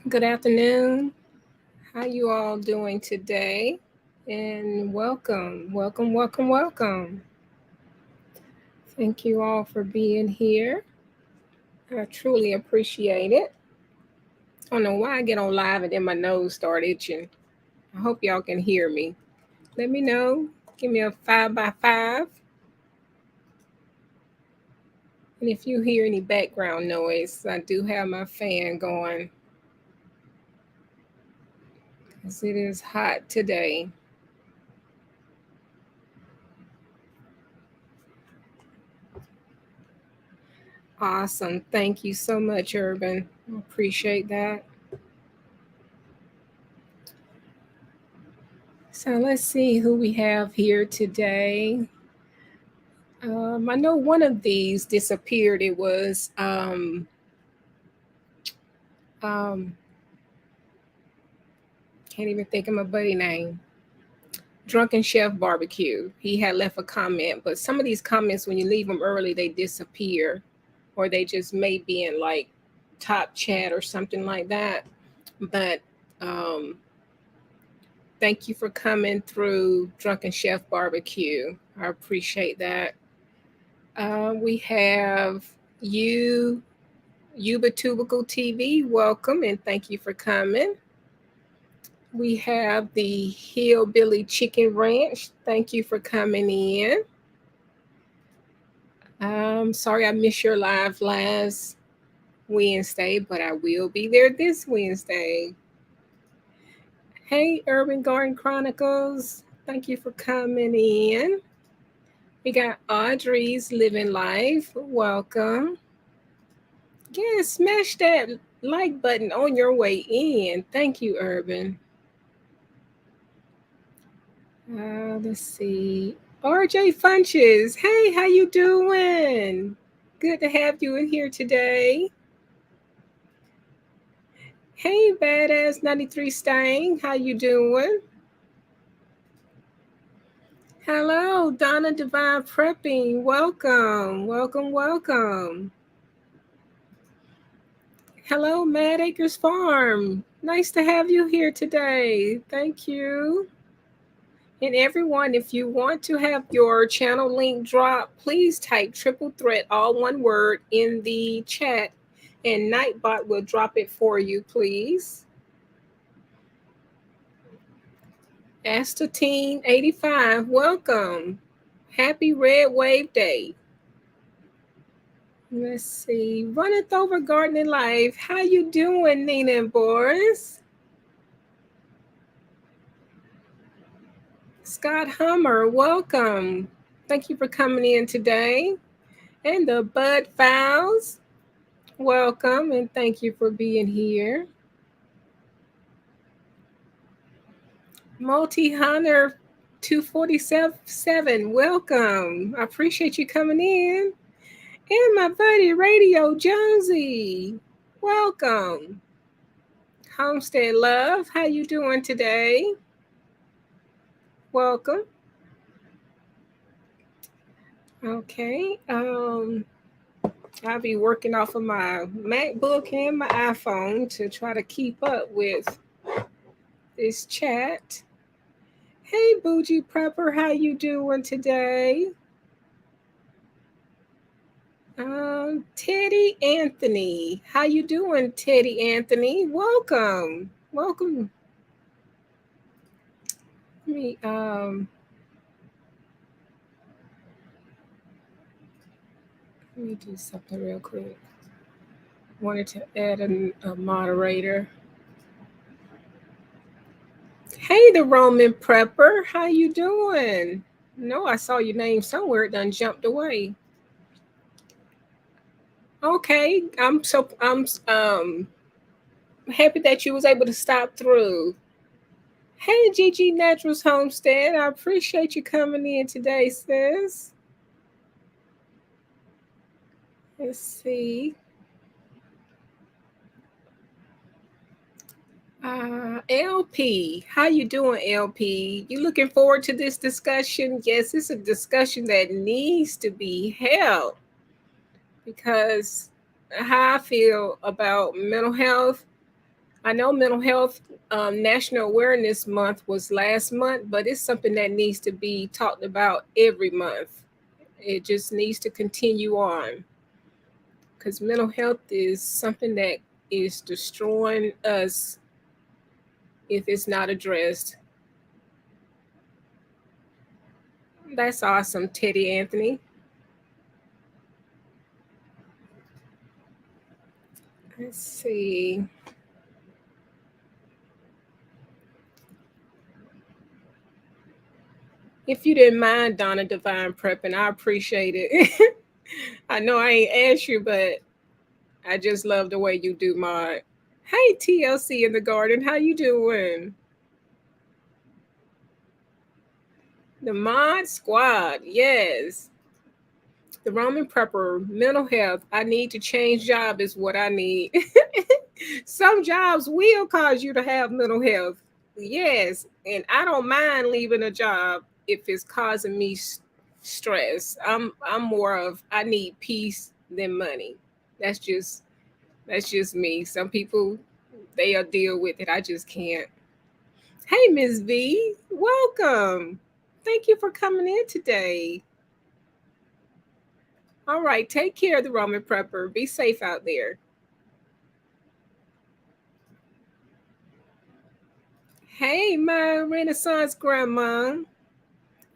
Good afternoon. How you all doing today? And welcome. Thank you all for being here. I truly appreciate it. I don't know why I get on live and then my nose start itching. I hope y'all can hear me. Let me know. Give me a 5 by 5. And if you hear any background noise, I do have my fan going because it is hot today. Awesome. Thank you so much, Urban. I appreciate that. So let's see who we have here today. I know one of these disappeared. It was um, can't even think of my buddy name. Drunken Chef Barbecue. He had left a comment, but some of these comments, when you leave them early, they disappear, or they just may be in like top chat or something like that. But um, thank you for coming through, Drunken Chef Barbecue. I appreciate that. We have you, Yuba Tubical TV. Welcome and thank you for coming. We have the Hillbilly Chicken Ranch. Thank you for coming in. Sorry I missed your live last Wednesday, but I will be there this Wednesday. Hey, Urban Garden Chronicles. Thank you for coming in. We got Audrey's Living Life. Welcome. Yeah, smash that like button on your way in. Thank you, Urban. Let's see. RJ Funches. Hey, how you doing? Good to have you in here today. Hey, Badass 93 Stein. How you doing? Hello, Donna Divine Prepping. Welcome. Hello, Mad Acres Farm. Nice to have you here today. Thank you. And everyone, if you want to have your channel link drop, please type triple threat, all one word, in the chat, and Nightbot will drop it for you, please. Astatine85, welcome. Happy Red Wave Day. Let's see. Runneth Over Gardening Life. How you doing, Nina and Boris? Scott Hummer, welcome. Thank you for coming in today. And the Bud Files, welcome and thank you for being here. Multi Hunter 247, welcome. I appreciate you coming in. And my buddy Radio Jonesy, welcome. Homestead Love, how you doing today? Welcome. Okay. I'll be working off of my MacBook and my iPhone to try to keep up with this chat. Hey, Bougie Prepper, how you doing today? Teddy Anthony, how you doing, Teddy Anthony? Welcome. Let me do something real quick. Wanted to add a moderator. Hey, the Roman Prepper, how you doing? No, I saw your name somewhere. It done jumped away. Okay, I'm happy that you was able to stop through. Hey, Gigi Naturals Homestead, I appreciate you coming in today, sis. Let's see. LP, how you doing, LP? You looking forward to this discussion? Yes, it's a discussion that needs to be held because how I feel about mental health, I know Mental Health National Awareness Month was last month, but it's something that needs to be talked about every month. It just needs to continue on because mental health is something that is destroying us if it's not addressed. That's awesome, Teddy Anthony. Let's see. If you didn't mind, Donna Divine Prepping, I appreciate it. I know I ain't asked you, but I just love the way you do mod. Hey, TLC in the garden, how you doing? The mod squad, yes. The Roman Prepper, mental health. I need to change job is what I need. Some jobs will cause you to have mental health. Yes, and I don't mind leaving a job if it's causing me stress. I'm more of I need peace than money. That's just that's just me. Some people they'll deal with it. I just can't. Hey, Ms. V, welcome. Thank you for coming in today. All right, take care of the Roman Prepper. Be safe out there. Hey, my Renaissance grandma.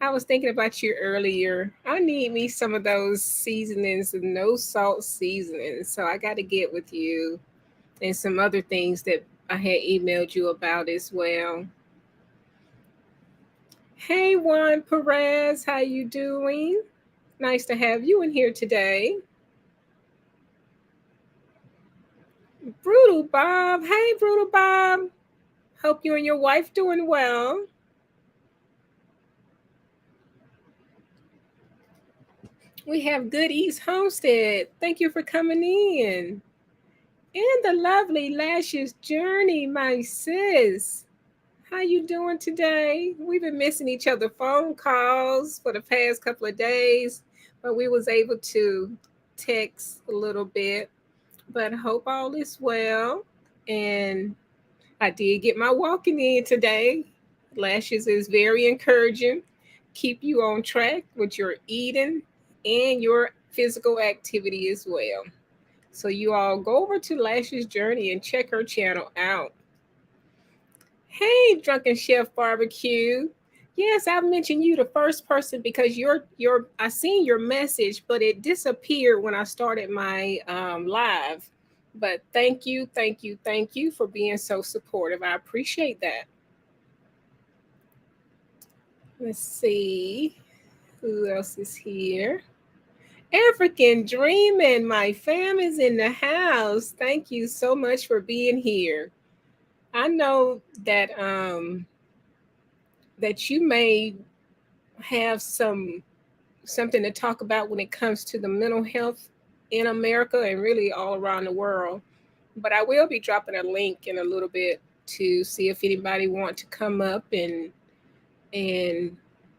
I was thinking about you earlier. I need me some of those seasonings, no salt seasonings. So I got to get with you and some other things that I had emailed you about as well. Hey, Juan Perez, how you doing? Nice to have you in here today. Brutal Bob. Hey, Brutal Bob. Hope you and your wife doing well. We have Good Eats Homestead. Thank you for coming in. And the lovely Lashes Journey, my sis. How you doing today? We've been missing each other phone calls for the past couple of days, but we was able to text a little bit. But hope all is well. And I did get my walking in today. Lashes is very encouraging. Keep you on track with your eating and your physical activity as well. So you all go over to Lashes Journey and check her channel out. Hey, Drunken Chef Barbecue. Yes, I've mentioned you the first person because your I seen your message, but it disappeared when I started my live. But thank you, thank you, thank you for being so supportive. I appreciate that. Let's see who else is here. African Dreaming, my fam is in the house. Thank you so much for being here. I know that you may have something to talk about when it comes to the mental health in America and really all around the world. But I will be dropping a link in a little bit to see if anybody want to come up and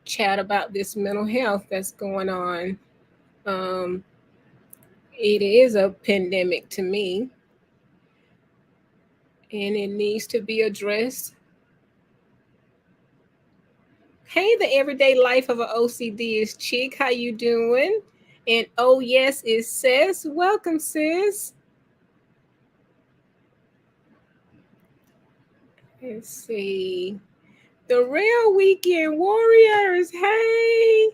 chat about this mental health that's going on. Um, it is a pandemic to me, and it needs to be addressed. Hey, the everyday life of an OCD is Chick. How you doing? And oh yes, is Sis. Welcome, Sis. Let's see. The Real Weekend Warriors. Hey,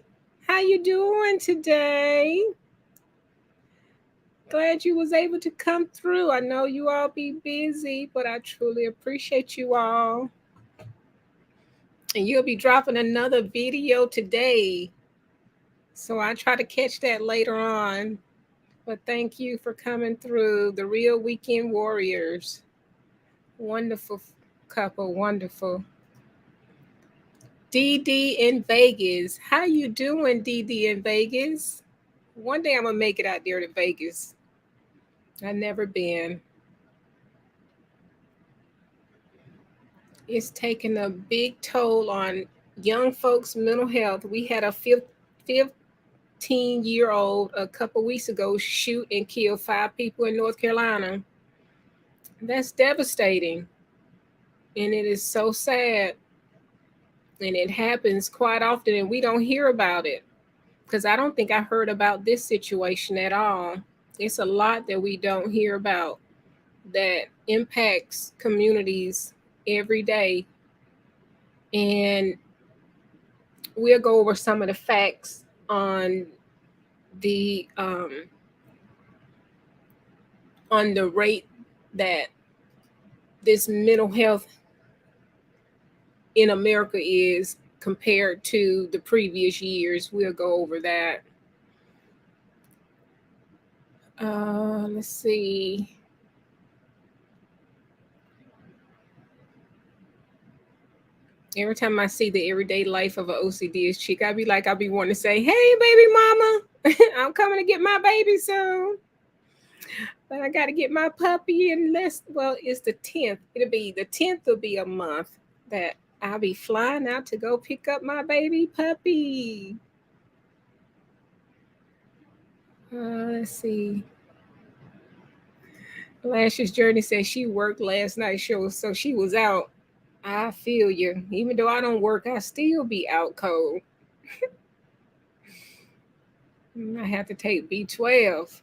how you doing today? Glad you was able to come through. I know you all be busy, but I truly appreciate you all. And you'll be dropping another video today. So I try to catch that later on. But thank you for coming through. The Real Weekend Warriors. Wonderful couple, wonderful. DD in Vegas. How you doing, DD in Vegas? One day I'm gonna make it out there to Vegas. I've never been. It's taking a big toll on young folks' mental health. We had a 15-year-old a couple weeks ago shoot and kill 5 people in North Carolina. That's devastating. And it is so sad. And it happens quite often, and we don't hear about it. Because I don't think I heard about this situation at all. It's a lot that we don't hear about that impacts communities every day. And we'll go over some of the facts the um, on the rate that this mental health in America is compared to the previous years. We'll go over that. Let's see. Every time I see the everyday life of an OCD chick, I be wanting to say, "Hey, baby mama, I'm coming to get my baby soon." But I got to get my puppy in less. Well, it's the 10th. The 10th will be a month that I'll be flying out to go pick up my baby puppy. Let's see. Lash's Journey says she worked last night show, so she was out. I feel you. Even though I don't work, I still be out cold. I have to take B12.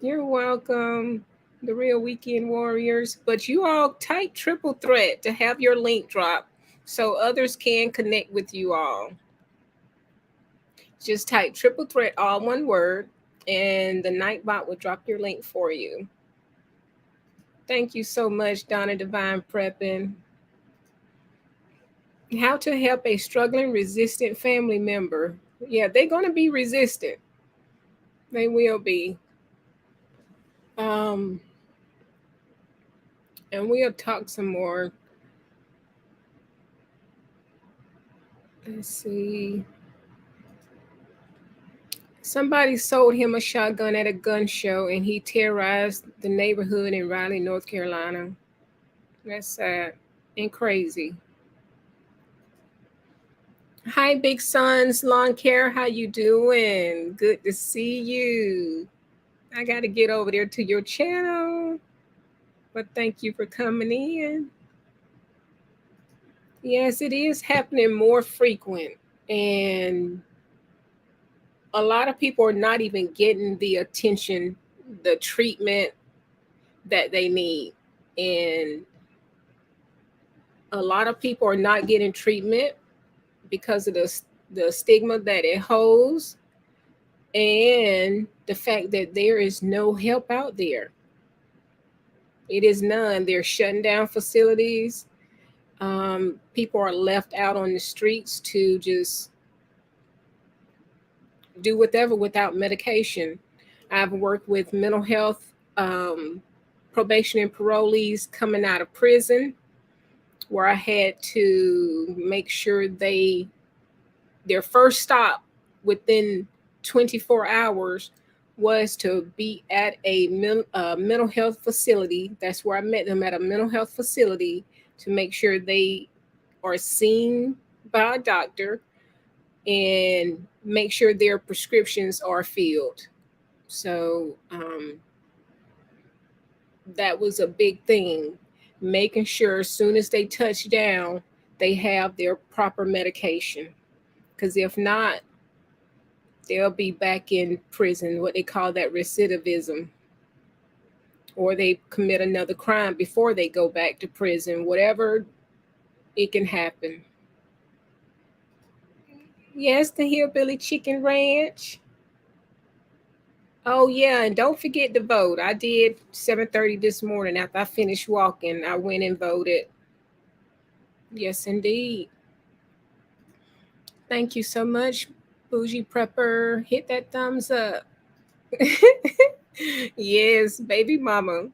You're welcome, the real weekend warriors. But you all type triple threat to have your link drop so others can connect with you all. Just type triple threat, all one word, and the Nightbot will drop your link for you. Thank you so much, Donna Divine Prepping. How to help a struggling, resistant family member. Yeah, they're going to be resistant. They will be. And we'll talk some more. Let's see. Somebody sold him a shotgun at a gun show and he terrorized the neighborhood in Raleigh, North Carolina. That's sad and crazy. Hi, Big Sons Lawn Care. How you doing? Good to see you. I got to get over there to your channel, but thank you for coming in. Yes, it is happening more frequent, and a lot of people are not even getting the attention, the treatment that they need. And a lot of people are not getting treatment because of the stigma that it holds and the fact that there is no help out there. It is none. They're shutting down facilities. People are left out on the streets to just do whatever without medication. I've worked with mental health, probation and parolees coming out of prison, where I had to make sure their first stop within 24 hours was to be at a mental health facility. That's where I met them, at a mental health facility, to make sure they are seen by a doctor and make sure their prescriptions are filled. So that was a big thing, making sure as soon as they touch down, they have their proper medication. Because if not, they'll be back in prison, what they call that recidivism, or they commit another crime before they go back to prison, whatever, it can happen. Yes, the Hillbilly Chicken Ranch. Oh yeah, and don't forget to vote. I did 7:30 this morning after I finished walking. I went and voted. Yes, indeed. Thank you so much, Bougie Prepper. Hit that thumbs up. Yes, baby mama.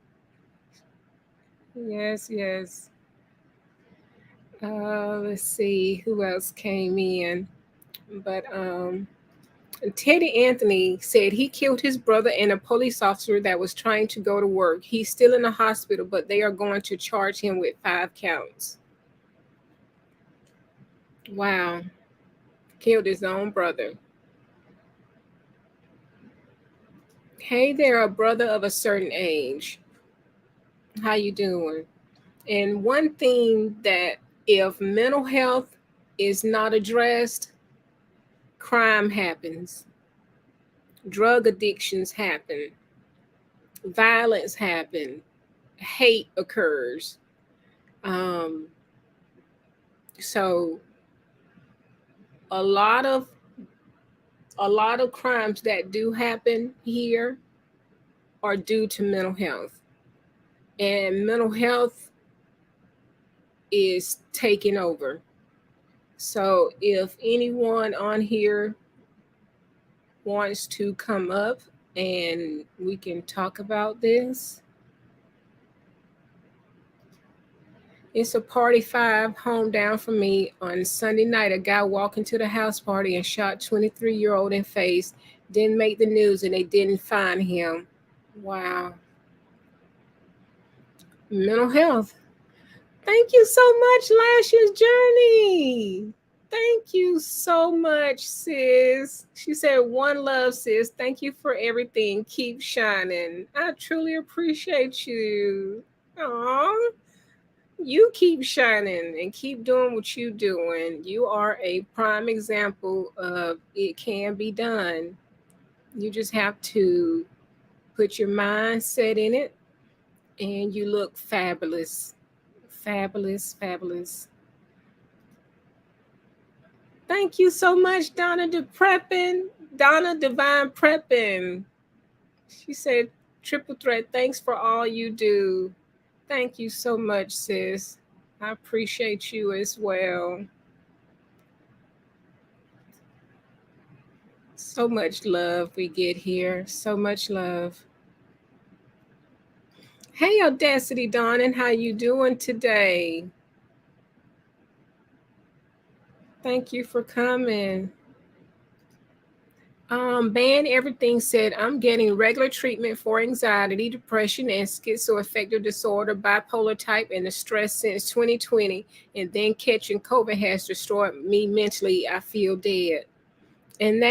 Yes, yes. Let's see who else came in. But Teddy Anthony said he killed his brother and a police officer that was trying to go to work. He's still in the hospital, but they are going to charge him with 5 counts. Wow. Killed his own brother. Hey there, a brother of a certain age. How you doing? And one thing that if mental health is not addressed, crime happens, drug addictions happen, violence happen, hate occurs. Um, so a lot of crimes that do happen here are due to mental health. And mental health is taking over. So if anyone on here wants to come up and we can talk about this. It's a party 5 home down from me. On Sunday night, a guy walked into the house party and shot 23-year-old in face. Didn't make the news and they didn't find him. Wow. Mental health. Thank you so much, Last Year's Journey. Thank you so much, sis. She said, one love, sis. Thank you for everything. Keep shining. I truly appreciate you. Aww. You keep shining and keep doing what you're doing. You are a prime example of it can be done. You just have to put your mindset in it and you look fabulous. Fabulous, fabulous. Thank you so much, Donna Donna Divine Prepping. She said, triple threat, thanks for all you do. Thank you so much, sis. I appreciate you as well. So much love we get here. So much love. Hey, Audacity Dawn, and how you doing today? Thank you for coming. Ban Everything said, I'm getting regular treatment for anxiety, depression, and schizoaffective disorder, bipolar type, and the stress since 2020. And then catching COVID has destroyed me mentally. I feel dead. And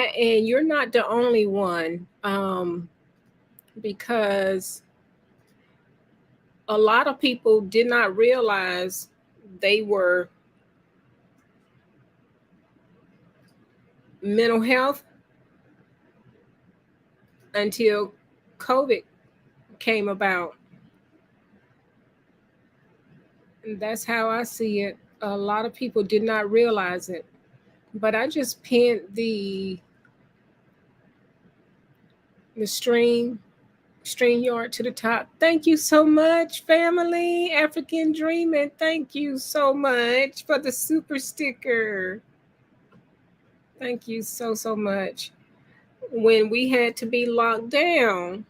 you're not the only one, because a lot of people did not realize they were mental health until COVID came about. And that's how I see it. A lot of people did not realize it. But I just pinned the StreamYard to the top. Thank you so much, family. African Dreaming. Thank you so much for the super sticker. Thank you so much. When we had to be locked down,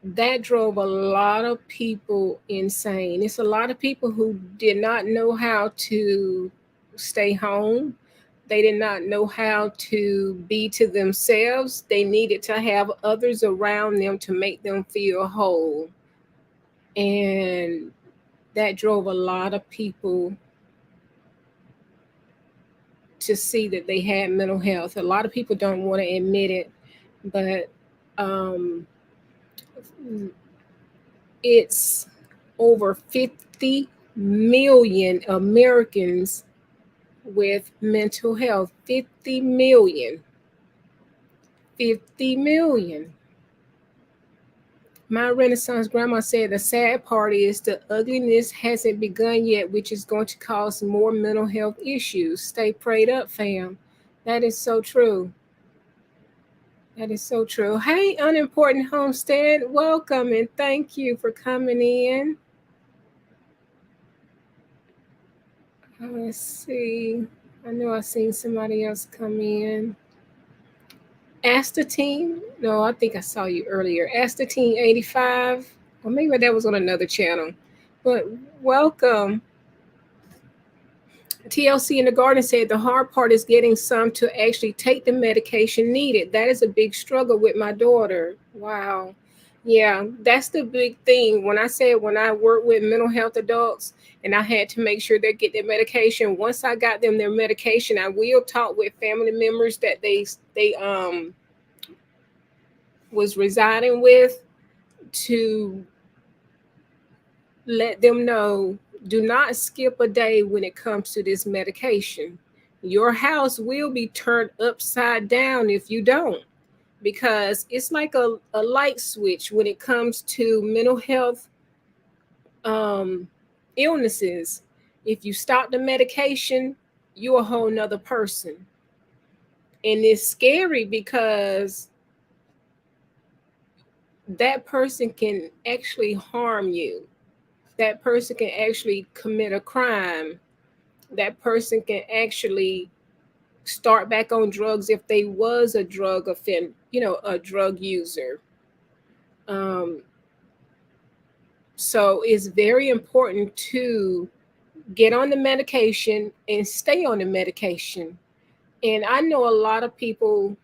that drove a lot of people insane. It's a lot of people who did not know how to stay home. They did not know how to be to themselves. They needed to have others around them to make them feel whole. And that drove a lot of people to see that they had mental health. A lot of people don't want to admit it, but it's over 50 million Americans with mental health. 50 million. 50 million. My Renaissance grandma said the sad part is the ugliness hasn't begun yet, which is going to cause more mental health issues. Stay prayed up, fam. That is so true. That is so true. Hey, Unimportant Homestead, welcome and thank you for coming in. Let's see. I know I've seen somebody else come in. Astatine? No, I think I saw you earlier. Astatine 85. Or maybe that was on another channel. But welcome. TLC in the Garden said the hard part is getting some to actually take the medication needed. That is a big struggle with my daughter. Wow. Yeah, that's the big thing. When I work with mental health adults and I had to make sure they get their medication, once I got them their medication, I will talk with family members that they was residing with, to let them know, do not skip a day when it comes to this medication. Your house will be turned upside down if you don't, because it's like a light switch when it comes to mental health um, illnesses. If you stop the medication, you're a whole nother person. And it's scary because that person can actually harm you. That person can actually commit a crime. That person can actually start back on drugs if they was a drug offender, a drug user. Um, so it's very important to get on the medication and stay on the medication. And I know a lot of people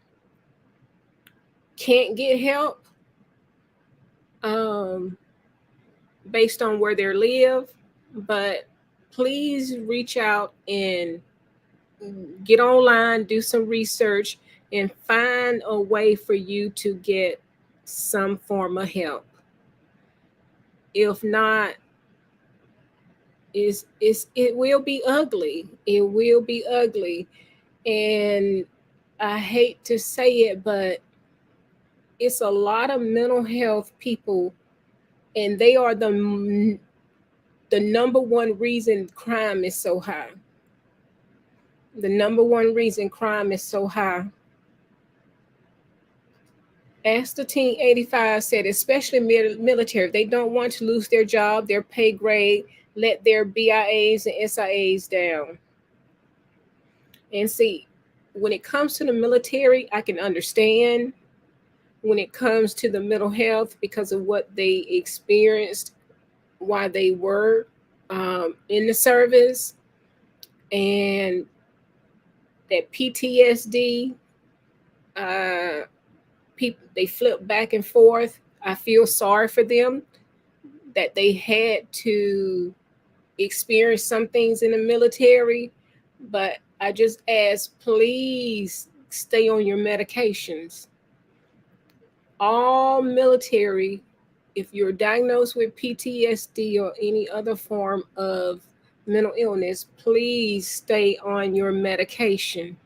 can't get help um, based on where they live, but please reach out and get online, do some research, and find a way for you to get some form of help. If not, it will be ugly. It will be ugly. And I hate to say it, but it's a lot of mental health people, and they are the number one reason crime is so high. The number one reason crime is so high. As the Teen 85 said, especially military, they don't want to lose their job, their pay grade, let their BIAs and SIAs down. And see, when it comes to the military, I can understand when it comes to the mental health because of what they experienced while they were in the service, and that PTSD, people, they flip back and forth. I feel sorry for them that they had to experience some things in the military, but I just ask, please stay on your medications. All military, if you're diagnosed with PTSD or any other form of mental illness, please stay on your medication.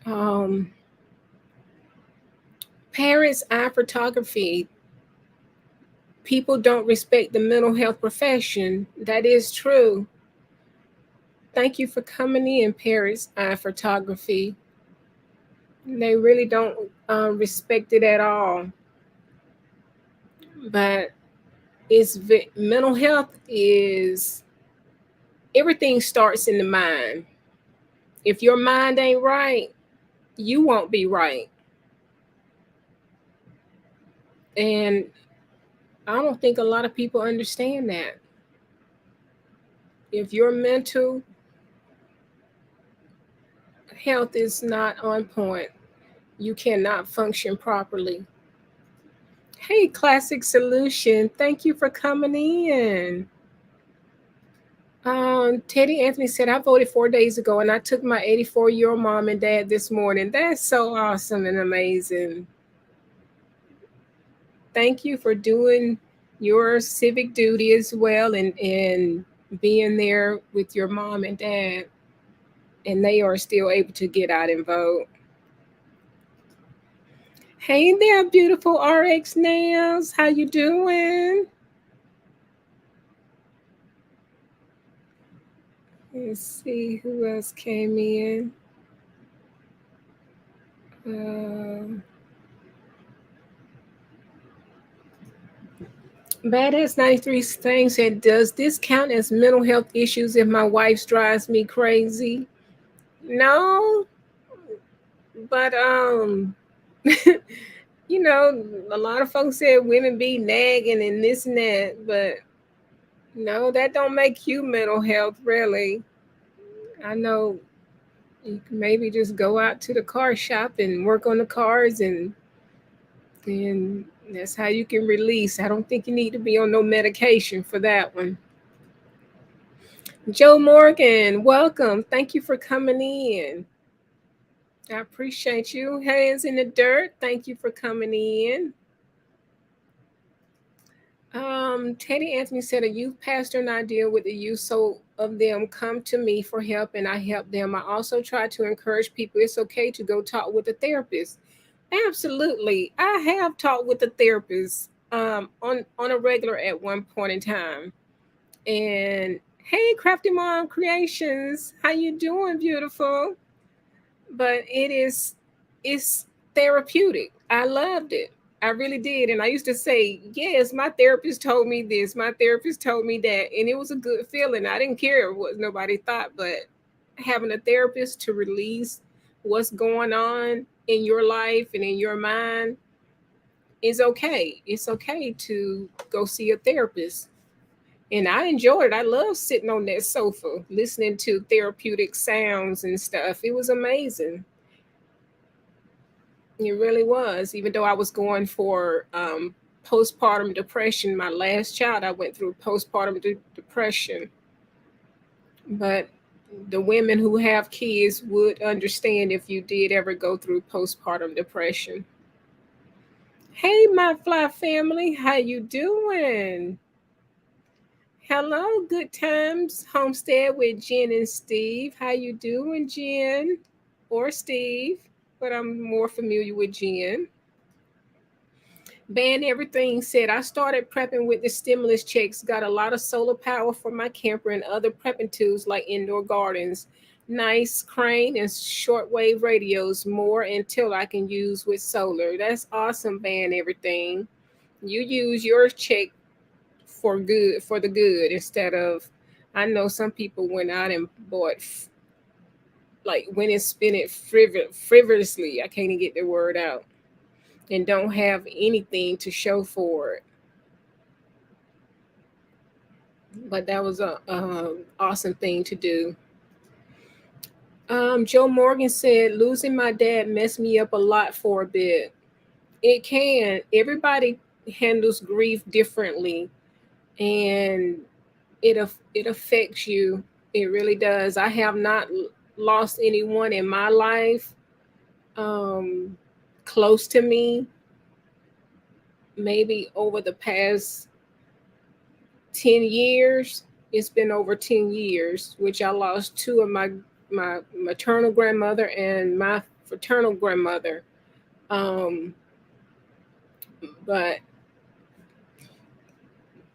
Um, Parents eye photography. People don't respect the mental health profession. That is true. Thank you for coming in, Parents eye photography. They really don't respect it at all. But mental health is, everything starts in the mind. If your mind ain't right, you won't be right. And I don't think a lot of people understand that. If your mental health is not on point, you cannot function properly. Hey, Classic Solution, thank you for coming in. Teddy Anthony said, I voted 4 days ago and I took my 84-year-old mom and dad this morning. That's so awesome and amazing. Thank you for doing your civic duty as well, and being there with your mom and dad. And they are still able to get out and vote. Hey there, beautiful RX Nails. How you doing? Let's see who else came in. Badass 93 thing said, does this count as mental health issues if my wife drives me crazy? No, but a lot of folks said women be nagging and this and that, but no, that don't make you mental health, really. I know you can maybe just go out to the car shop and work on the cars, and that's how you can release. I don't think you need to be on no medication for that one. Joe Morgan, welcome. Thank you for coming in. I appreciate you. Hands in the dirt. Thank you for coming in. Teddy Anthony said a youth pastor and I deal with the youth, so of them come to me for help and I help them. I also try to encourage people it's okay to go talk with a therapist. Absolutely. I have talked with a therapist on a regular at one point in time. And hey, Crafty Mom Creations, how you doing, beautiful? But it's therapeutic. I loved it. I really did. And I used to say, yes, my therapist told me this, my therapist told me that. And it was a good feeling. I didn't care what nobody thought, but having a therapist to release what's going on in your life and in your mind is okay. It's okay to go see a therapist. And I enjoyed it. I love sitting on that sofa, listening to therapeutic sounds and stuff. It was amazing. It really was. Even though I was going for postpartum depression, my last child, I went through postpartum depression. But the women who have kids would understand if you did ever go through postpartum depression. Hey, my fly family, how you doing? Hello, good times homestead with Jen and Steve. How you doing, Jen or Steve? But I'm more familiar with Jen. Ban everything said I started prepping with the stimulus checks, got a lot of solar power for my camper and other prepping tools like indoor gardens, nice crane and shortwave radios, more until I can use with solar. That's awesome, ban everything. You use your check for good, for the good, instead of, I know some people went out and bought like went and spent it frivolously. I can't even get the word out, and don't have anything to show for it. But that was a awesome thing to do. Joe Morgan said losing my dad messed me up a lot for a bit. It can. Everybody handles grief differently, and it affects you. It really does. I have not lost anyone in my life um, close to me. Maybe over the past 10 years, it's been over 10 years, which I lost two of my maternal grandmother and my fraternal grandmother. Um, but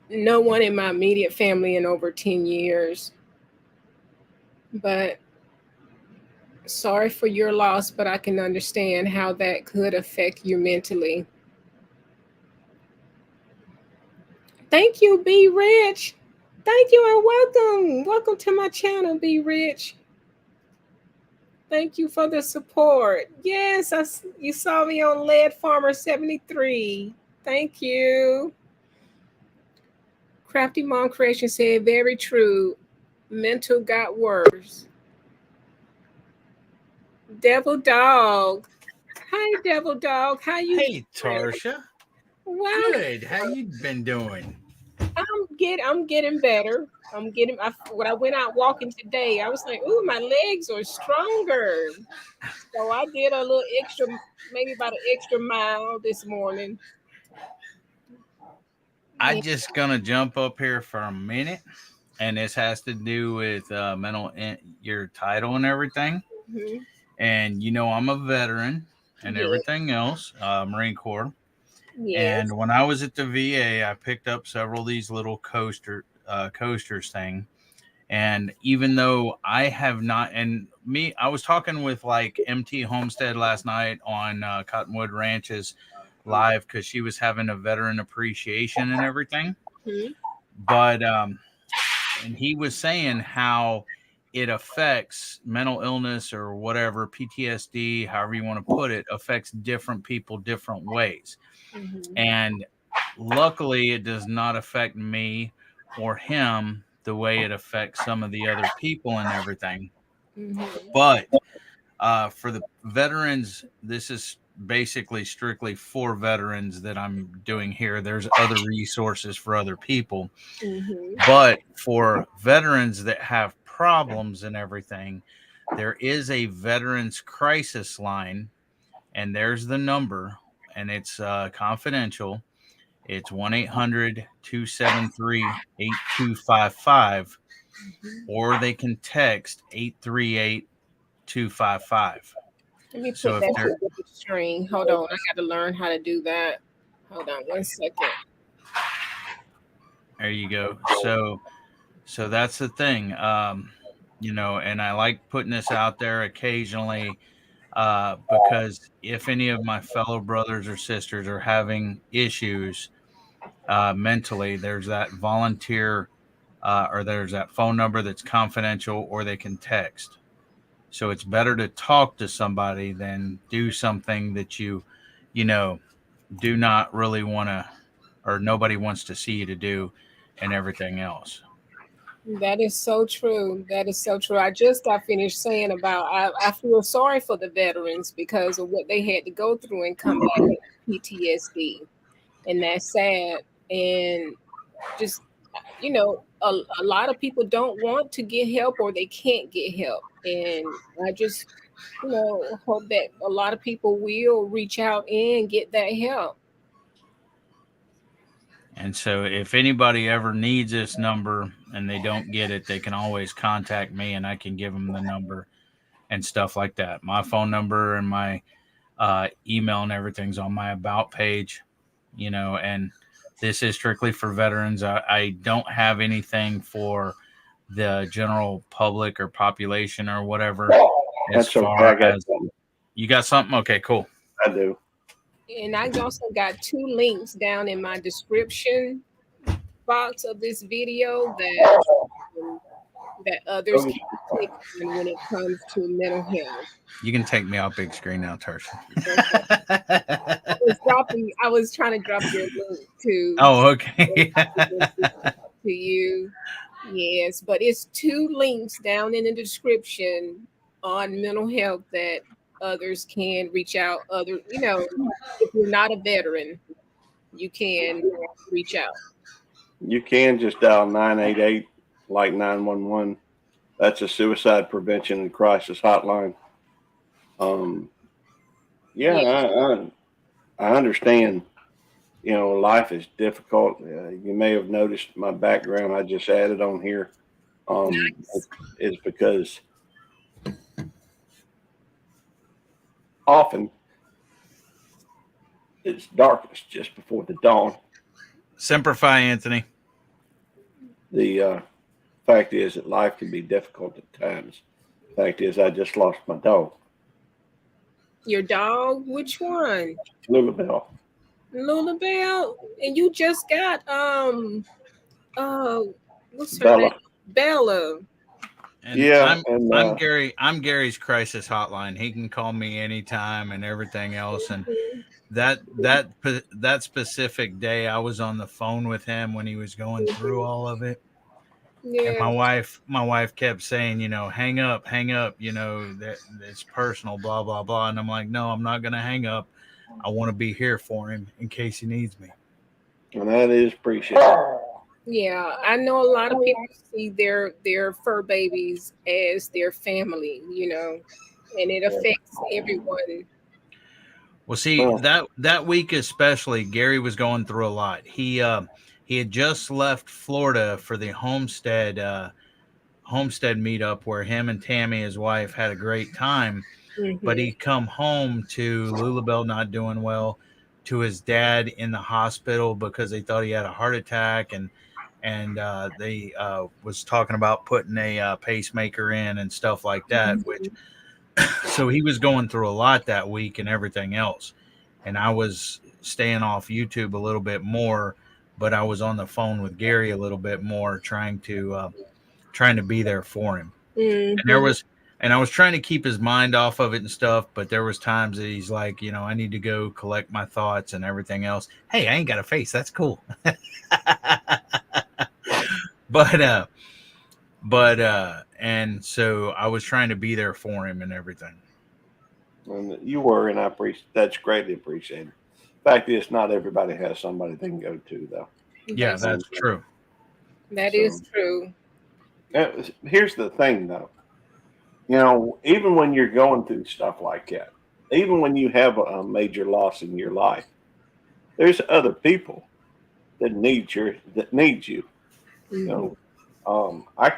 no one in my immediate family in over 10 years. But sorry for your loss, but I can understand how that could affect you mentally. Thank you, Be Rich. Thank you and welcome. Welcome to my channel, Be Rich. Thank you for the support. Yes, you saw me on Lead Farmer 73. Thank you. Crafty Mom Creation said, very true. Mental got worse. Devil Dog. Hi, Devil Dog. How you Hey, doing? Tarsha. Wow. Good. How you been doing? I'm getting better. When I went out walking today, I was like, ooh, my legs are stronger. So I did a little extra, maybe about an extra mile this morning. I Yeah. just gonna jump up here for a minute, and this has to do with your title and everything. Mhm. And I'm a veteran and Yeah. everything else, Marine Corps. Yes. And when I was at the VA, I picked up several of these little coasters thing. And even though I have not, and me, I was talking with like MT Homestead last night on Cottonwood Ranches live because she was having a veteran appreciation and everything. Mhm. But and he was saying how it affects mental illness or whatever, PTSD, however you want to put it, affects different people different ways. Mhm. And luckily, it does not affect me or him the way it affects some of the other people and everything. Mhm. But for the veterans, this is basically strictly for veterans that I'm doing here. There's other resources for other people. Mhm. But for veterans that have problems and everything, there is a veterans crisis line, and there's the number, and it's confidential. It's 1-800-273-8255, or they can text 838-255. Let me So put if that they're, to the string. Hold on. I got to learn how to do that. Hold on 1 second. there you go. So that's the thing. And I like putting this out there occasionally, because if any of my fellow brothers or sisters are having issues mentally, there's that volunteer, or there's that phone number that's confidential, or they can text. So it's better to talk to somebody than do something that you know, do not really want to, or nobody wants to see you to do, and everything else. That is so true. That is so true. I just got finished saying about I feel sorry for the veterans because of what they had to go through and come back with PTSD. And that's sad. And just, a lot of people don't want to get help or they can't get help. And I just, hope that a lot of people will reach out and get that help. And so if anybody ever needs this number and they don't get it, they can always contact me, and I can give them the number and stuff like that. My phone number and my email and everything's on my about page, and this is strictly for veterans. I don't have anything for the general public or population or whatever. As That's okay. far I got as something. you got something, okay, cool. I do. And I also got 2 links down in my description box of this video that others can click on when it comes to mental health. You can take me off big screen now, Tarsha. I was trying to drop your link to Oh, okay. to you. Yes, but it's 2 links down in the description on mental health that others can reach out. If you're not a veteran, you can reach out. You can just dial 988 like 911. That's a suicide prevention and crisis hotline. Yeah, I understand. Life is difficult. You may have noticed my background. I just added on here. Is because often it's darkness just before the dawn. Semper Fi, Anthony. The fact is that life can be difficult at times. The fact is, I just lost my dog. Your dog? Which one? Lulabelle. Lulabelle? And you just got what's her Bella. name? Bella. And Yeah, I'm Gary. I'm Gary's crisis hotline. He can call me anytime and everything else. And that specific day, I was on the phone with him when he was going through all of it. Yeah. And my wife kept saying, hang up, that it's personal, blah blah blah. And I'm like, no, I'm not gonna hang up. I want to be here for him in case he needs me. And that is appreciated. Yeah, I know a lot of people see their fur babies as their family, and it affects everyone. Well, see, that week especially, Gary was going through a lot. He had just left Florida for the homestead meetup where him and Tammy, his wife, had a great time. Mm-hmm. But he come home to Lulabelle not doing well, to his dad in the hospital because they thought he had a heart attack, and they was talking about putting a pacemaker in and stuff like that. Mm-hmm. Which so he was going through a lot that week and everything else. And I was staying off YouTube a little bit more, but I was on the phone with Gary a little bit more, trying to be there for him. Mm-hmm. And I was trying to keep his mind off of it and stuff, but there was times that he's like, I need to go collect my thoughts and everything else. Hey, I ain't got a face. That's cool. And so I was trying to be there for him and everything. And you were, and I appreciate that's greatly appreciated. Fact is, not everybody has somebody they can go to, though. Yeah, that's true. That is true. Here's the thing, though. even when you're going through stuff like that, even when you have a major loss in your life, there's other people that need you. Mhm. I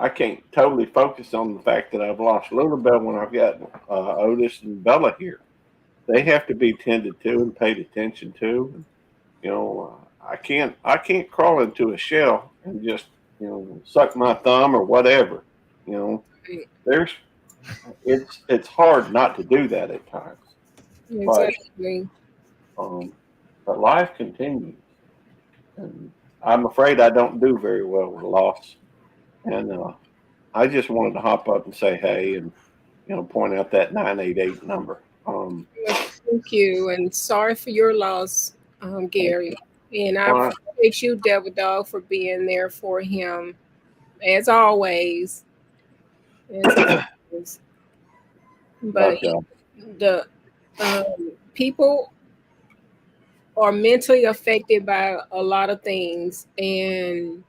can't totally focus on the fact that I've lost Lulabelle when I've got Otis and Bella here. They have to be tended to and paid attention to. I can't crawl into a shell and just suck my thumb or whatever. You know, Right. there's it's hard not to do that at times, but Exactly. um, but life continues, and I'm afraid I don't do very well with loss. And I just wanted to hop up and say hey, and point out that 988 number. Well, thank you, and sorry for your loss, Gary. And I Well, appreciate you, Devil Dog, for being there for him, as always. As always. But but the people are mentally affected by a lot of things, and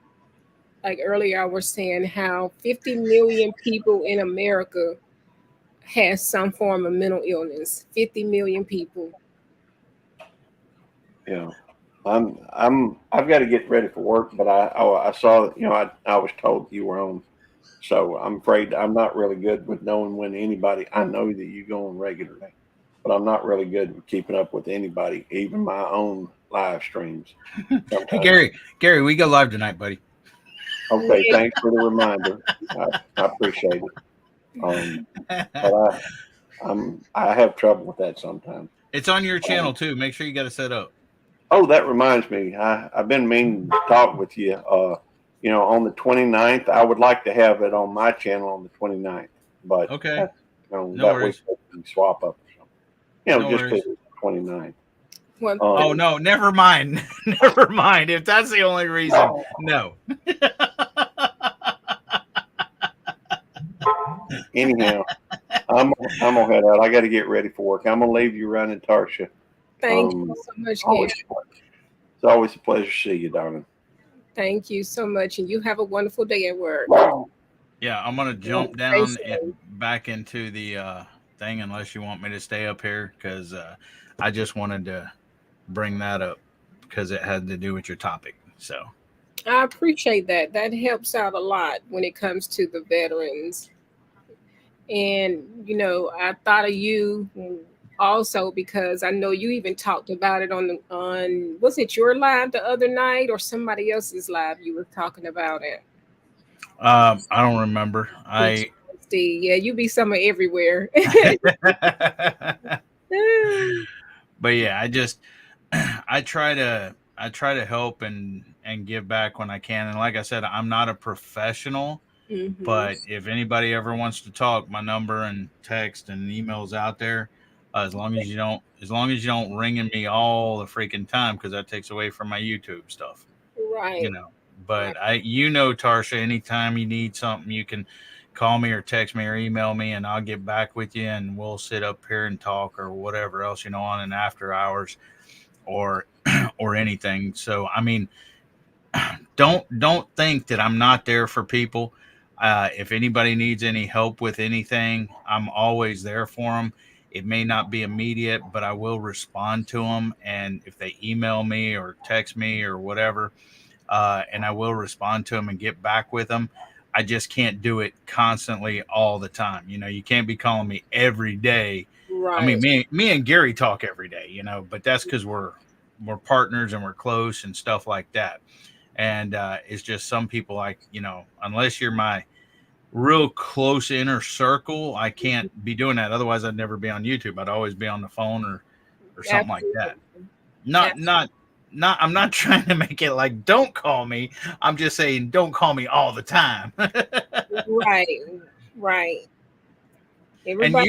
like earlier, I was saying how 50 million people in America has some form of mental illness. 50 million people. yeah, I've got to get ready for work. But I saw I was told you were on, so I'm afraid I'm not really good with knowing when anybody. I know that you go on regularly, but I'm not really good with keeping up with anybody, even my own live streams. Hey, Sometimes. Gary, we go live tonight, buddy. Okay, thanks for the reminder. I appreciate it. But I have trouble with that sometimes. It's on your Um, channel too. Make sure you got it set up. oh, that reminds me. I've been meaning to talk with you. On the 29th, I would like to have it on my channel on the 29th, but Okay. that's, No that way worries. we can swap up or something. No Just because worries. it's the 29th. One Oh Um, thing. no, never mind. Never mind. If that's the only reason, no. anyhow, I'm gonna head out. I got to get ready for work. I'm gonna leave you running, Tarsha. Thank you Um, so much, Gary. always, it's always a pleasure to see you, darling. Thank you so much, and you have a wonderful day at work. Yeah, I'm gonna jump Stay down safe. and back into the thing unless you want me to stay up here because I just wanted to bring that up because it had to do with your topic. So I appreciate that. That helps out a lot when it comes to the veterans. And I thought of you also because I know you even talked about it on was it your live the other night or somebody else's live you were talking about it. I don't remember. I PTSD. Yeah, you be somewhere everywhere. but yeah, I just I try to help and give back when I can. And like I said, I'm not a professional, Hmm. but if anybody ever wants to talk, my number and text and emails out there. As long as you don't ringing me all the freaking time because that takes away from my YouTube stuff, you Right. know. Right. But Tarsha, anytime you need something, you can call me or text me or email me, and I'll get back with you, and we'll sit up here and talk or whatever else on an after hours or or anything. So I mean, don't think that I'm not there for people. If anybody needs any help with anything, I'm always there for them. It may not be immediate, but I will respond to them. And if they email me or text me or whatever, and I will respond to them and get back with them. I just can't do it constantly all the time. You can't be calling me every day. I mean, Right. me and Gary talk every day, but that's because we're partners and we're close and stuff like that. And it's just some people unless you're my real close inner circle, I can't be doing that. Otherwise, I'd never be on YouTube. I'd always be on the phone or something like Absolutely. that. Not not not I'm not trying to make it like don't call me. I'm just saying don't call me all the time. Right. Right. And Everybody.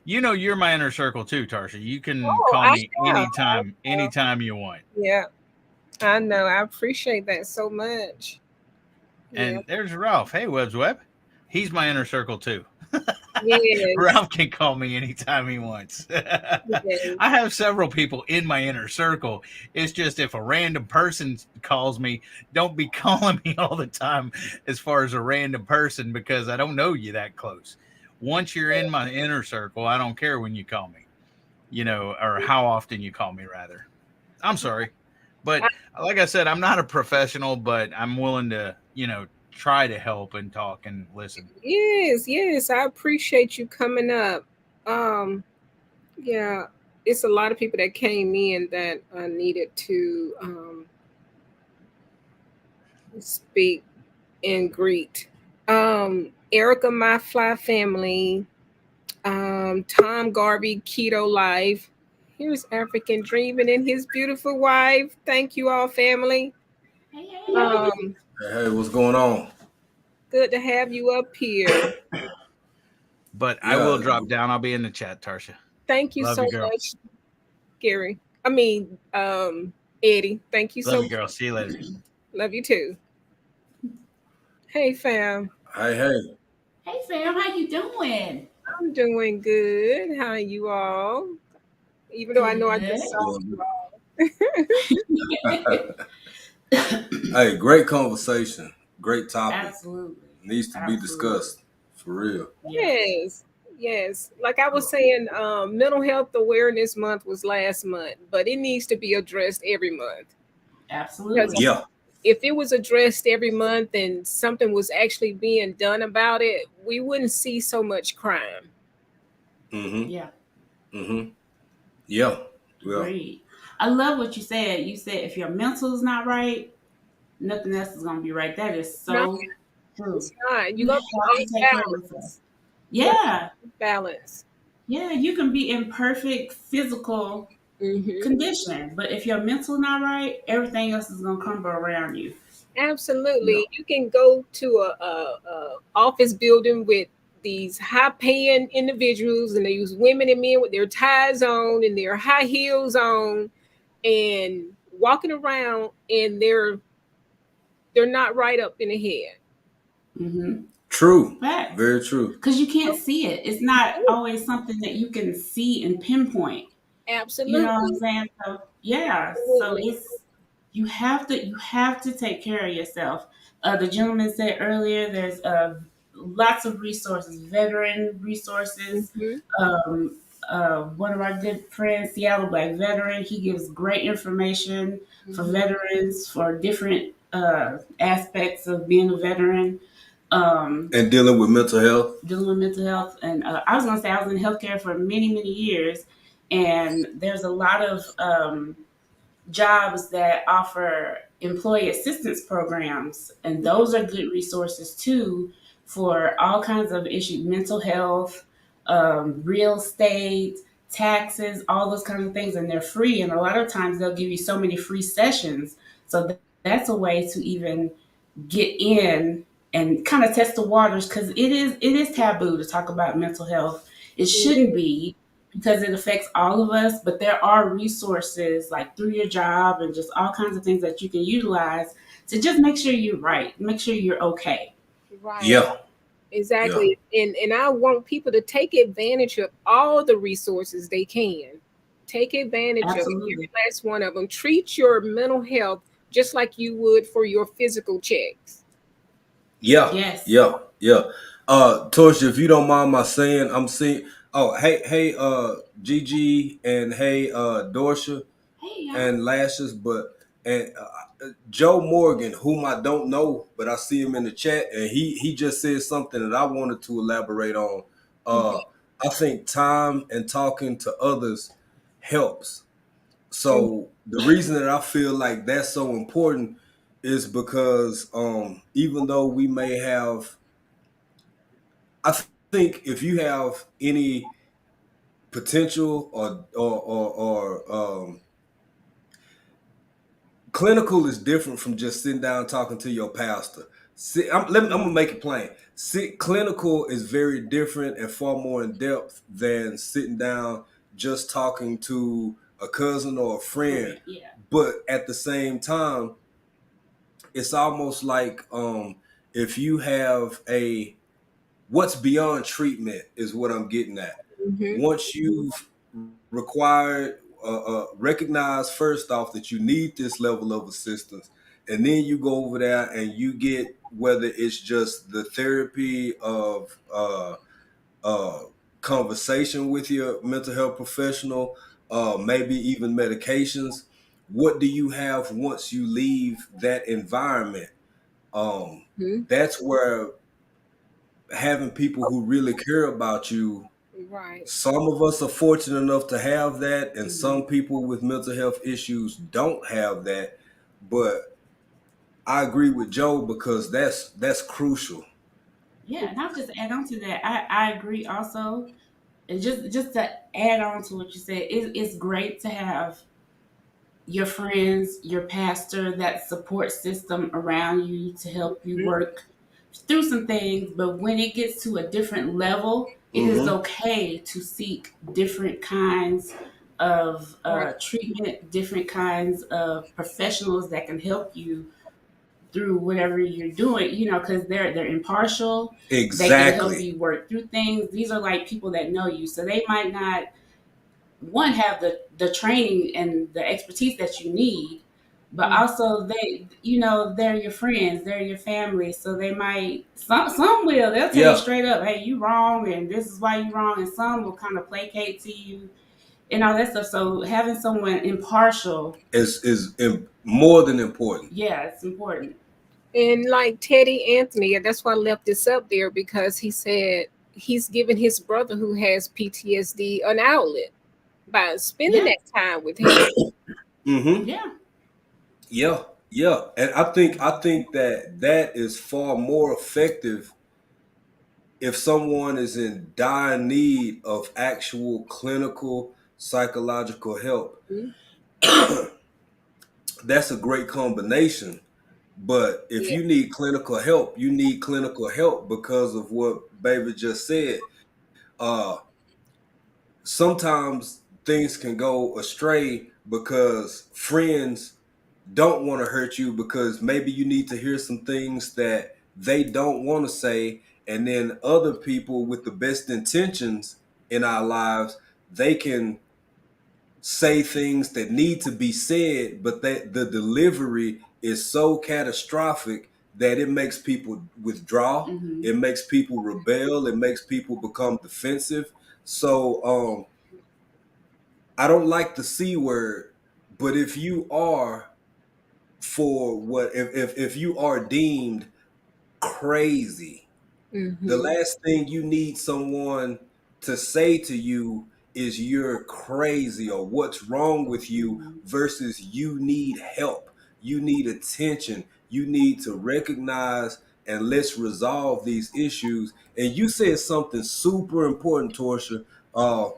you're my inner circle too, Tarsha. You can Oh, call I me know. anytime you want. Yeah, I know. I appreciate that so much. Yeah. And there's Ralph. Hey, Web. He's my inner circle too. Yes. Ralph can call me anytime he wants. Yes. I have several people in my inner circle. It's just if a random person calls me, don't be calling me all the time as far as a random person because I don't know you that close. Once you're in my inner circle, I don't care when you call me, or how often you call me, rather. I'm sorry. But like I said, I'm not a professional, but I'm willing to, try to help and talk and listen. Yes, yes. I appreciate you coming up. Um, yeah, it's a lot of people that came in that needed to speak and greet. Erica, my fly family. Tom Garvey, Keto Life. Here's African Dreaming and his beautiful wife. Thank you all, family. Hey. Hey, what's going on? Good to have you up here. But I will Yeah, drop down. I'll be in the chat, Tarsha. Thank you Love so you, girl. much, Gary. I mean, Eddie. Thank you Love so you, girl. much. See you later. Love you too. Hey, fam. hey. Hey fam, how you doing? I'm doing good. How are you all? Even though I know I just saw Good. you all. Hey, great conversation. Great topic. Absolutely. Needs to be discussed. For real. Yes, yes. Like I was saying, Mental Health Awareness Month was last month, but it needs to be addressed every month. Because Absolutely. Yeah. if it was addressed every month and something was actually being done about it, we wouldn't see so much crime. Mm-hmm. Yeah. Mm-hmm. Yeah. Well, Agreed. I love what you said. You said if your mental is not right, nothing else is gonna be right. That is No, so true. it's not. You're You gonna have be to take care of yourself. unbalanced. You're gonna Yeah. be unbalanced. Yeah, you can be in perfect physical Mm-hmm. condition, but if your mental not right, everything else is gonna crumble around you. yeah. Absolutely. You can go to a office building with these high paying individuals and they use women and men with their ties on and their high heels on and walking around and they're not right up in the head. Mm-hmm. True. Facts. Very true. Because you can't see it. It's not always something that you can see and pinpoint. You know what I'm Absolutely. saying? So yeah. So Absolutely. it's you have to take care of yourself. The gentleman said earlier, there's lots of resources, veteran resources. Mm-hmm. Um, one of our good friends, Seattle Black Veteran, he gives great information for Mm-hmm. veterans for different aspects of being a veteran. Um, And dealing with mental health. dealing with mental health. And I was going to say I was in healthcare for many, many years, and there's a lot of jobs that offer employee assistance programs, and those are good resources too for all kinds of issues, mental health, real estate, taxes, all those kinds of things, and they're free. And a lot of times they'll give you so many free sessions, so that's a way to even get in and kind of test the waters because it is taboo to talk about mental health. It shouldn't be because it affects all of us, but there are resources like through your job and just all kinds of things that you can utilize to just make sure you're right, make sure you're okay. Right. Yeah. Yeah. Exactly. And I want people to take advantage of all the resources they can. Take advantage of every Absolutely. last one of them. Treat your mental health just like you would for your physical checks. Yeah. Yes. Yeah. Yeah. Torsha, if you don't mind my saying, I'm seeing hey, Gigi and hey, Dorsha Hey, y'all. and Lashes, but and Joe Morgan, whom I don't know, but I see him in the chat, and he just said something that I wanted to elaborate on. Mhm. Uh, I think time and talking to others helps. Mhm. So the reason that I feel like that's so important is because even though we may have, I think if you have any potential or clinical is different from just sitting down and talking to your pastor. I'm gonna make it plain. Clinical is very different and far more in depth than sitting down just talking to a cousin or a A friend. friend. Yeah. But at the same time, it's almost like if you have a what's beyond treatment is what I'm getting at. Mm-hmm. Once you've required, recognize first off that you need this level of assistance, and then you go over there and you get, whether it's just the therapy of uh, conversation with your mental health professional, maybe even medications. What do you have once you leave that environment? Um, Mm-hmm. that's where having people who really care about you. Right. Some of us are fortunate enough to have that, and Mhm. some people with mental health issues don't have that. But I agree with Joe because that's crucial. Yeah, and I'll just add on to that. I agree also. And just to add on to what you said, it's great to have your friends, your pastor, that support system around you to help you Mm-hmm. work through some things. But when it gets to a different level, it is Mm-hmm. okay to seek different kinds of Right. treatment, different kinds of professionals that can help you through whatever you're doing, because they're impartial. They can help Exactly. you work through things. These are like people that know you, so they might not one have the training and the expertise that you need, but Mm-hmm. also they're your friends, they're your family, so they might some will they'll tell you Yeah, straight up, hey, you wrong and this is why you wrong, and some will kind of placate to you and all that stuff. So having someone impartial, more than important. yeah, it's important. And like Teddy Anthony, and that's why I left this up there because he said he's given his brother who has PTSD an outlet by spending Yeah, that time with him. Mm-hmm. yeah. Yeah, yeah, and I think that is far more effective if someone is in dire need of actual clinical psychological help. Mhm. That's a great combination. But if Yeah. you need clinical help, you need clinical help because of what Baby just said. Uh, Sometimes things can go astray because friends don't want to hurt you because maybe you need to hear some things that they don't want to say, and then other people with the best intentions in our lives, they can say things that need to be said, but that the delivery is so catastrophic that it makes people withdraw, Hmm. it makes people rebel, it makes people become defensive. So I don't like the C word, but if you are, for what, if you are deemed crazy, the Mm-hmm. last thing you need someone to say to you is you're crazy or what's wrong with you, Hmm. versus you need help, you need attention, you need to recognize and let's resolve these issues. And you said something super important, Torsia. uh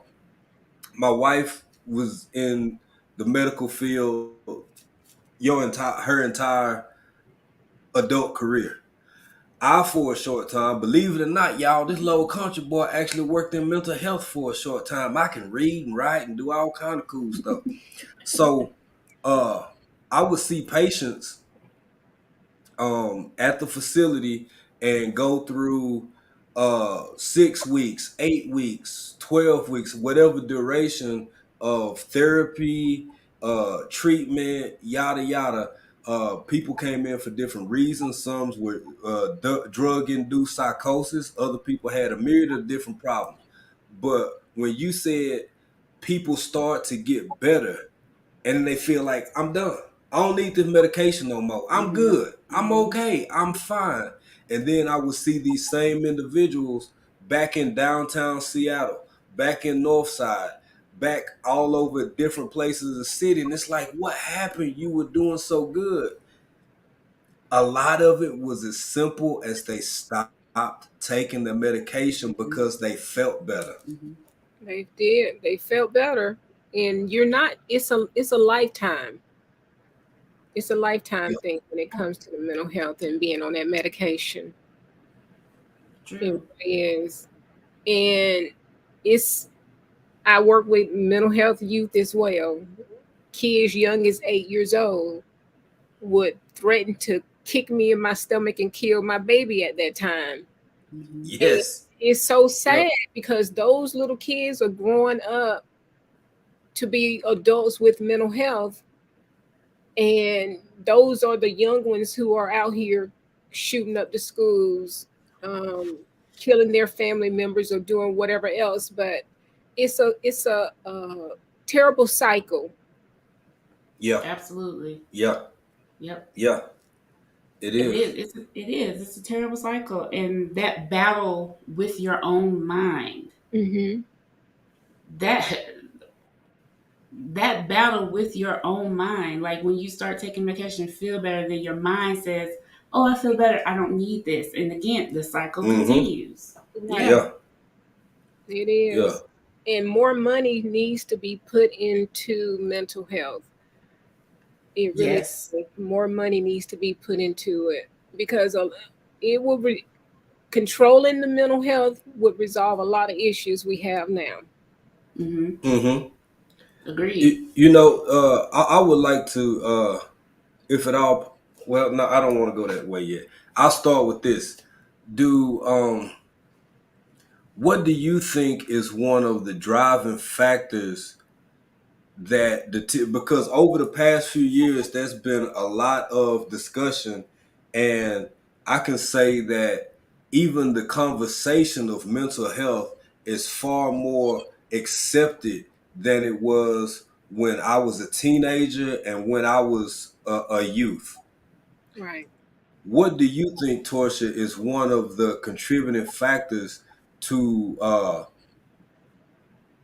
my wife was in the medical field her entire adult career. I, for a short time, believe it or not, y'all, this little country boy actually worked in mental health for a short time. I can read and write and do all kind of cool stuff. So uh I would see patients at the facility and go through 6 weeks, 8 weeks, 12 weeks, whatever duration of therapy, treatment, yada yada. People came in for different reasons. Some were drug induced psychosis, other people had a myriad of different problems. But when you said people start to get better and then they feel like, I'm done, I don't need this medication no more, I'm Hmm. good, I'm Hmm. okay, I'm fine. And then I would see these same individuals back in downtown Seattle, back in Northside, back all over different places of the city. And it's like, what happened? You were doing so good. A lot of it was as simple as they stopped taking the medication Hmm. because they felt better. Hmm. They did. They felt better. And you're not, it's a lifetime. It's a lifetime Yeah. thing when it comes to the mental health and being on that medication. It True. really is. And it's I work with mental health youth as well. Kids young as 8 years old would threaten to kick me in my stomach and kill my baby at that time. Yes. It's so sad because those little kids are growing up to be adults with mental health, and those are the young ones who are out here shooting up the schools, killing their family members or doing whatever else. But it's a terrible cycle. Yeah. Absolutely. Yeah. Yep. Yeah. It It is. is. It's a terrible cycle, and that battle with your own mind. Mm-hmm. That that battle with your own mind, like when you start taking medication, feel better, then your mind says, "Oh, I feel better. I don't need this," and again, the cycle continues. Right. Yeah. Yeah. It Yeah. is. And more money needs to be put into mental health. It really, Yes. more money needs to be put into it because it will controlling the mental health would resolve a lot of issues we have now. Mm-hmm. Mm-hmm. Agreed. I would like to, if at all, well, no, I don't want to go that way yet. I'll start with this. Do What do you think is one of the driving factors that because over the past few years there's been a lot of discussion, and I can say that even the conversation of mental health is far more accepted than it was when I was a teenager and when I was a youth. Right. What do you think, Torsia, is one of the contributing factors to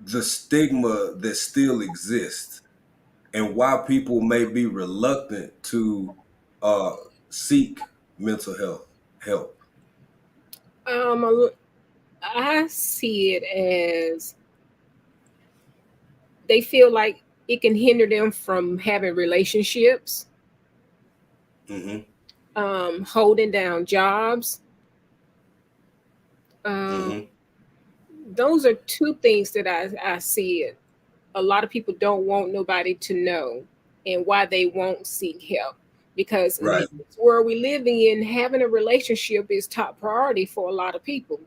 the stigma that still exists, and why people may be reluctant to uh, seek mental health help? Um, I see it as they feel like it can hinder them from having relationships, Mm-hmm. holding down jobs. Um, Mm-hmm. those are two things that I see it. A lot of people don't want nobody to know and why they won't seek help. Because in Right. this world we living in, having a relationship is top priority for a lot of people.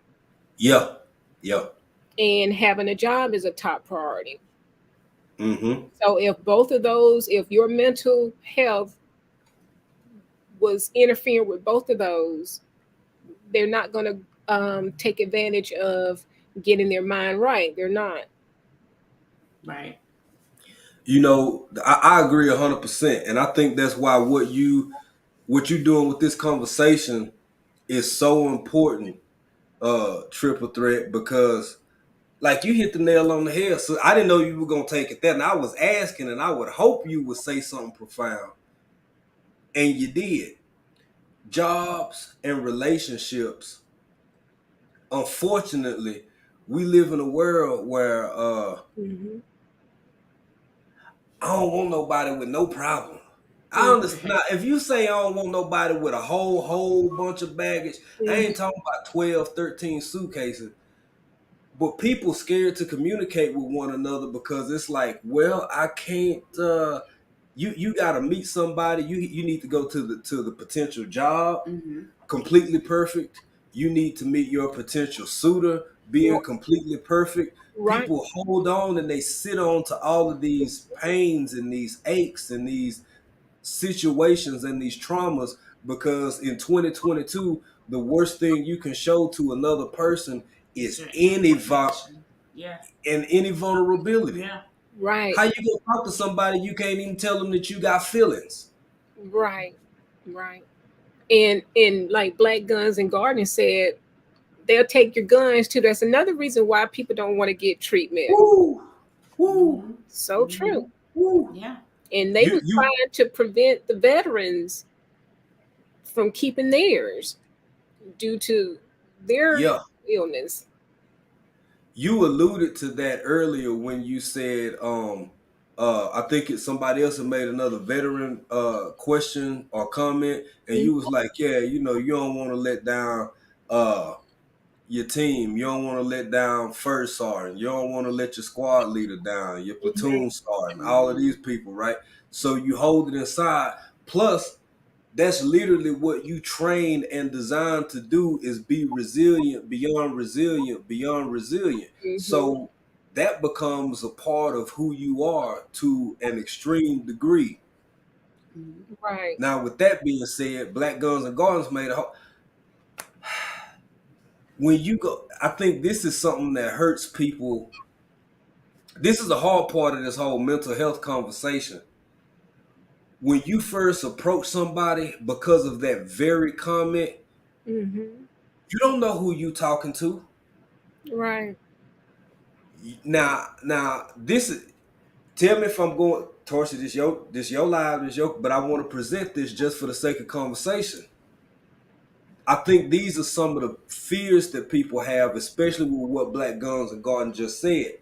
Yeah. Yeah. And having a job is a top priority. Mm-hmm. So if both of those, if your mental health was interfering with both of those, they're not going to take advantage of getting their mind right. They're not. Right. I agree 100%, and I think that's why what you doing with this conversation is so important, triple threat, because like you hit the nail on the head. So I didn't know you were gonna take it there, and I was asking, and I would hope you would say something profound, and you did. Jobs and relationships. Unfortunately, we live in a world where Mm-hmm. I don't want nobody with no problem. I Mm-hmm. understand. Now, if you say I don't want nobody with a whole bunch of baggage, I ain't talking about 12, 13 suitcases. But people scared to communicate with one another because it's like, well, I can't. You got to meet somebody. You need to go to the potential job, Mm-hmm. completely perfect. You need to meet your potential suitor, being completely perfect. Right. People hold on and they sit on to all of these pains and these aches and these situations and these traumas, because in 2022 the worst thing you can show to another person It's is your any imperfection. Yeah. any vulnerability. Yeah. Right. How you gonna talk to somebody you can't even tell them that you got feelings? Right. Right. And like Black Guns and Gardens said, they'll take your guns too. That's another reason why people don't want to get treatment. Woo, woo, Mm-hmm. So Mm-hmm. true. woo. Yeah. And they You was you trying to prevent the veterans from keeping theirs due to their yeah. illness. You alluded to that earlier when you said I think it's somebody else that made another veteran question or comment, and you was like, yeah, you don't want to let down uh your team, you don't want to let down first sergeant, you don't want to let your squad leader down, your Mhm. platoon sergeant, all of these people, right? So you hold it inside. Plus, that's literally what you train and designed to do, is be resilient beyond resilient beyond resilient. So that becomes a part of who you are to an extreme degree. Right. Now, with that being said, Black Guns and Gardens made a whole, when you go, I think this is something that hurts people. This is the hard part of this whole mental health conversation. When you first approach somebody because of that very comment, you don't know who you talking to. Right. Now, this is, tell me if I'm going, Torsi, this your live, but I want to present this just for the sake of conversation. I think these are some of the fears that people have, especially with what Black Guns and Garden just said.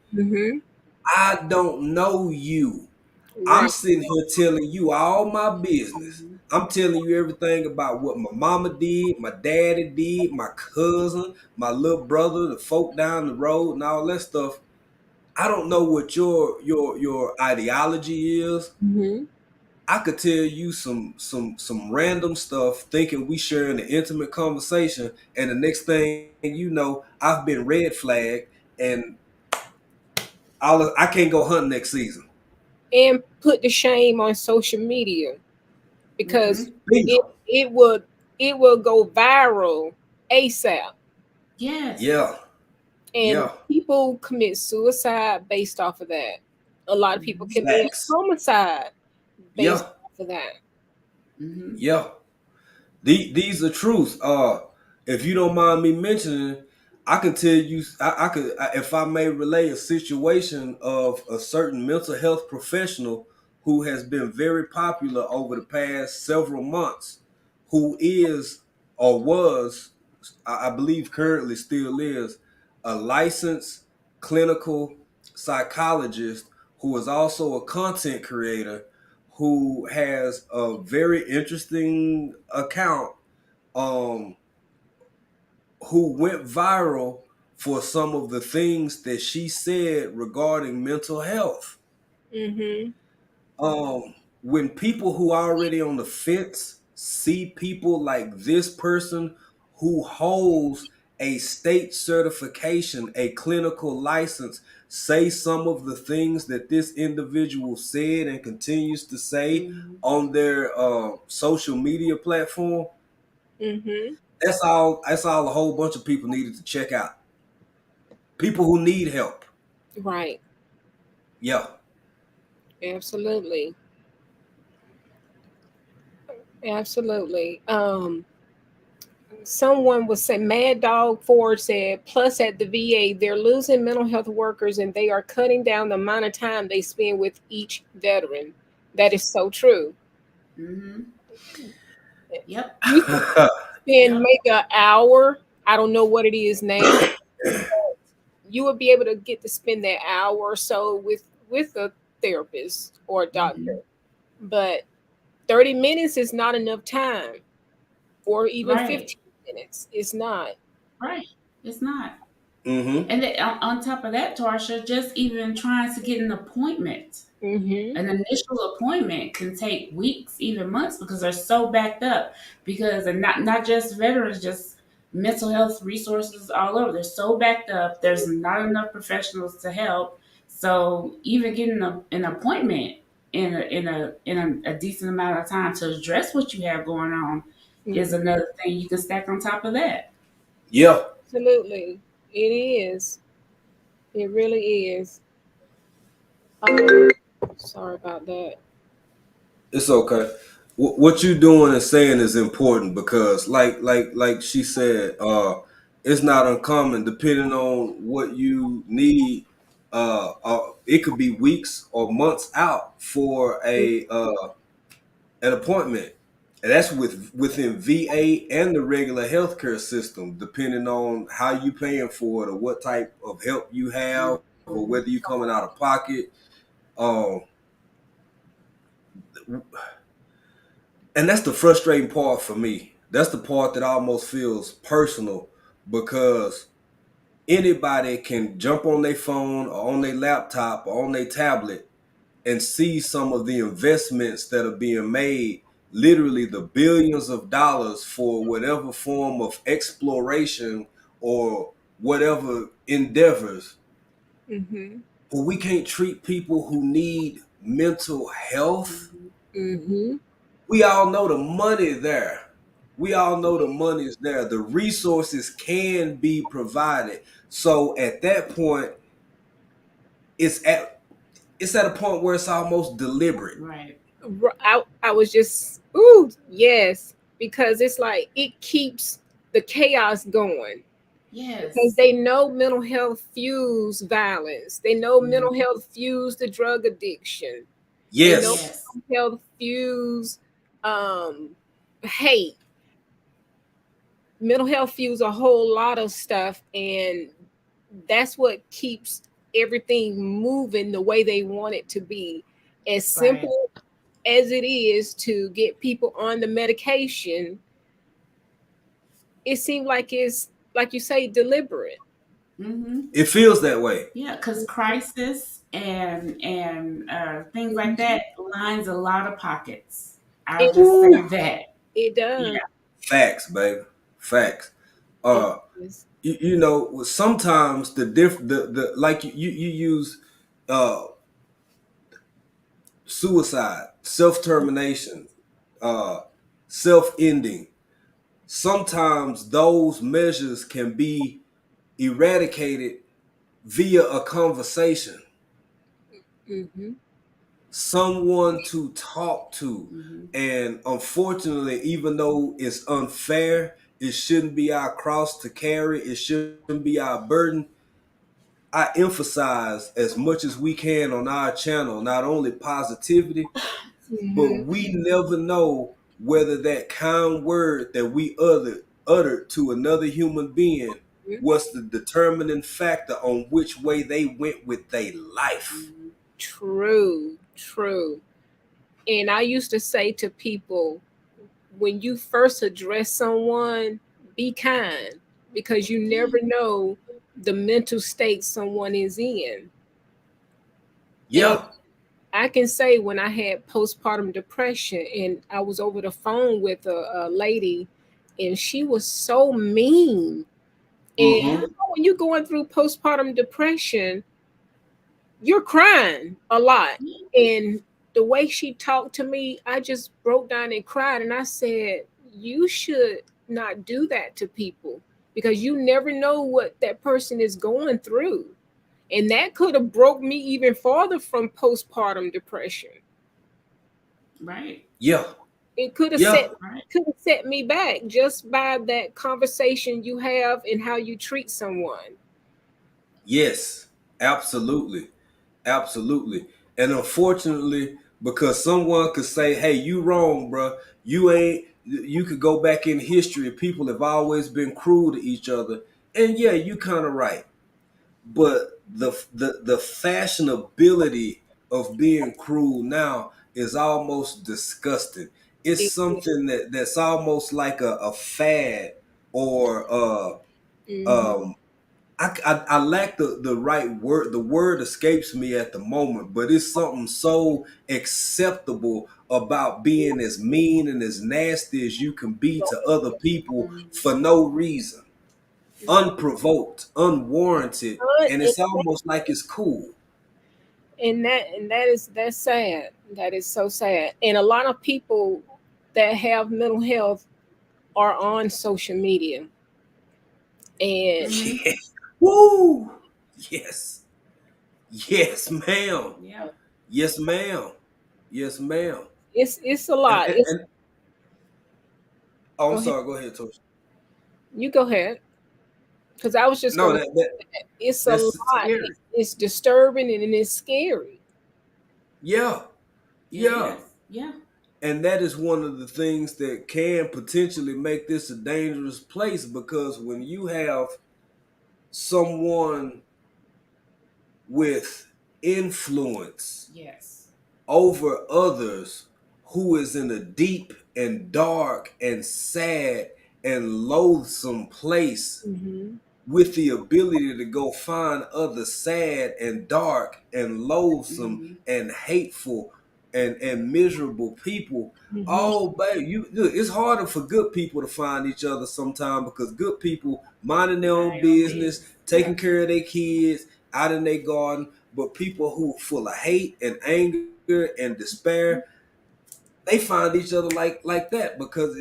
I don't know you. Right. I'm sitting here telling you all my business. I'm telling you everything about what my mama did, my daddy did, my cousin, my little brother, the folk down the road, and all that stuff. I don't know what your ideology is. I could tell you some random stuff, thinking we sharing an intimate conversation, and the next thing you know, I've been red flagged, and I can't go hunting next season. And put the shame on social media, because Bingo. it will go viral ASAP. Yes. Yeah. And people commit suicide based off of that. A lot of people commit Facts. homicide based off of that. Yeah. These are truths. If you don't mind me mentioning, I can tell you, I could, if I may relay a situation of a certain mental health professional who has been very popular over the past several months, who is or was, I believe currently still is, a licensed clinical psychologist who is also a content creator, who has a very interesting account, who went viral for some of the things that she said regarding mental health. When people who are already on the fence see people like this person who holds a state certification, a clinical license, say some of the things that this individual said and continues to say on their social media platform, that's all a whole bunch of people needed to check out. People who need help. Right. Yeah. Absolutely. Absolutely. Someone was saying, Mad Dog Ford said, plus at the VA, they're losing mental health workers and they are cutting down the amount of time they spend with each veteran. That is so true. Yep. You can make an hour. I don't know what it is now. You would be able to get to spend that hour or so with a therapist or a doctor. But 30 minutes is not enough time, or even 15 minutes. It's not. Right. It's not. Mm-hmm. And then on top of that, Tarsha, just even trying to get an appointment, an initial appointment can take weeks, even months, because they're so backed up. Because and not just veterans, just mental health resources all over. They're so backed up. There's not enough professionals to help. So even getting an appointment in a decent amount of time to address what you have going on is another thing you can stack on top of that. Yeah. Absolutely. It is. It really is. Sorry about that. It's okay. What you doing and saying is important, because like she said, it's not uncommon, depending on what you need. It could be weeks or months out for an appointment, and that's within VA and the regular healthcare system, depending on how you paying for it or what type of help you have or whether you coming out of pocket. And that's the frustrating part for me. That's the part that almost feels personal, because anybody can jump on their phone or on their laptop or on their tablet and see some of the investments that are being made literally the billions of dollars for whatever form of exploration or whatever endeavors, Mm-hmm. but we can't treat people who need mental health. Mm-hmm. We all know the money there. We all know the money is there. The resources can be provided. So at that point, it's at a point where it's almost deliberate. Right. I was just, ooh, yes, because it's like it keeps the chaos going because Yes. they know mental health fuels violence. They know Mhm. mental health fuels the drug addiction. They know Yes. Yes. mental health fuels um, hate. Mental health fuels a whole lot of stuff, and that's what keeps everything moving the way they want it to be. As Right. simple as it is to get people on the medication, it seems like it's, like you say, deliberate. Mm-hmm. It feels that way. Yeah, because crisis and things like that lines a lot of pockets. I'll It, just say Woo! that. it Yeah. does. Facts, baby. Facts. It Uh is. you know, sometimes the like you use uh suicide, self-termination, uh self-ending. Sometimes those measures can be eradicated via a conversation, Mm-hmm. someone to talk to. Mm-hmm. And unfortunately, even though it's unfair, it shouldn't be our cross to carry, it shouldn't be our burden. I emphasize as much as we can on our channel, not only positivity, but Mm-hmm. we never know whether that kind word that we uttered to another human being was the determining factor on which way they went with their life. Mm-hmm. True, true. And I used to say to people, when you first address someone, be kind because you Yeah. never know the mental state someone is in. And Yeah. I can say when I had postpartum depression and I was over the phone with a lady and she was so mean. And Yeah. Mm-hmm. when you're going through postpartum depression, you're crying a lot. And the way she talked to me, I just broke down and cried. And I said, you should not do that to people because you never know what that person is going through. And that could have broke me even farther from postpartum depression. Right. Yeah. It could have Yeah. set Right. me back just by that conversation you have and how you treat someone. Yes. Absolutely. Absolutely. And unfortunately, because someone could say, hey, you wrong, bro. You could go back in history. People have always been cruel to each other. And yeah, you kind of right. But the fashionability of being cruel now is almost disgusting. It's It, something that's almost like a fad or mhm. um I lack the right word. The word escapes me at the moment, but it's something so acceptable about being as mean and as nasty as you can be to other people for no reason, unprovoked, unwarranted, But and it's almost like it's cool. that's sad. That is so sad. And a lot of people that have mental health are on social media. And Mm-hmm. Yeah. Woo! Yes. Yes, ma'am. Yeah. Yes, ma'am. Yes, ma'am. it's a And, lot. and, It's and oh, Go I'm ahead. sorry. Go ahead, Tosh. You go ahead. Because I was just No, gonna that it's a that's lot. scary. It's disturbing and it's scary. Yeah, It yeah. is. Yeah. And that is one of the things that can potentially make this a dangerous place because when you have someone with influence Yes. over others who is in a deep and dark and sad and loathsome place Mm-hmm. with the ability to go find other sad and dark and loathsome Mm-hmm. and hateful and miserable people. Oh, baby, look, it's harder for good people to find each other sometimes because good people minding their own business, taking care of their kids, out in their garden. But people who are full of hate and anger and despair, they find each other like that because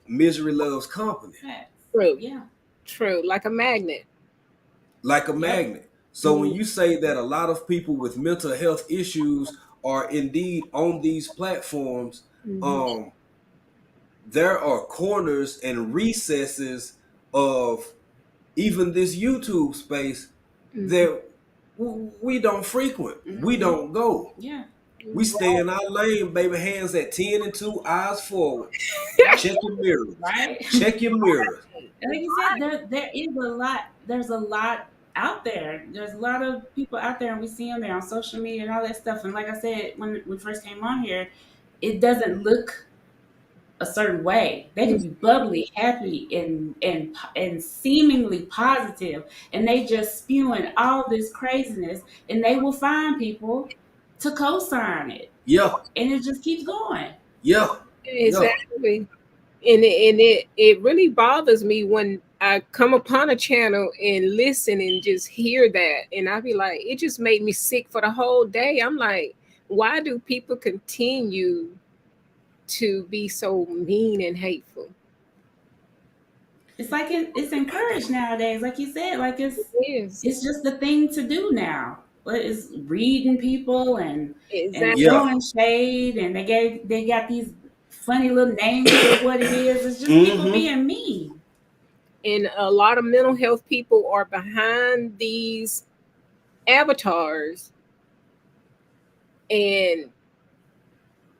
misery loves company. True. Yeah. True. Like a magnet. Like a magnet. So when you say that a lot of people with mental health issues are indeed on these platforms, there are corners and recesses of even this YouTube space that we don't frequent. We don't go. Yeah. We stay in our lane, baby. Hands at 10 and 2, eyes forward. Check your mirrors. Right. Check your mirrors. Like you said, there is a lot. There's a lot out there. There's a lot of people out there, and we see them there on social media and all that stuff. And like I said, when we first came on here, it doesn't look a certain way. They can be bubbly, happy, and seemingly positive, and they just spewing all this craziness, and they will find people to co-sign it. Yeah. And it just keeps going. Yeah. Exactly. And it really bothers me when I come upon a channel and listen and just hear that, and I be like, it just made me sick for the whole day. I'm like, why do people continue to be so mean and hateful? It's like it's encouraged nowadays, like you said. Like It is. it's just the thing to do now. It's reading people and Exactly. throwing shade, and they got these funny little names of what it is. It's just people being mean. And a lot of mental health people are behind these avatars, and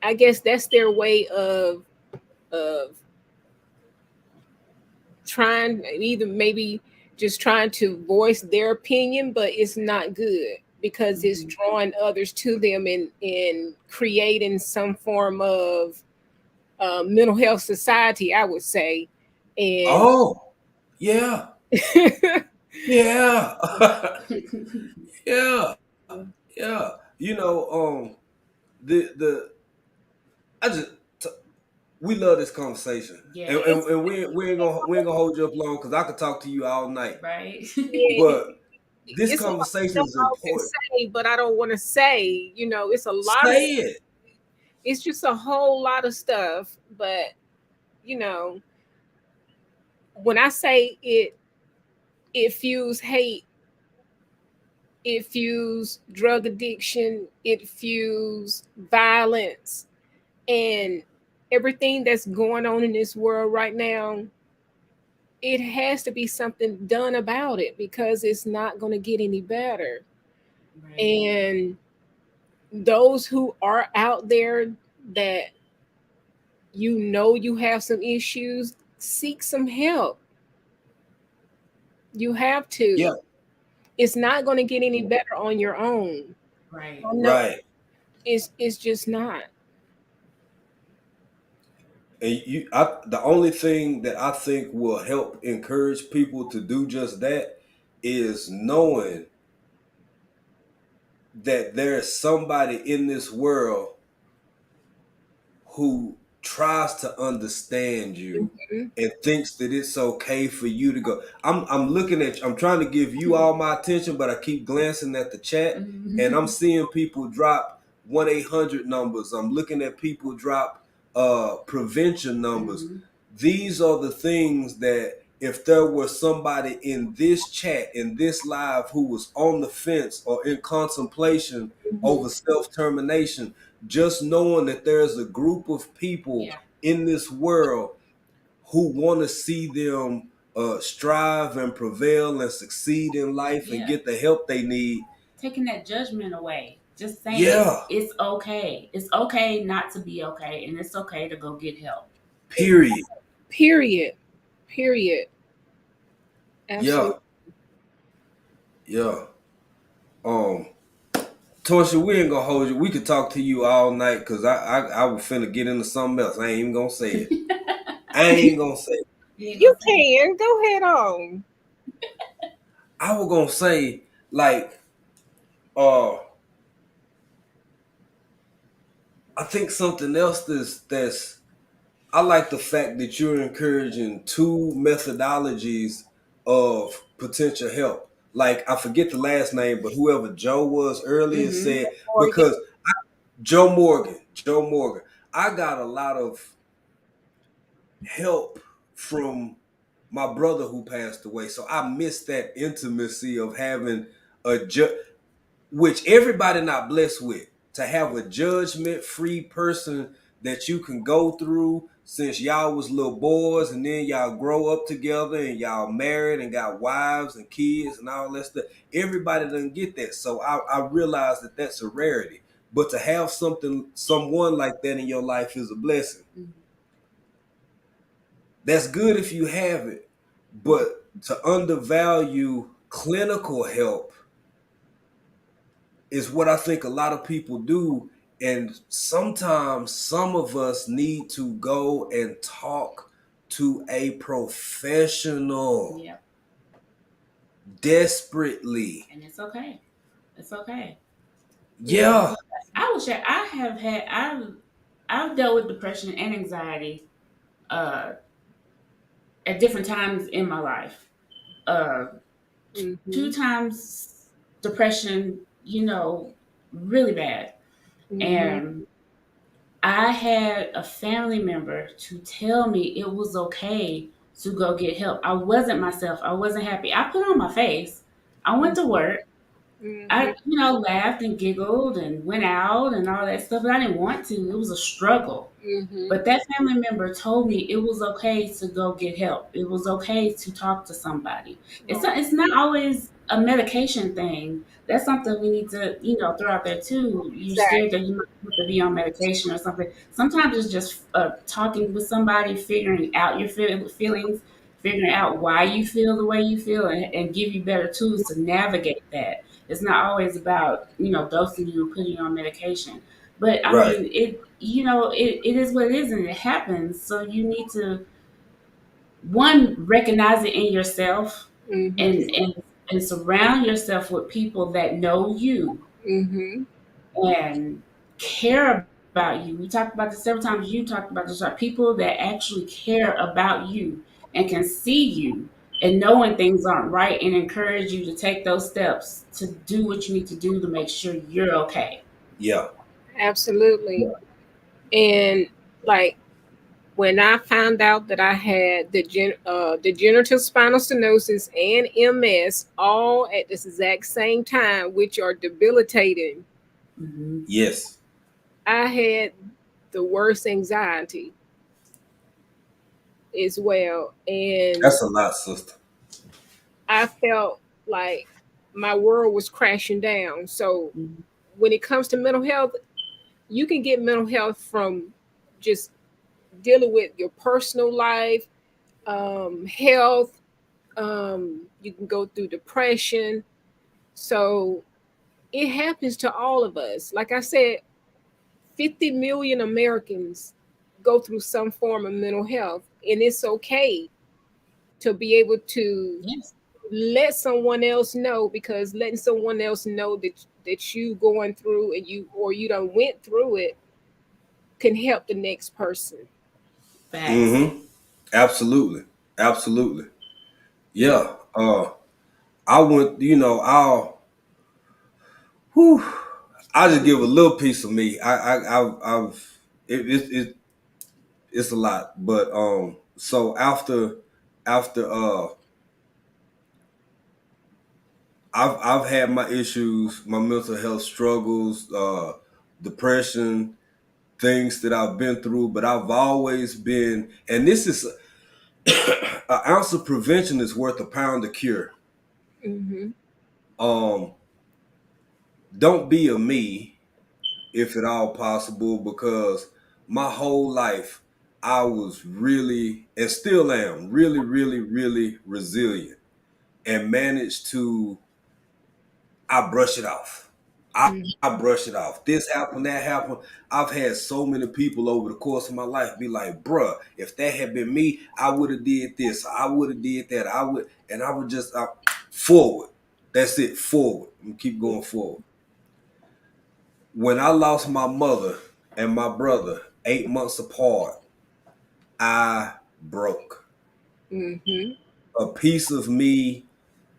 I guess that's their way of trying, either maybe just trying to voice their opinion, but it's not good because it's drawing others to them and creating some form of mental health society, I would say. And yeah. Yeah. Yeah. Yeah. You know, we love this conversation. Yeah. And we ain't gonna hold you up long because I could talk to you all night. Right. But this it's conversation is important. Say, but I don't want to say, it's a lot Say it. It's just a whole lot of stuff. But when I say it fuels hate, it fuels drug addiction, it fuels violence, and everything that's going on in this world right now, it has to be something done about it because it's not going to get any better. Right. And those who are out there that you have some issues, seek some help. You have to. Yeah. It's not going to get any better on your own. Right. Right. It's just not. And the only thing that I think will help encourage people to do just that is knowing that there's somebody in this world who tries to understand you and thinks that it's okay for you to go. I'm looking at you, I'm trying to give you all my attention, but I keep glancing at the chat and I'm seeing people drop 1-800 numbers. I'm looking at people drop prevention numbers. These are the things that if there was somebody in this chat, in this live, who was on the fence or in contemplation over self-termination, just knowing that there's a group of people in this world who want to see them strive and prevail and succeed in life and get the help they need. Taking that judgment away. Just saying it's okay. It's okay not to be okay, and it's okay to go get help. Period. Absolutely. Yeah. Torsha, we ain't gonna hold you. We could talk to you all night because I was finna get into something else. I ain't even gonna say it. I ain't gonna say it. You can. Go ahead on. I was gonna say, like, I think something else that's I like the fact that you're encouraging two methodologies of potential help. Like I forget the last name, but whoever Joe was earlier Mm-hmm. said, Morgan. because Joe Morgan, I got a lot of help from my brother who passed away. So I missed that intimacy of having a which everybody not blessed with, to have a judgment-free person that you can go through since y'all was little boys, and then y'all grow up together and y'all married and got wives and kids and all that stuff. Everybody doesn't get that. So I realized that that's a rarity. But to have someone like that in your life is a blessing. Mm-hmm. That's good if you have it, but to undervalue clinical help is what I think a lot of people do. And sometimes some of us need to go and talk to a professional Yep. desperately. And it's okay. It's okay. Yeah. I will share. I've dealt with depression and anxiety uh, at different times in my life. Uh, Mm-hmm. 2 times depression, really bad, Mm-hmm. and I had a family member to tell me it was okay to go get help. I wasn't myself. I wasn't happy. I put on my face. I went to work. Mm-hmm. I laughed and giggled and went out and all that stuff, but I didn't want to. It was a struggle. Mm-hmm. But that family member told me it was okay to go get help. It was okay to talk to somebody. Right. It's not always a medication thing. That's something we need to, throw out there too. You're scared that Exactly. you might have to be on medication or something. Sometimes it's just talking with somebody, figuring out your feelings, figuring out why you feel the way you feel, and give you better tools to navigate that. It's not always about, dosing you and putting you on medication. But I Right. mean, it is what it is, and it happens. So you need to, one, recognize it in yourself, Mm-hmm. and surround yourself with people that know you Mm-hmm. and care about you. We talked about this several times. You talked about this. Are people that actually care about you and can see you and know when things aren't right and encourage you to take those steps to do what you need to do to make sure you're okay. Yeah. Absolutely. And like when I found out that I had degenerative spinal stenosis and MS all at this exact same time, which are debilitating, Hmm. Yes. I had the worst anxiety as well. And That's a lot, sister. I felt like my world was crashing down. So Hmm. when it comes to mental health, you can get mental health from just dealing with your personal life, health. You can go through depression. So it happens to all of us. Like I said, 50 million Americans go through some form of mental health, and it's okay to be able to Yes. let someone else know, because letting someone else know that you going through and you done went through it can help the next person. Facts. Mm-hmm. Absolutely. Absolutely. Yeah. I went, whew, I'll just give a little piece of me. I've it's a lot, but so after I've had my issues, my mental health struggles, depression, things that I've been through, but I've always been, and this is an ounce of prevention is worth a pound of cure. Mm-hmm. Um, don't be a me if at all possible, because my whole life I was really and still am really, really, really resilient and managed to I brush it off. I brush it off. This happened, that happened. I've had so many people over the course of my life be like, bruh, if that had been me, I would have did this. I would have did that. And I would just forward. That's it, forward. And keep going forward. When I lost my mother and my brother, 8 months apart, I broke. Mm-hmm. A piece of me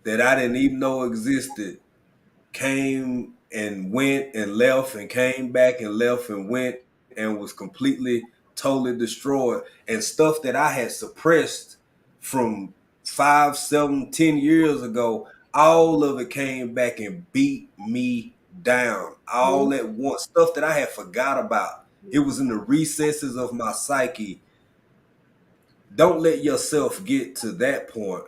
that I didn't even know existed came and went and left and came back and left and went and was completely, totally destroyed. And stuff that I had suppressed from 5, 7, 10 years ago, all of it came back and beat me down. All at once. Stuff that I had forgot about. It was in the recesses of my psyche. Don't let yourself get to that point.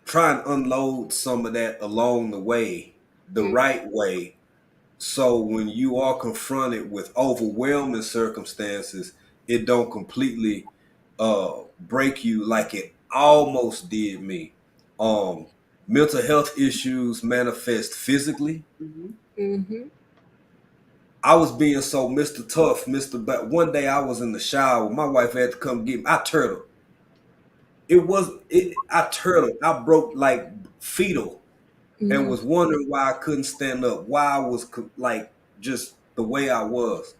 Try and unload some of that along the way, the right way. So when you are confronted with overwhelming circumstances, it don't completely break you like it almost did me. Um, Mental health issues manifest physically. Mm-hmm. I was being so Mr. Tough, Mr. But one day I was in the shower. My wife had to come get me. I turtled. I turtled. I broke like fetal and Mm-hmm. was wondering why I couldn't stand up, why I was like just the way I was.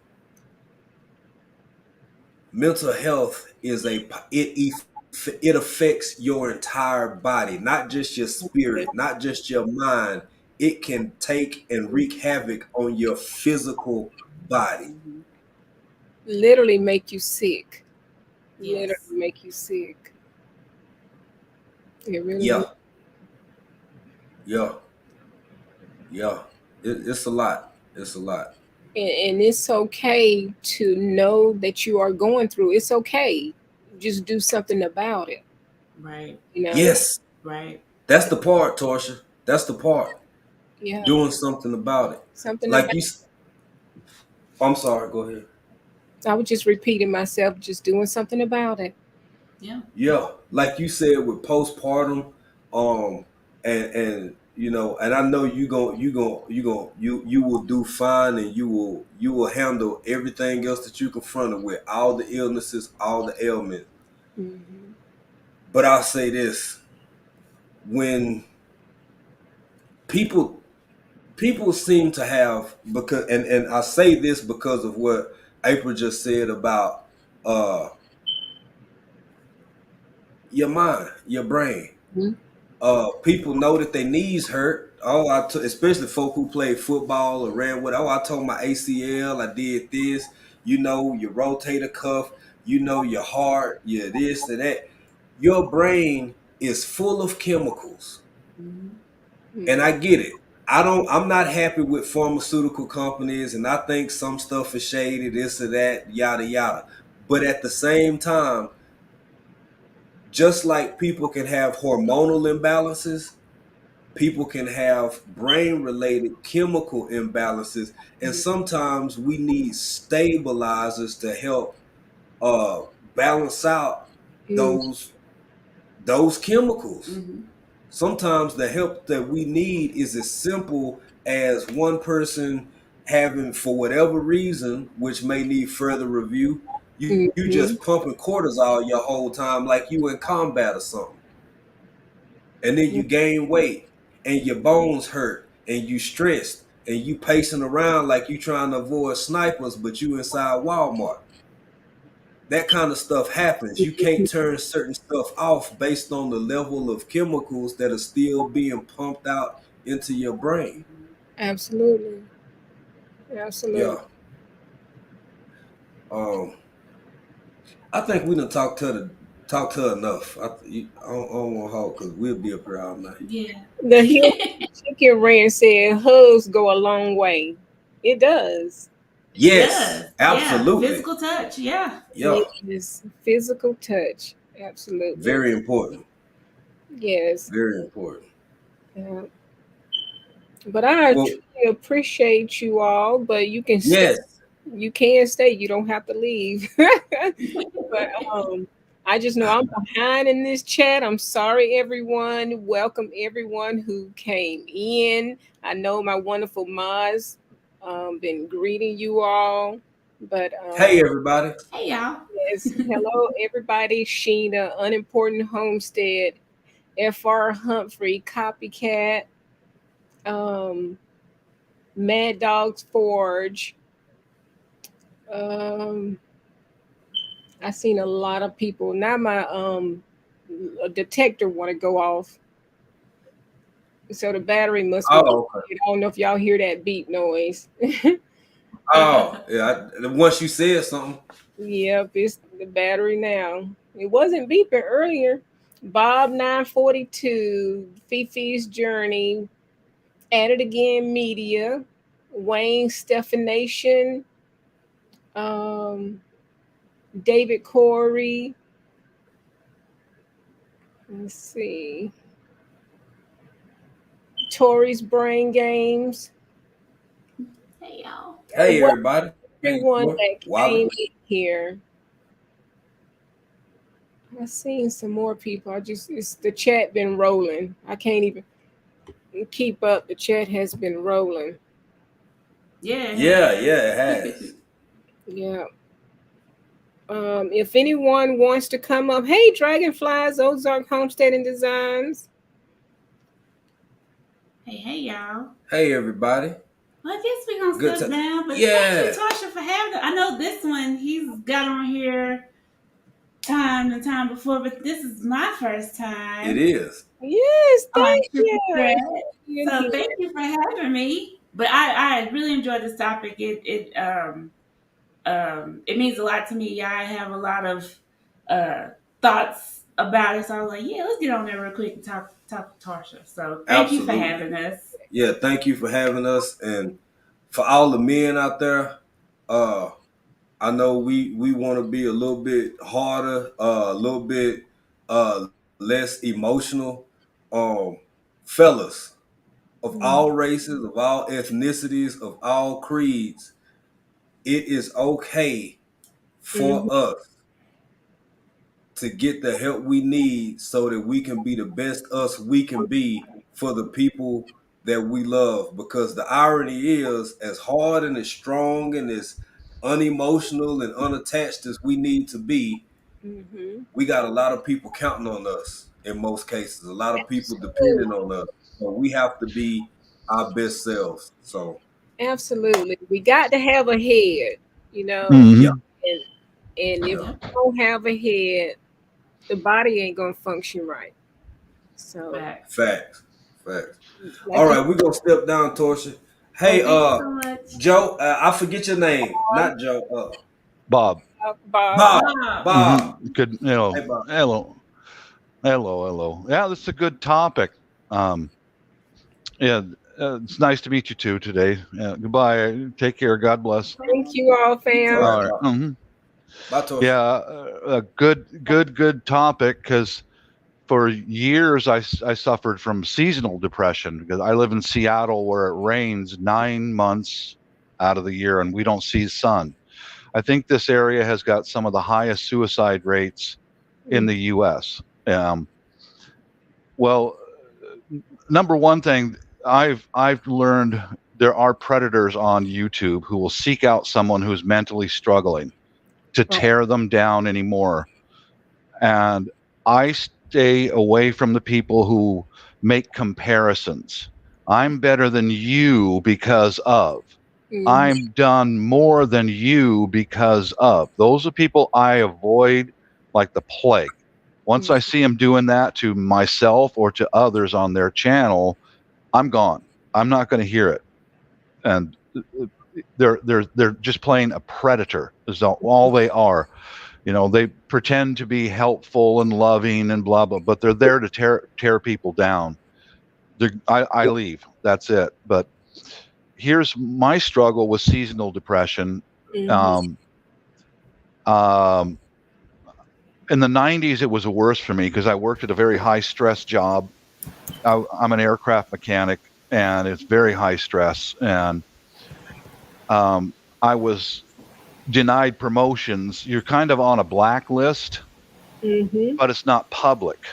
Mental health is it affects your entire body, not just your spirit, not just your mind. It can take and wreak havoc on your physical body. Literally make you sick. Literally Yes. make you sick. It really will. Yeah, yeah, yeah. It's a lot. It's a lot. And it's okay to know that you are going through. It's okay. Just do something about it. Right. You know? Yes, Right. that's the part, Torsha. That's the part. Yeah. Doing something about it. Something Like about you, I'm sorry, go ahead. I was just repeating myself, just doing something about it. Yeah. Yeah, like you said with postpartum, and and I know you will do fine, and you will handle everything else that you confronted with, all the illnesses, all the ailments. Mm-hmm. But I'll say this: when people seem to have, because and I say this because of what April just said about uh your mind, your brain. People know that their knees hurt. Oh, especially folk who played football or ran with. Oh, I tore my ACL. I did this. Your rotator cuff. Your heart. Yeah, this and that. Your brain is full of chemicals, and I get it. I'm not happy with pharmaceutical companies, and I think some stuff is shady, this or that, yada yada. But at the same time, just like people can have hormonal imbalances, people can have brain related chemical imbalances, and sometimes we need stabilizers to help uh balance out Mm-hmm. those chemicals. Mm-hmm. Sometimes the help that we need is as simple as one person having, for whatever reason, which may need further review, you Mm-hmm. just pumping cortisol your whole time like you in combat or something, and then you gain weight and your bones hurt and you stressed and you pacing around like you trying to avoid snipers, but you inside Walmart. That kind of stuff happens. You can't turn certain stuff off based on the level of chemicals that are still being pumped out into your brain. Absolutely. Absolutely. Yeah. Um, I think we done talk to her enough. I don't want to hold because we'll be up here all night. Yeah. The heel chicken ranch said hugs go a long way. It does. It Yes, does. Yeah. absolutely. Physical touch. Yeah. Yeah, Yes. Physical touch. Absolutely. very important. Yes. Very important. Yeah. But I Well, truly appreciate you all. But you can stay. yes. You can stay. You don't have to leave. But I just know I'm behind in this chat. I'm sorry, everyone. Welcome everyone who came in. I know my wonderful Maz been greeting you all. But Hey, everybody. Hey, y'all. yes, hello everybody. Sheena, Unimportant Homestead, FR Humphrey, Copycat. Um, Mad Dog's Forge. I seen a lot of people. Now my a detector want to go off, so the battery must be. Oh, okay. I don't know if y'all hear that beep noise. Oh, yeah. Once you said something. Yep, it's the battery now. It wasn't beeping earlier. Bob 942, Fifi's Journey, At It Again Media, Wayne Stephanation, David Corey. Let's see. Tori's Brain Games. Hey y'all. Hey, everybody. Everyone that Wally. came in here. I've seen some more people. It's the chat been rolling. I can't even keep up. The chat has been rolling. Yeah. It has. Yeah. If anyone wants to come up, hey, Dragonflies, Ozark Homestead and Designs. Hey y'all. Hey, everybody. Well, I guess we're gonna Good step to- down, but Yeah. thank you, Tasha, for having it. I know this one he's got on here time and time before, but this is my first time. It is. Yes, on thank Triple you. Threat. You're So here. thank you for having me. But I really enjoyed this topic. It means a lot to me. I have a lot of thoughts about it. So I was like, yeah, let's get on there real quick and talk to Tarsha. So thank you for having us. Yeah, thank you for having us. And for all the men out there, I know we want to be a little bit harder, a little bit less emotional. Fellas of all races, of all ethnicities, of all creeds, it is okay for us to get the help we need so that we can be the best us we can be for the people that we love. Because the irony is, as hard and as strong and as unemotional and unattached as we need to be, we got a lot of people counting on us in most cases, a lot of people depending on us. So we have to be our best selves. So Absolutely. We got to have a head, you know. yeah. And if we don't have a head, the body ain't gonna function right. So Facts. like All right, we're gonna step down, Torsha. Hey, thank you so much. Joe, I forget your name. Not Joe. Bob. Bob. Bob. Good. Hey, Bob. Hello. Yeah, this is a good topic. Yeah, it's nice to meet you two today. Goodbye. Take care. God bless. Thank you all, fam. All right. Bye, Torsha. Yeah, a good topic, because for years I suffered from seasonal depression, because I live in Seattle where it rains 9 months out of the year and we don't see sun. I think this area has got some of the highest suicide rates in the U.S. Well, number one thing I've learned, there are predators on YouTube who will seek out someone who's mentally struggling to tear them down anymore. And I stay away from the people who make comparisons. I'm better than you because of. I'm done more than you because of. Those are people I avoid like the plague. Once I see them doing that to myself or to others on their channel, I'm gone. I'm not going to hear it. And they're just playing a predator is all they are. You know, they pretend to be helpful and loving and blah blah, but they're there to tear people down. I leave. That's it. But here's my struggle with seasonal depression. In the 90s, it was the worst for me because I worked at a very high stress job. I'm an aircraft mechanic, and it's very high stress. And I was denied promotions. You're kind of on a blacklist, but it's not public.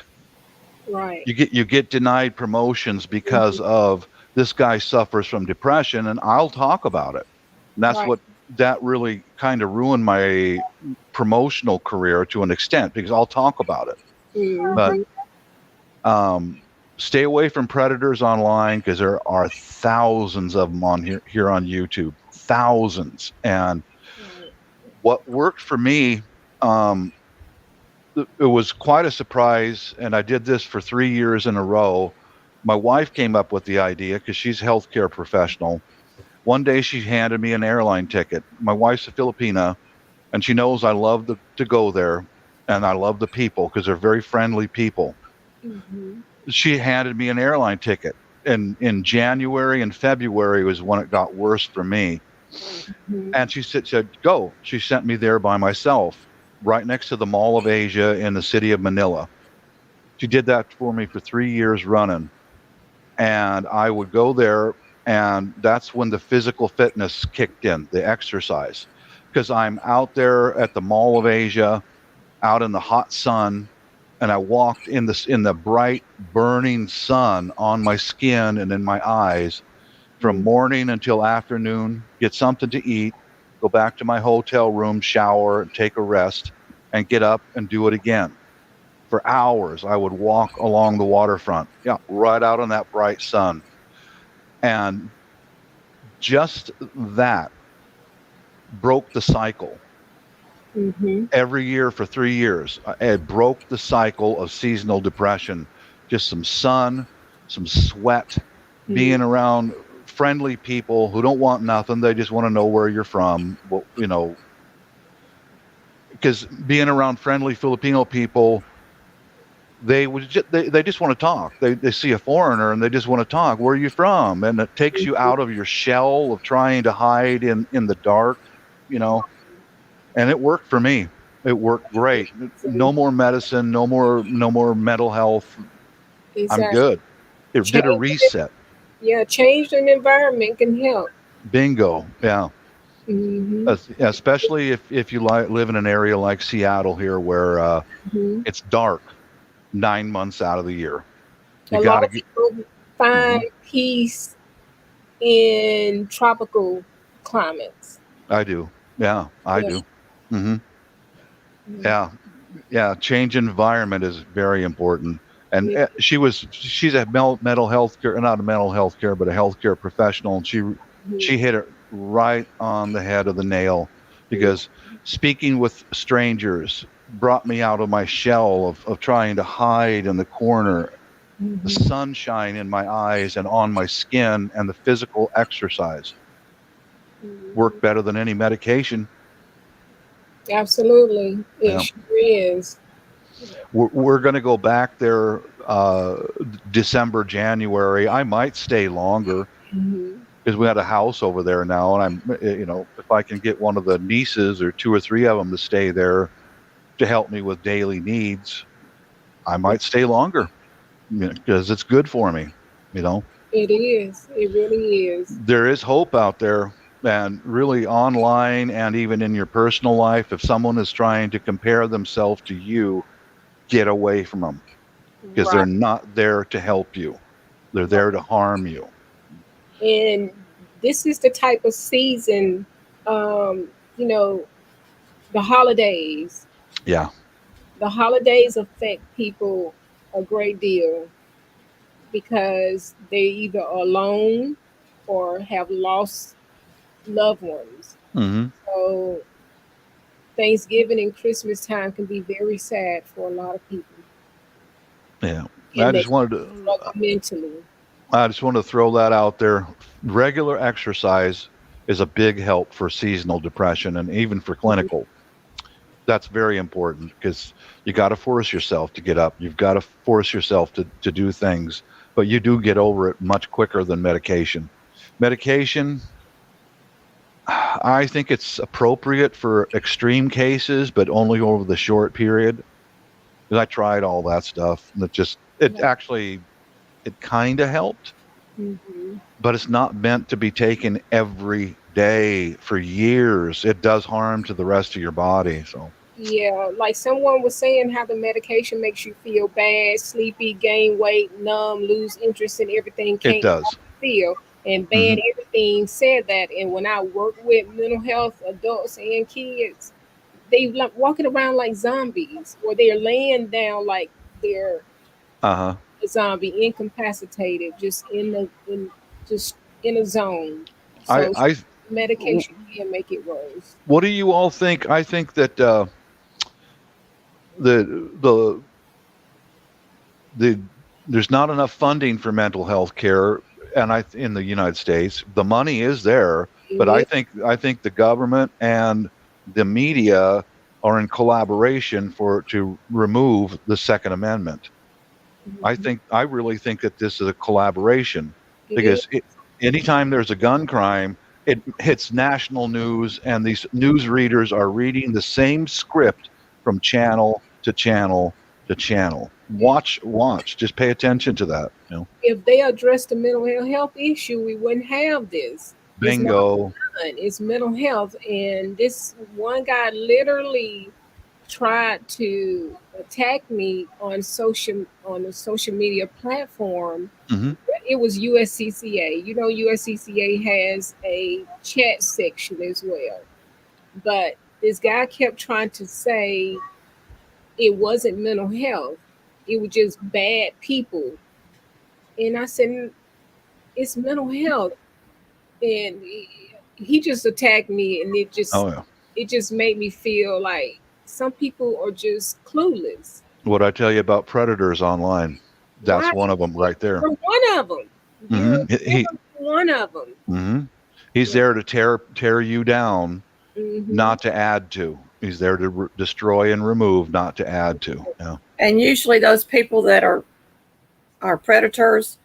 Right. You get denied promotions because of this guy suffers from depression, and I'll talk about it. And that's that really kind of ruined my promotional career to an extent, because I'll talk about it. But stay away from predators online because there are thousands of them on here on YouTube, thousands. And what worked for me, it was quite a surprise, and I did this for 3 years in a row. My wife came up with the idea because she's a healthcare professional. One day she handed me an airline ticket. My wife's a Filipina, and she knows I love to go there, and I love the people because they're very friendly people. Mm-hmm. She handed me an airline ticket, and in January and February was when it got worse for me. Mm-hmm. And she said, go. She sent me there by myself, right next to the Mall of Asia in the city of Manila. She did that for me for 3 years running. And I would go there, and that's when the physical fitness kicked in, the exercise. Because I'm out there at the Mall of Asia, out in the hot sun, and I walked in the bright, burning sun on my skin and in my eyes from morning until afternoon, get something to eat, go back to my hotel room, shower, and take a rest, and get up and do it again. For hours, I would walk along the waterfront, right out in that bright sun. And just that broke the cycle. Mm-hmm. Every year for 3 years, it broke the cycle of seasonal depression. Just some sun, some sweat, being around friendly people who don't want nothing. They just want to know where you're from. Well, because being around friendly Filipino people, they just want to talk. They see a foreigner and they just want to talk. Where are you from? And it takes you out of your shell of trying to hide in the dark, And it worked for me. It worked great. No more medicine. No more mental health. Exactly. I'm good. It did a reset. Yeah, change in environment can help. Bingo. Yeah. Mm-hmm. Especially if you live in an area like Seattle here, where it's dark 9 months out of the year. A lot of people find peace in tropical climates. I do. Yeah, I do. Mm-hmm. Yeah. Change environment is very important. And she's a mental health care, not a mental health care, but a healthcare professional. And she hit it right on the head of the nail, because speaking with strangers brought me out of my shell of trying to hide in the corner. The sunshine in my eyes and on my skin and the physical exercise work better than any medication. Absolutely. It sure is. We're going to go back there December, January. I might stay longer because we had a house over there now. And if I can get one of the nieces or 2 or 3 of them to stay there to help me with daily needs, I might stay longer because it's good for me, It is. It really is. There is hope out there. And really online and even in your personal life, if someone is trying to compare themselves to you, get away from them, because they're not there to help you. They're there to harm you. And this is the type of season, the holidays. Yeah. The holidays affect people a great deal because they either are alone or have lost loved ones. So Thanksgiving and Christmas time can be very sad for a lot of people. Yeah. And I just wanted to mentally. I just want to throw that out there. Regular exercise is a big help for seasonal depression and even for clinical. That's very important, because you got to force yourself to get up. You've got to force yourself to do things, but you do get over it much quicker than medication. Medication, I think it's appropriate for extreme cases, but only over the short period. Because I tried all that stuff, and it kind of helped, but it's not meant to be taken every day for years. It does harm to the rest of your body. So yeah, like someone was saying, how the medication makes you feel bad, sleepy, gain weight, numb, lose interest in everything. It does. Feel and bad everything said that. And when I work with mental health adults and kids, they like walking around like zombies, or they're laying down like they're be incapacitated, just just in a zone. So I medication can make it worse. what do you all think? I think that the there's not enough funding for mental health care, and in the United States, the money is there, but I think the government and the media are in collaboration to remove the Second Amendment. I really think that this is a collaboration, because anytime there's a gun crime, it hits national news, and these news readers are reading the same script from channel to channel to channel. Watch, just pay attention to that. If they addressed the mental health issue, we wouldn't have this. Bingo. It's mental health, and this one guy literally tried to attack me on a social media platform. It was USCCA. You know, USCCA has a chat section as well, but this guy kept trying to say it wasn't mental health, it was just bad people. And I said, it's mental health. And he just attacked me, and it just made me feel like some people are just clueless. What I tell you about predators online, that's one of them right there. You're one of them. One of them. He's there to tear you down, not to add to. He's there to destroy and remove, not to add to. Yeah. And usually those people that are predators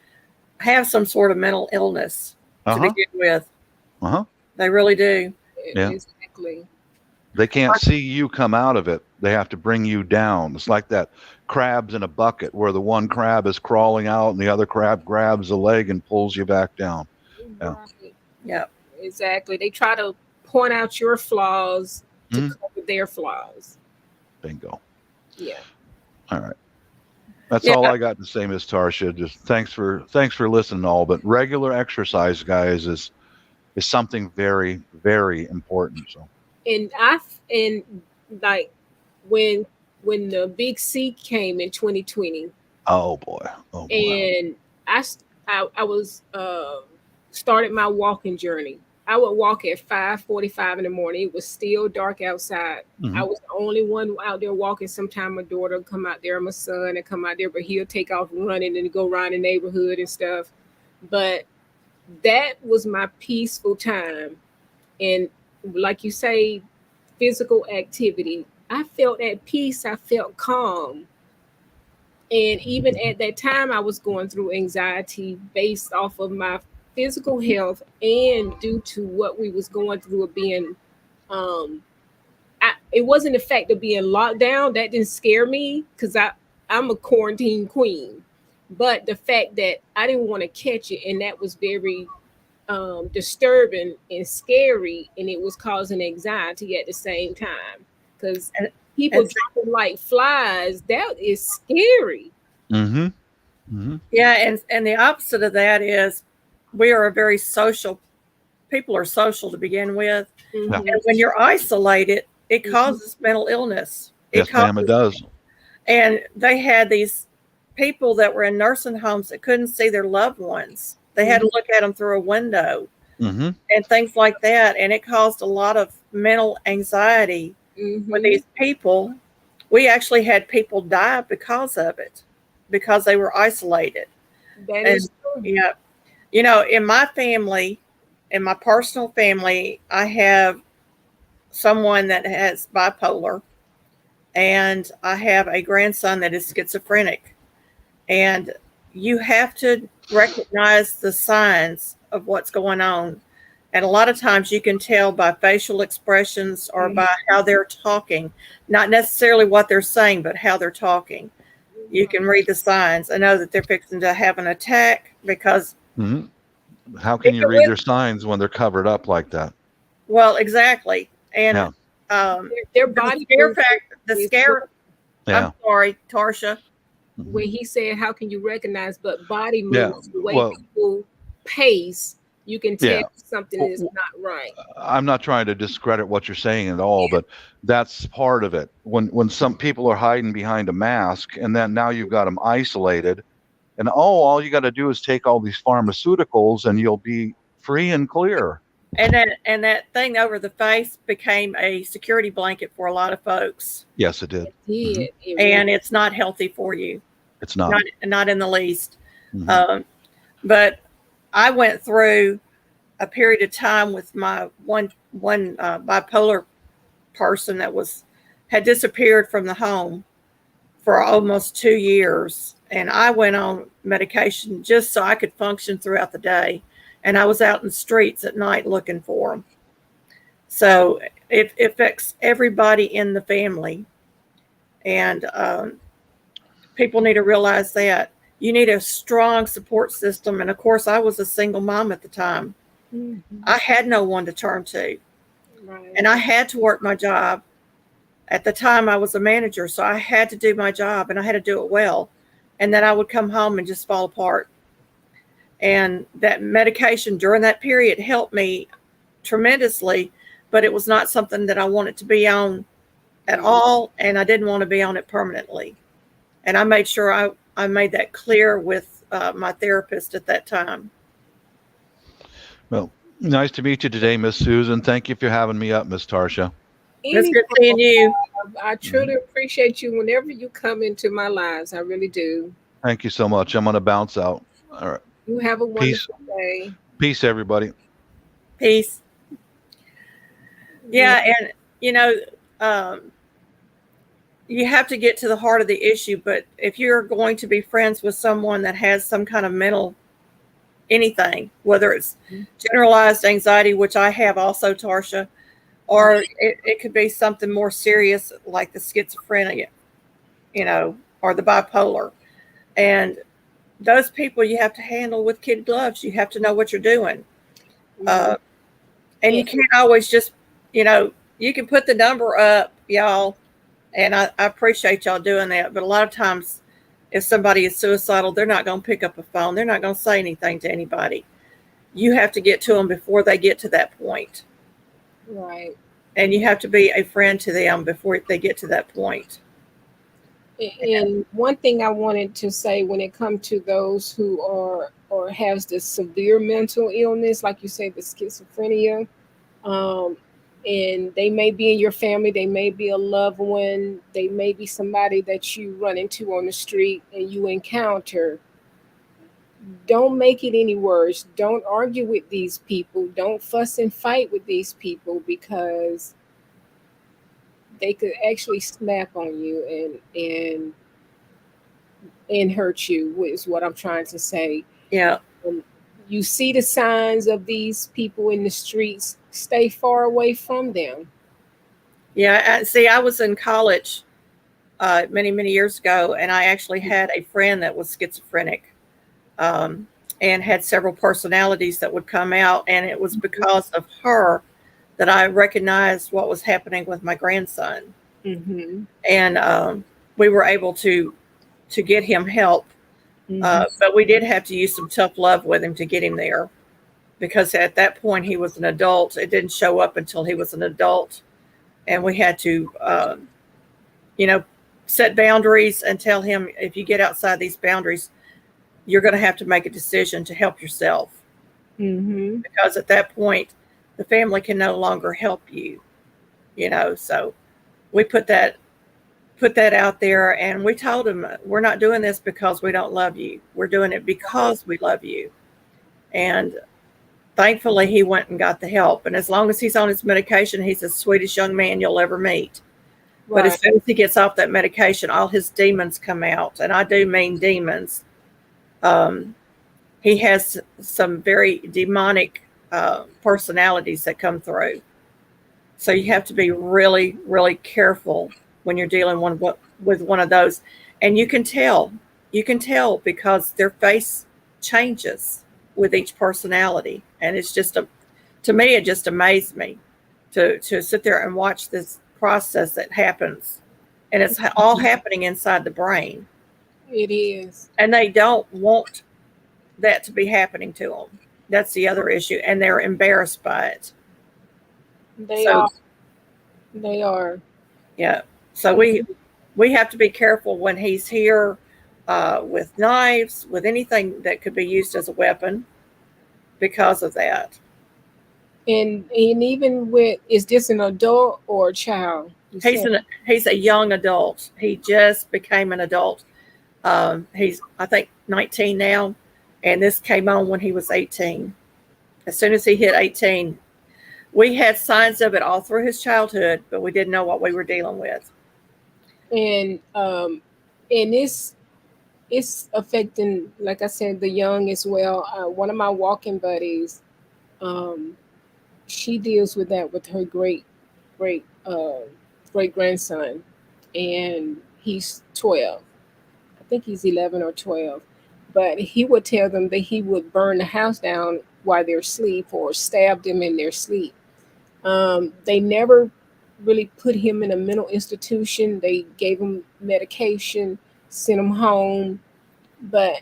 have some sort of mental illness to begin with. They really do. Yeah. Exactly. They can't see you come out of it. They have to bring you down. It's like that crabs in a bucket, where the one crab is crawling out and the other crab grabs a leg and pulls you back down. Yeah. Yeah. Exactly. They try to point out your flaws to cover their flaws. Bingo. Yeah. All right. That's all I got to say, Miss Tarsha. Just thanks for listening all. But regular exercise, guys, is something very, very important. So. And like when the big C came in 2020. Oh boy. And I was started my walking journey. I would walk at 5:45 in the morning. It was still dark outside. I was the only one out there walking. Sometimes my daughter would come out there, my son would come out there, but he'll take off running and go around the neighborhood and stuff. But that was my peaceful time. And like you say, physical activity. I felt at peace. I felt calm. And even at that time, I was going through anxiety based off of my physical health, and due to what we was going through of being it wasn't the fact of being locked down that didn't scare me, because I'm a quarantine queen, but the fact that I didn't want to catch it, and that was very disturbing and scary, and it was causing anxiety at the same time, because people dropping like flies, that is scary. Yeah, and the opposite of that is we are a very social, people are social to begin with. And when you're isolated, it causes mental illness. Yes, ma'am, it does. And they had these people that were in nursing homes that couldn't see their loved ones. They had to look at them through a window and things like that. And it caused a lot of mental anxiety with these people. We actually had people die because of it, because they were isolated. That is true. Yeah. You know, in my family, in my personal family, I have someone that has bipolar, and I have a grandson that is schizophrenic. And you have to recognize the signs of what's going on. And a lot of times you can tell by facial expressions or by how they're talking, not necessarily what they're saying, but how they're talking. You can read the signs. I know that they're fixing to have an attack because how can you read their signs when they're covered up like that? Well, exactly. And their body the scare. I'm sorry, Tarsha. When he said, "How can you recognize?" But body moves, the way people pace, you can tell something is not right. I'm not trying to discredit what you're saying at all, but that's part of it. When some people are hiding behind a mask, and then now you've got them isolated, And all you got to do is take all these pharmaceuticals and you'll be free and clear. And that thing over the face became a security blanket for a lot of folks. Yes, it did. And it's not healthy for you. It's not in the least. But I went through a period of time with my one bipolar person that had disappeared from the home for almost 2 years. And I went on medication just so I could function throughout the day. And I was out in the streets at night looking for them. So it affects everybody in the family. And people need to realize that. You need a strong support system. And of course, I was a single mom at the time. I had no one to turn to. Right. And I had to work my job. At the time, I was a manager, so I had to do my job, and I had to do it well. And then I would come home and just fall apart. And that medication during that period helped me tremendously, but it was not something that I wanted to be on at all, and I didn't want to be on it permanently. And I made sure I made that clear with my therapist at that time. Well, nice to meet you today, Miss Susan. Thank you for having me up, Miss Tarsha. It's good seeing you. I truly appreciate you whenever you come into my lives. I really do. Thank you so much. I'm going to bounce out. All right. You have a wonderful day. Peace, everybody. Peace. Yeah, and you have to get to the heart of the issue. But if you're going to be friends with someone that has some kind of mental anything, whether it's generalized anxiety, which I have also, Tarsha, or it could be something more serious like the schizophrenia, or the bipolar. And those people you have to handle with kid gloves. You have to know what you're doing. And you can't always just, you can put the number up, y'all. And I appreciate y'all doing that. But a lot of times, if somebody is suicidal, they're not going to pick up a phone. They're not going to say anything to anybody. You have to get to them before they get to that point. Right. And you have to be a friend to them before they get to that point. And one thing I wanted to say when it comes to those who are or has the severe mental illness, like you say, the schizophrenia, and they may be in your family, they may be a loved one, they may be somebody that you run into on the street and you encounter. Don't make it any worse. Don't argue with these people. Don't fuss and fight with these people, because they could actually snap on you and hurt you, is what I'm trying to say. Yeah. You see the signs of these people in the streets, stay far away from them. Yeah. See, I was in college many, many years ago, and I actually had a friend that was schizophrenic. And had several personalities that would come out. And it was because of her that I recognized what was happening with my grandson. And we were able to get him help. But we did have to use some tough love with him to get him there, because at that point he was an adult. It didn't show up until he was an adult. And we had to, set boundaries and tell him, if you get outside these boundaries, you're going to have to make a decision to help yourself. Because at that point, the family can no longer help you, so we put that out there, and we told him, we're not doing this because we don't love you. We're doing it because we love you. And thankfully he went and got the help. And as long as he's on his medication, he's the sweetest young man you'll ever meet. Right. But as soon as he gets off that medication, all his demons come out. And I do mean demons. He has some very demonic personalities that come through. So you have to be really, really careful when you're dealing with one of those. And you can tell because their face changes with each personality. And it's just to me, it just amazed me to sit there and watch this process that happens. And it's all happening inside the brain. It is. And they don't want that to be happening to them. That's the other issue. And they're embarrassed by it. They are. Yeah. So we have to be careful when he's here. with knives, with anything that could be used as a weapon because of that. And even with, is this an adult or a child? He's a young adult. He just became an adult. He's, I think, 19 now, and this came on when he was 18. As soon as he hit 18, we had signs of it all through his childhood, but we didn't know what we were dealing with. And it's affecting, like I said, the young as well. One of my walking buddies, she deals with that with her great grandson, and he's 12. I think he's 11 or 12. But he would tell them that he would burn the house down while they're asleep or stab them in their sleep. They never really put him in a mental institution. They gave him medication, sent him home, but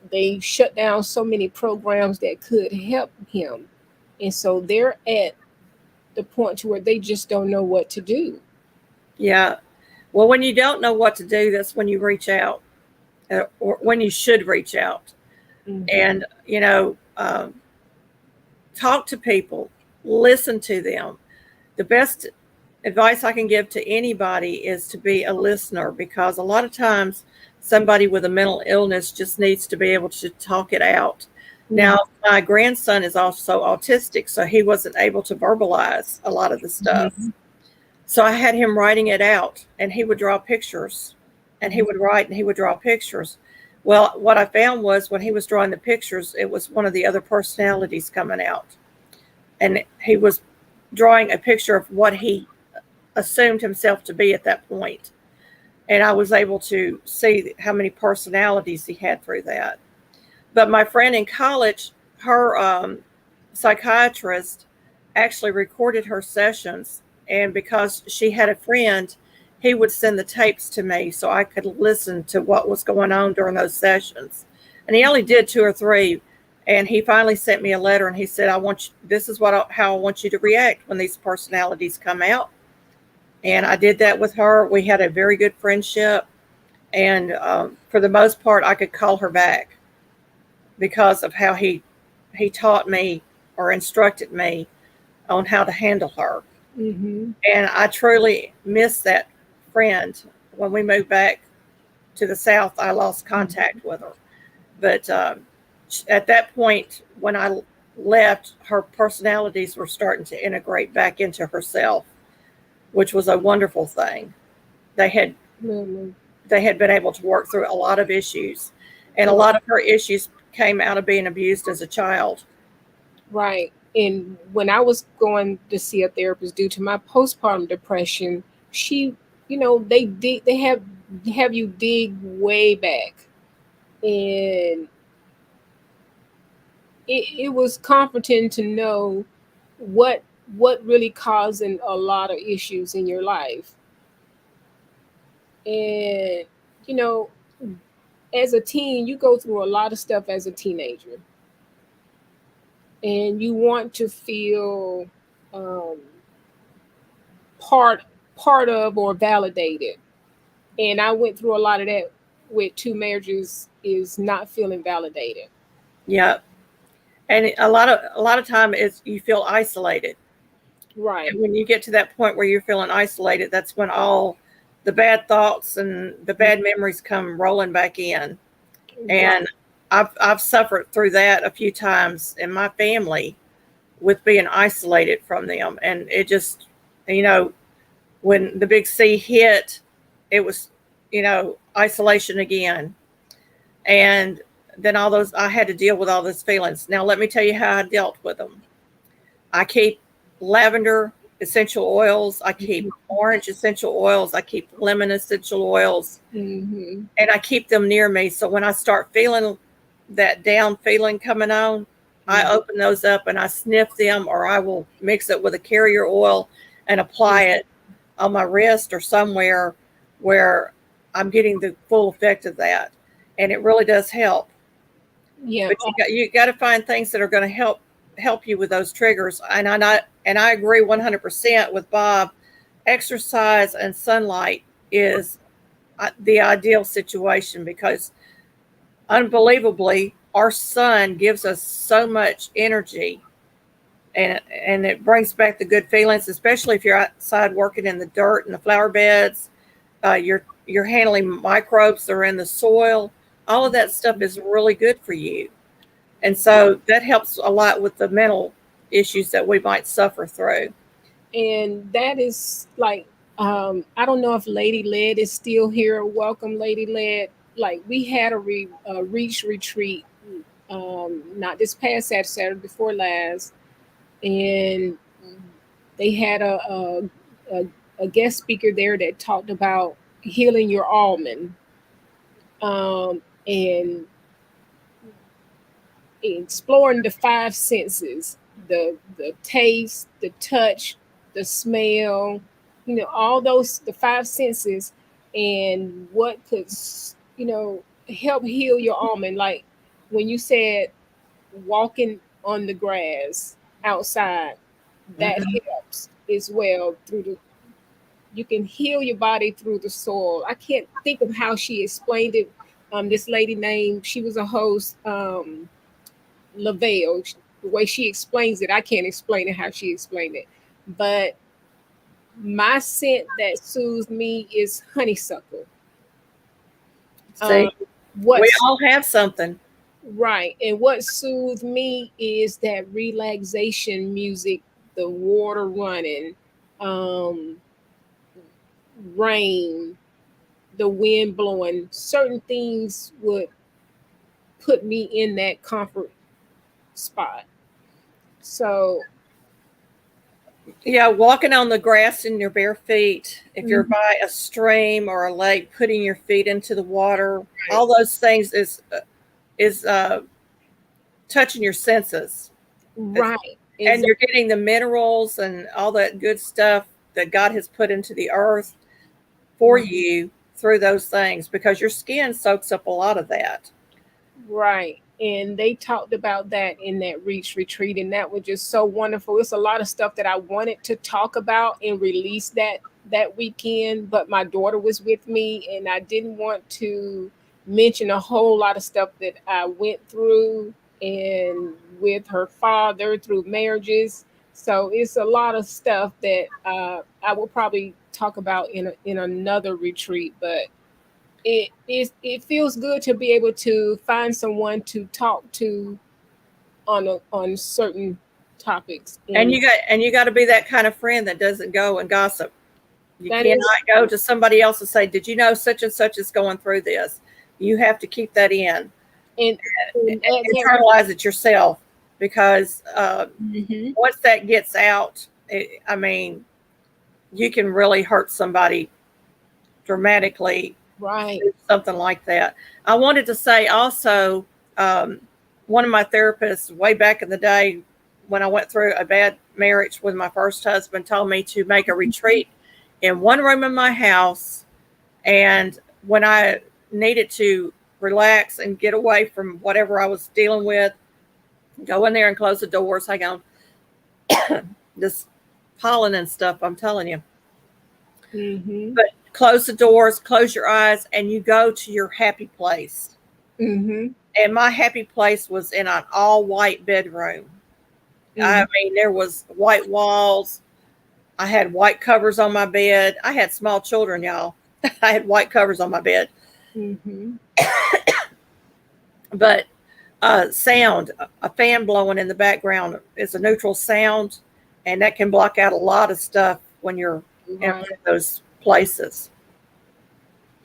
they shut down so many programs that could help him. And so they're at the point to where they just don't know what to do. Yeah. Well, when you don't know what to do, that's when you reach out, or when you should reach out. Mm-hmm. And, talk to people, listen to them. The best advice I can give to anybody is to be a listener, because a lot of times somebody with a mental illness just needs to be able to talk it out. Mm-hmm. Now, my grandson is also autistic, so he wasn't able to verbalize a lot of the stuff. Mm-hmm. So I had him writing it out, and he would draw pictures, and he would write, and he would draw pictures. Well, what I found was when he was drawing the pictures, it was one of the other personalities coming out. And he was drawing a picture of what he assumed himself to be at that point. And I was able to see how many personalities he had through that. But my friend in college, her psychiatrist actually recorded her sessions. And because she had a friend, he would send the tapes to me so I could listen to what was going on during those sessions. And he only did 2 or 3. And he finally sent me a letter, and he said, this is how I want you to react when these personalities come out. And I did that with her. We had a very good friendship. And for the most part, I could call her back because of how he taught me or instructed me on how to handle her. Mm-hmm. And I truly miss that friend. When we moved back to the South, I lost contact with her. But at that point, when I left, her personalities were starting to integrate back into herself, which was a wonderful thing. They had been able to work through a lot of issues, and a lot of her issues came out of being abused as a child. Right. And when I was going to see a therapist due to my postpartum depression, she, they have you dig way back, and it was comforting to know what really causing a lot of issues in your life. And as a teen, you go through a lot of stuff as a teenager, and you want to feel part of or validated. And I went through a lot of that with 2 marriages, is not feeling validated. Yeah. And a lot of time is you feel isolated. Right. And when you get to that point where you're feeling isolated, that's when all the bad thoughts and the bad memories come rolling back in. And I've suffered through that a few times in my family with being isolated from them. And it just, when the big C hit, it was, isolation again. And then I had to deal with all those feelings. Now, let me tell you how I dealt with them. I keep lavender essential oils. I keep orange essential oils. I keep lemon essential oils. Mm-hmm. And I keep them near me. So when I start feeling that down feeling coming on, I open those up and I sniff them, or I will mix it with a carrier oil and apply it on my wrist or somewhere where I'm getting the full effect of that. And it really does help. Yeah. But you got to find things that are going to help you with those triggers. And I agree 100% with Bob. Exercise and sunlight is the ideal situation, because unbelievably, our sun gives us so much energy, and it brings back the good feelings, especially if you're outside working in the dirt and the flower beds. You're handling microbes that are in the soil. All of that stuff is really good for you, and so that helps a lot with the mental issues that we might suffer through. And that is like, I don't know if Lady Led is still here. Welcome, Lady Led. Like, we had a reach retreat, not this past Saturday, before last, and they had a, a guest speaker there that talked about healing your almond, and exploring the five senses: the taste, the touch, the smell, all those, the five senses, and what could help heal your almond. Like when you said walking on the grass outside, that helps as well. Through the You can heal your body through the soil. I can't think of how she explained it. This lady named, she was a host, Lavelle. The way she explains it, I can't explain it how she explained it. But my scent that soothes me is honeysuckle. See, What we all have something. Right. And what soothes me is that relaxation music, the water running, um, rain, the wind blowing. Certain things would put me in that comfort spot. So, Yeah, walking on the grass in your bare feet, if you're by a stream or a lake, putting your feet into the water, all those things is touching your senses. right. And you're getting the minerals and all that good stuff that God has put into the earth for you through those things, because your skin soaks up a lot of that. Right. And they talked about that in that Reach retreat, and that was just so wonderful. It's a lot of stuff that I wanted to talk about and release that weekend, but my daughter was with me, and I didn't want to mention a whole lot of stuff that I went through and with her father through marriages. So it's a lot of stuff that I will probably talk about in another retreat, but it feels good to be able to find someone to talk to on certain topics. And you got to be that kind of friend that doesn't go and gossip. You That cannot go to somebody else and say, "Did you know such and such is going through this?" You have to keep that in and internalize it yourself, because once that gets out, I mean, you can really hurt somebody dramatically. right. Something like that. I wanted to say also, one of my therapists way back in the day, when I went through a bad marriage with my first husband, told me to make a retreat in one room in my house. And when I needed to relax and get away from whatever I was dealing with, go in there and close the doors. Hang on. This pollen and stuff, I'm telling you. But close the doors, close your eyes, and you go to your happy place. And my happy place was in an all white bedroom. I mean, there was white walls. I had white covers on my bed. I had small children, y'all. I had white covers on my bed. But sound, a fan blowing in the background is a neutral sound, and that can block out a lot of stuff when you're in those places.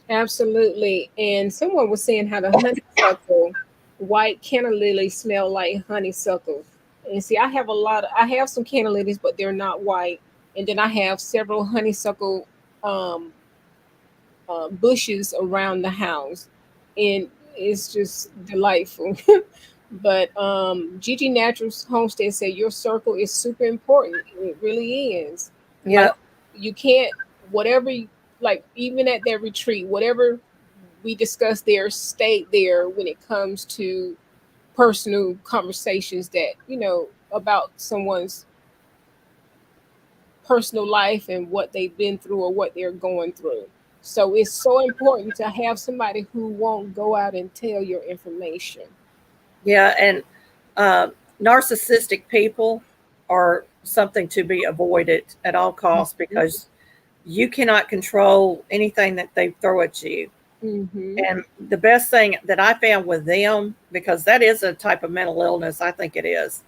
Absolutely. And someone was saying how the honeysuckle, white canna lilies smell like honeysuckle. And see, I have some canna lilies, but they're not white. And then I have several honeysuckle bushes around the house, and it's just delightful. But Gigi Naturals Homestead said your circle is super important. It really is. Yeah. Like, you can't, whatever, like even at that retreat, whatever we discuss there, stay there when it comes to personal conversations that, about someone's personal life and what they've been through or what they're going through. So it's so important to have somebody who won't go out and tell your information. Yeah, and narcissistic people are something to be avoided at all costs because you cannot control anything that they throw at you. Mm-hmm. And the best thing that I found with them, because that is a type of mental illness, I think it is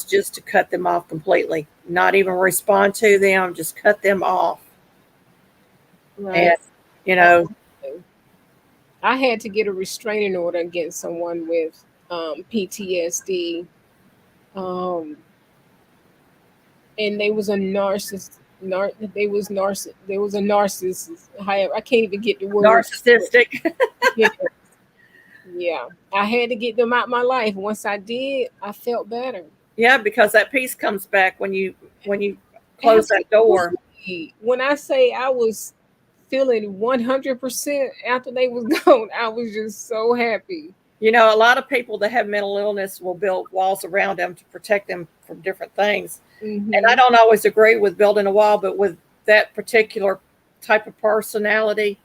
just to cut them off completely, not even respond to them, just cut them off. Right. And, you know, I had to get a restraining order against someone with PTSD. And they was a narcissist. They was a narcissist. However, I can't even get the word. Narcissistic. Yeah, I had to get them out my life. Once I did, I felt better. Yeah, because that peace comes back when you close that door. When I say I was feeling 100% after they was gone, I was just so happy. You know, a lot of people that have mental illness will build walls around them to protect them from different things. Mm-hmm. And I don't always agree with building a wall, but with that particular type of personality,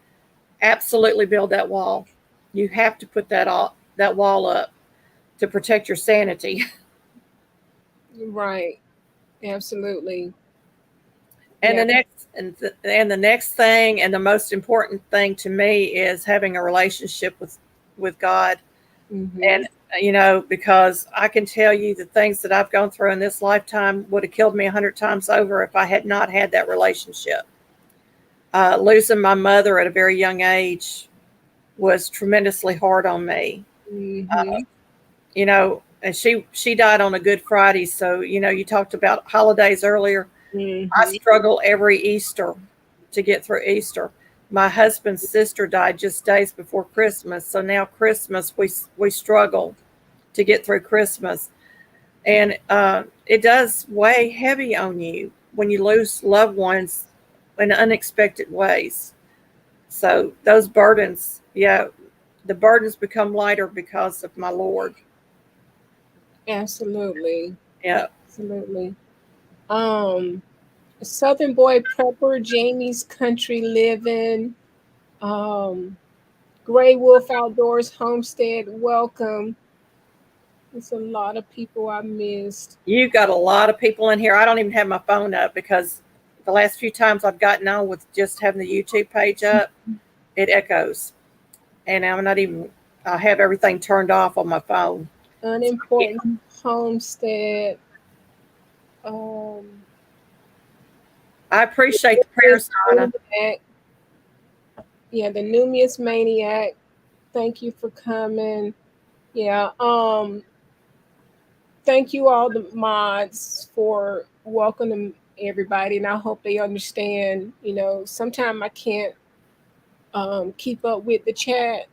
absolutely build that wall. You have to put that wall up to protect your sanity. Right. Absolutely. And the next thing and the most important thing to me is having a relationship with God. Mm-hmm. And you know, because I can tell you the things that I've gone through in this lifetime would have killed me 100 times over if I had not had that relationship. Losing my mother at a very young age was tremendously hard on me. Mm-hmm. You know, and she died on a Good Friday. So, you know, you talked about holidays earlier. Mm-hmm. I struggle every Easter to get through Easter. My husband's sister died just days before Christmas. So now Christmas, we struggle to get through Christmas. And it does weigh heavy on you when you lose loved ones in unexpected ways. So those burdens, the burdens become lighter because of my Lord. Absolutely. Yeah. Absolutely. Southern Boy Prepper, Jamie's Country Living, Gray Wolf Outdoors Homestead, welcome. There's a lot of people I missed. You've got a lot of people in here. I don't even have my phone up because the last few times I've gotten on with just having the YouTube page up, it echoes. And I have everything turned off on my phone. Unimportant Homestead. I appreciate the prayers, Donna. Yeah, the Numius Maniac. Thank you for coming. Yeah. Thank you all the mods for welcoming everybody, and I hope they understand. You know, sometimes I can't keep up with the chat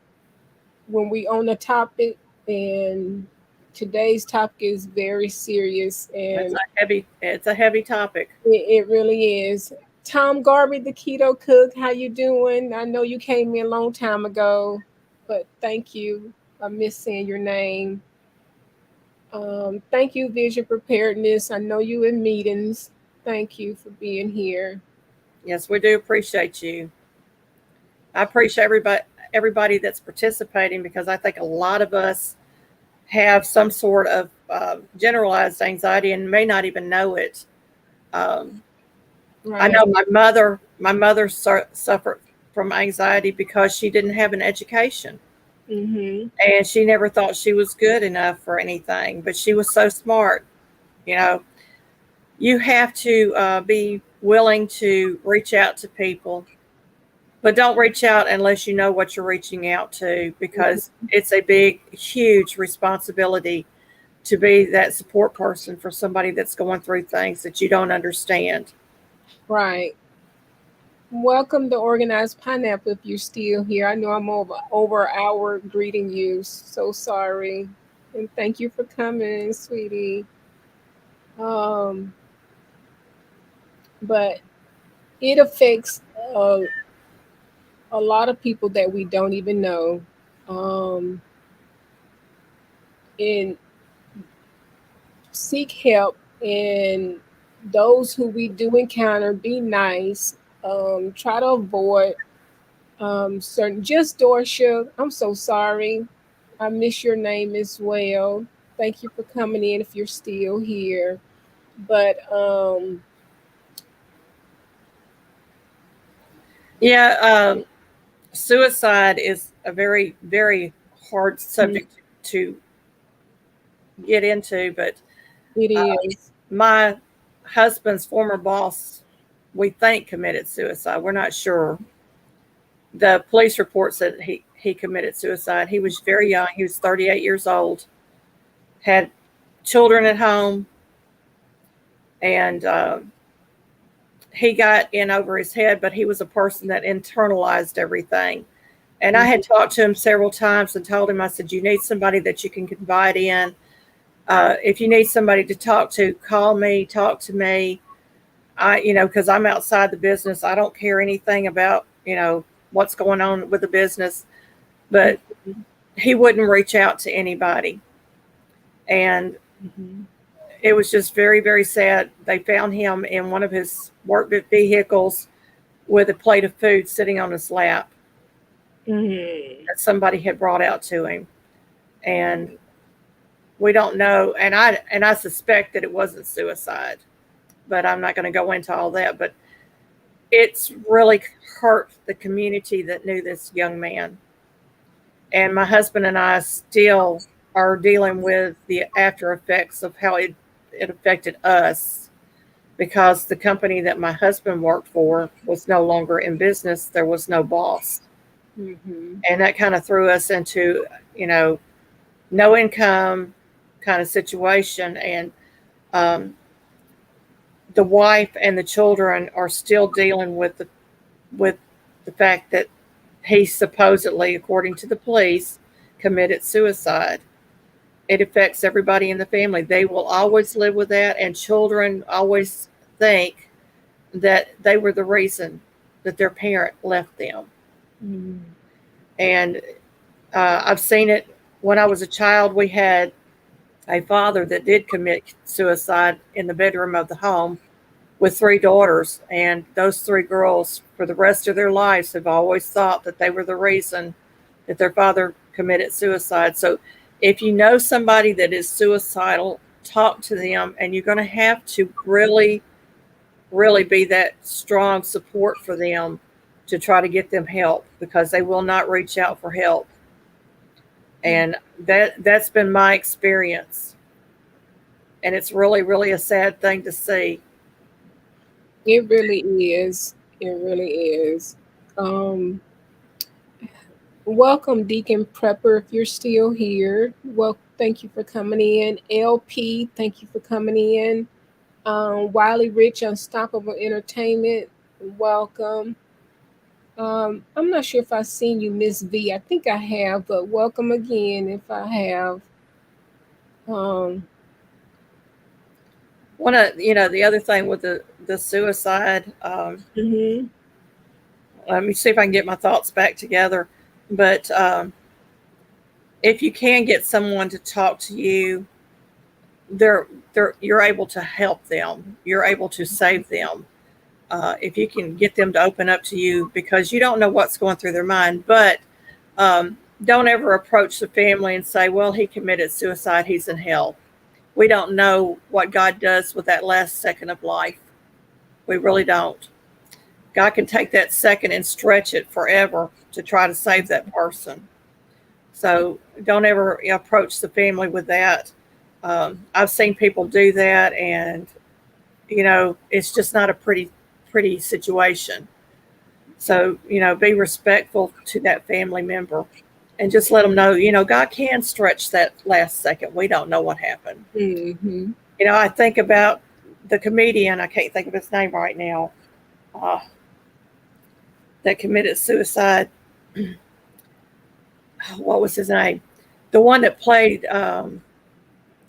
when we on the topic, and today's topic is very serious and it's a heavy topic. It really is. Tom Garvey, the keto cook, how you doing? I know you came in a long time ago, but thank you. I miss saying your name. Thank you, Vision Preparedness. I know you in meetings. Thank you for being here. Yes, we do appreciate you. I appreciate everybody that's participating because I think a lot of us have some sort of generalized anxiety and may not even know it. Right. I know my mother suffered from anxiety because she didn't have an education. Mm-hmm. And she never thought she was good enough for anything, but she was so smart. You know, you have to be willing to reach out to people, but don't reach out unless you know what you're reaching out to, because it's a big, huge responsibility to be that support person for somebody that's going through things that you don't understand. Right. Welcome to Organized Pineapple if you're still here. I know I'm over an hour greeting you. So sorry. And thank you for coming, sweetie. But it affects a lot of people that we don't even know. And seek help, and those who we do encounter, be nice. Try to avoid certain. Just Dorsha, I'm so sorry. I miss your name as well. Thank you for coming in if you're still here. But Yeah, suicide is a very, very hard subject to get into, but it is. my husband's former boss, we think, committed suicide. We're not sure. The police report said he committed suicide. He was very young. He was 38 years old, had children at home, and he got in over his head, but he was a person that internalized everything. And I had talked to him several times and told him, I said, you need somebody that you can confide in. If you need somebody to talk to, call me, talk to me. Because I'm outside the business. I don't care anything about, what's going on with the business. But he wouldn't reach out to anybody. And it was just very, very sad. They found him in one of his work vehicles with a plate of food sitting on his lap that somebody had brought out to him. And we don't know. And I suspect that it wasn't suicide, but I'm not going to go into all that. But it's really hurt the community that knew this young man. And my husband and I still are dealing with the after effects of how it affected us, because the company that my husband worked for was no longer in business. There was no boss. And that kind of threw us into, no income kind of situation. And the wife and the children are still dealing with the fact that he supposedly, according to the police, committed suicide. It affects everybody in the family. They will always live with that, and children always think that they were the reason that their parent left them. And I've seen it when I was a child. We had a father that did commit suicide in the bedroom of the home with 3 daughters, and those 3 girls for the rest of their lives have always thought that they were the reason that their father committed suicide. So if you know somebody that is suicidal, talk to them, and you're going to have to really, really be that strong support for them to try to get them help, because they will not reach out for help. And that's been my experience. And it's really, really a sad thing to see. It really is. It really is. Welcome, Deacon Prepper, if you're still here. Well, thank you for coming in. LP, thank you for coming in. Wiley Rich, Unstoppable Entertainment, welcome. I'm not sure if I've seen you, Miss V. I think I have, but welcome again if I have. One of the other thing with the suicide, let me see if I can get my thoughts back together. But if you can get someone to talk to you, you're able to help them. You're able to save them. If you can get them to open up to you, because you don't know what's going through their mind. But don't ever approach the family and say, well, he committed suicide, he's in hell. We don't know what God does with that last second of life. We really don't. God can take that second and stretch it forever to try to save that person. So don't ever approach the family with that. I've seen people do that, and it's just not a pretty situation. So be respectful to that family member, and just let them know God can stretch that last second. We don't know what happened. I think about the comedian, I can't think of his name right now, that committed suicide. What was his name? The one that played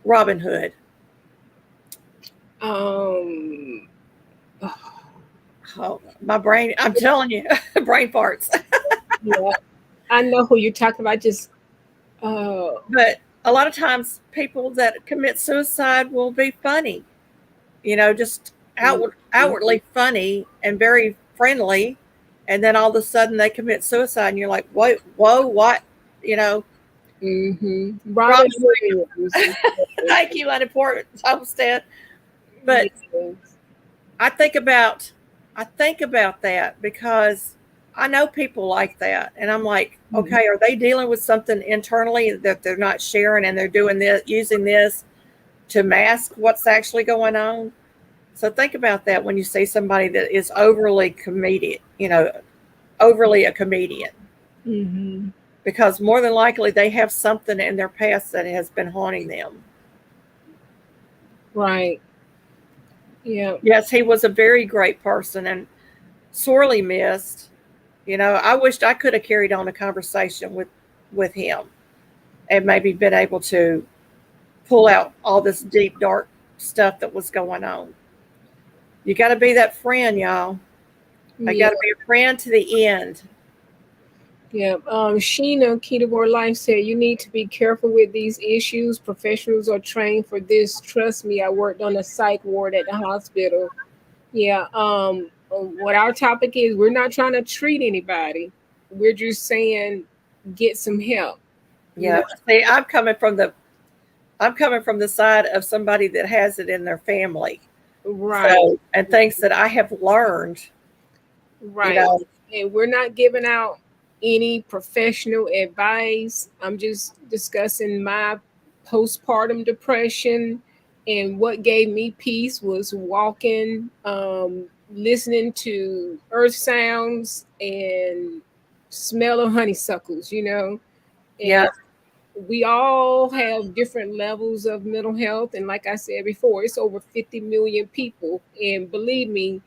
Robin Hood. Oh, my brain, I'm telling you, brain farts. Yeah, I know who you're talking about. But a lot of times people that commit suicide will be funny, just outwardly funny and very friendly, and then all of a sudden they commit suicide, and you're like, whoa, what? You know. Mm-hmm. Robin Robin Williams. Thank you, unimportant Homestead. But Yes. I think about that because I know people like that, and I'm like, okay, are they dealing with something internally that they're not sharing, and they're doing this, using this to mask what's actually going on? So think about that when you see somebody that is overly comedic, overly a comedian, Mm-hmm. because more than likely they have something in their past that has been haunting them. Right. Yeah. Yes, he was a very great person and sorely missed. I wished I could have carried on a conversation with him and maybe been able to pull out all this deep, dark stuff that was going on. You got to be that friend, y'all. I got to be a friend to the end. Yeah. Sheena, Keyboard Life said, you need to be careful with these issues. Professionals are trained for this. Trust me, I worked on a psych ward at the hospital. Yeah. What our topic is, we're not trying to treat anybody. We're just saying get some help. Yeah. See, I'm coming from the side of somebody that has it in their family. Right. So, and things that I have learned. Right. And we're not giving out any professional advice. I'm just discussing my postpartum depression, and what gave me peace was walking, listening to earth sounds and smell of honeysuckles, And Yeah. we all have different levels of mental health. And like I said before, it's over 50 million people. And believe me,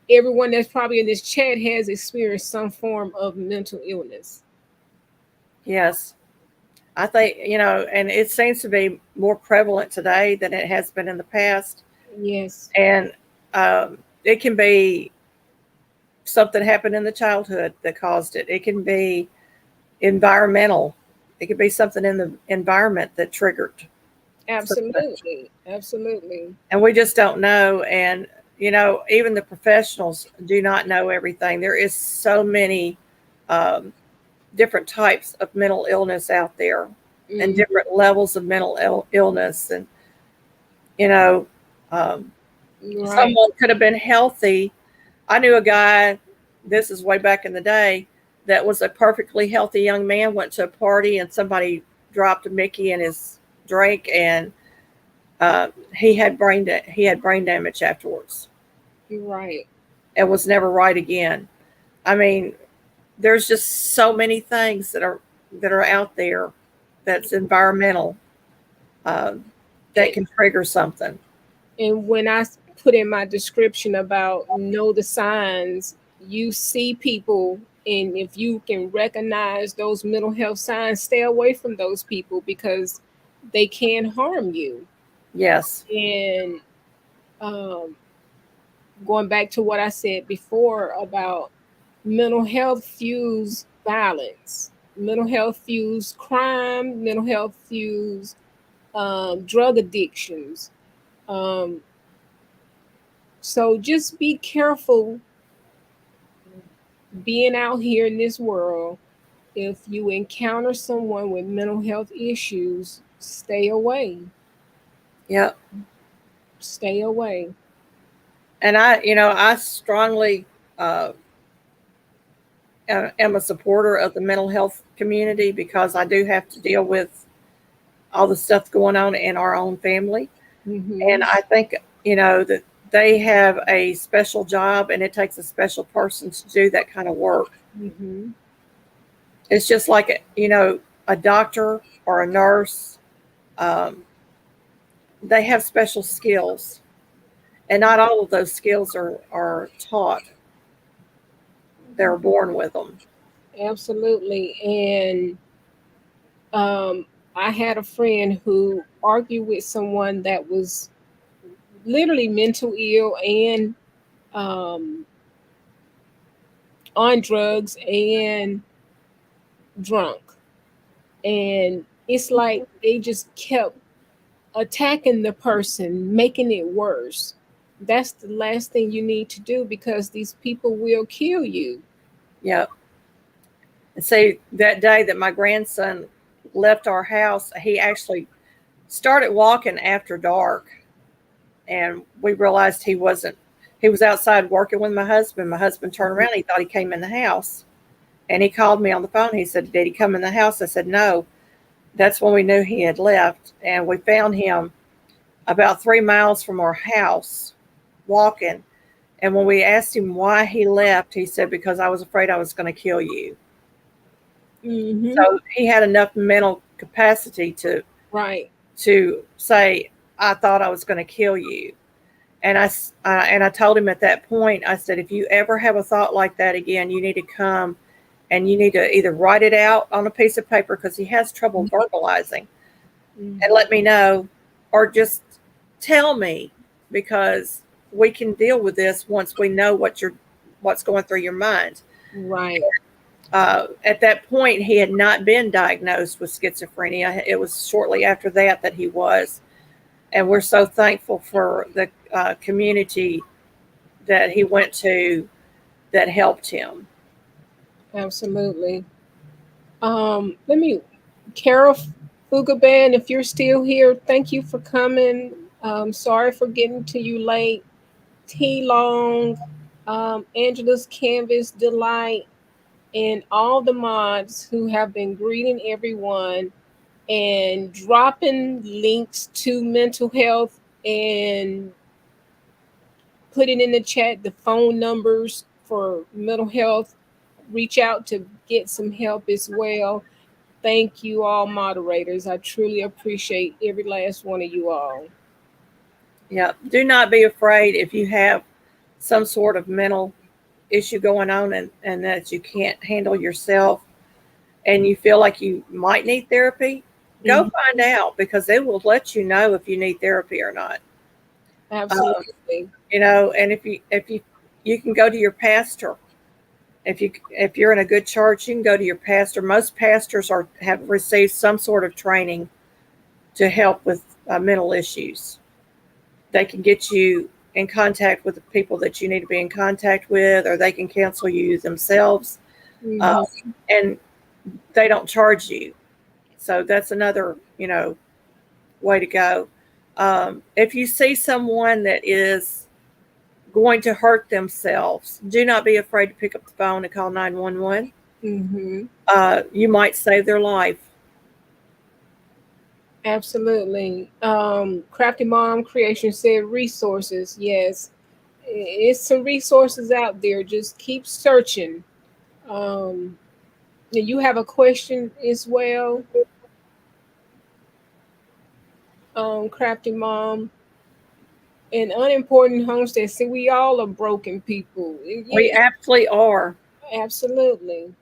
everyone that's probably in this chat has experienced some form of mental illness. Yes. I think, and it seems to be more prevalent today than it has been in the past. Yes. And it can be something happened in the childhood that caused it. It can be environmental. It could be something in the environment that triggered. Absolutely. Absolutely. And we just don't know. And, even the professionals do not know everything. There is so many different types of mental illness out there, and different levels of mental illness. And, someone could have been healthy. I knew a guy, this is way back in the day, that was a perfectly healthy young man, went to a party and somebody dropped a Mickey in his drink, and he had brain damage afterwards. Right. It was never right again. I mean, there's just so many things that are out there that's environmental that can trigger something. And when I put in my description about know the signs, you see people, and if you can recognize those mental health signs, stay away from those people because they can harm you. Yes. And going back to what I said before about mental health fuels violence, mental health fuels crime, mental health fuels drug addictions. So just be careful being out here in this world. If you encounter someone with mental health issues, stay away. Yep. Stay away. And I strongly am a supporter of the mental health community because I do have to deal with all the stuff going on in our own family. Mm-hmm. And I think, that they have a special job, and it takes a special person to do that kind of work. Mm-hmm. It's just like, a doctor or a nurse. They have special skills, and not all of those skills are taught. They're born with them. Absolutely. And I had a friend who argued with someone that was literally mental ill and on drugs and drunk. And it's like they just kept attacking the person, making it worse. that's the last thing you need to do, because these people will kill you. Yep. And see, that day that my grandson left our house, he actually started walking after dark, and we realized he was outside working with my husband. My husband turned around, he thought he came in the house, and he called me on the phone. He said, "Did he come in the house?" I said, "No." That's when we knew he had left, and we found him about 3 miles from our house walking. And when we asked him why he left, he said, "Because I was afraid I was going to kill you." Mm-hmm. So he had enough mental capacity to Right. say, "I thought I was going to kill you." And I told him at that point, I said, "If you ever have a thought like that again, you need to come and you need to either write it out on a piece of paper," because he has trouble verbalizing, Mm-hmm. "and let me know, or just tell me, because we can deal with this once we know what's going through your mind." Right. At that point, he had not been diagnosed with schizophrenia. It was shortly after that he was. And we're so thankful for the community that he went to that helped him. Absolutely. Carol Fugaban, if you're still here, thank you for coming. Sorry for getting to you late. T Long, Angela's Canvas Delight, and all the mods who have been greeting everyone and dropping links to mental health and putting in the chat the phone numbers for mental health. Reach out to get some help as well. Thank you all, moderators. I truly appreciate every last one of you all. Yeah. Do not be afraid if you have some sort of mental issue going on and that you can't handle yourself and you feel like you might need therapy. Go find out, because they will let you know if you need therapy or not. Absolutely. And if you can go to your pastor. If you're in a good church, you can go to your pastor. Most pastors have received some sort of training to help with mental issues. They can get you in contact with the people that you need to be in contact with, or they can counsel you themselves. And they don't charge you. So that's another, way to go. If you see someone that is going to hurt themselves, do not be afraid to pick up the phone and call 911. You might save their life. Absolutely. Crafty Mom Creation said resources. Yes, it's some resources out there. Just keep searching. You have a question as well, Crafty Mom. An unimportant homestead. See, we all are broken people. We absolutely are. Absolutely.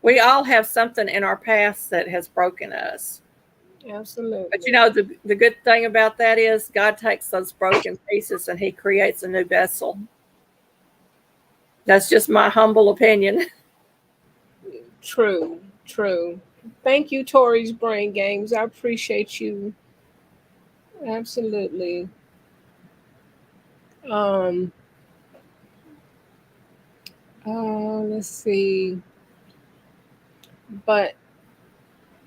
We all have something in our past that has broken us. Absolutely. But the good thing about that is God takes those broken pieces and he creates a new vessel. That's just my humble opinion. True. Thank you, Tori's Brain Games. I appreciate you. Absolutely. Let's see. But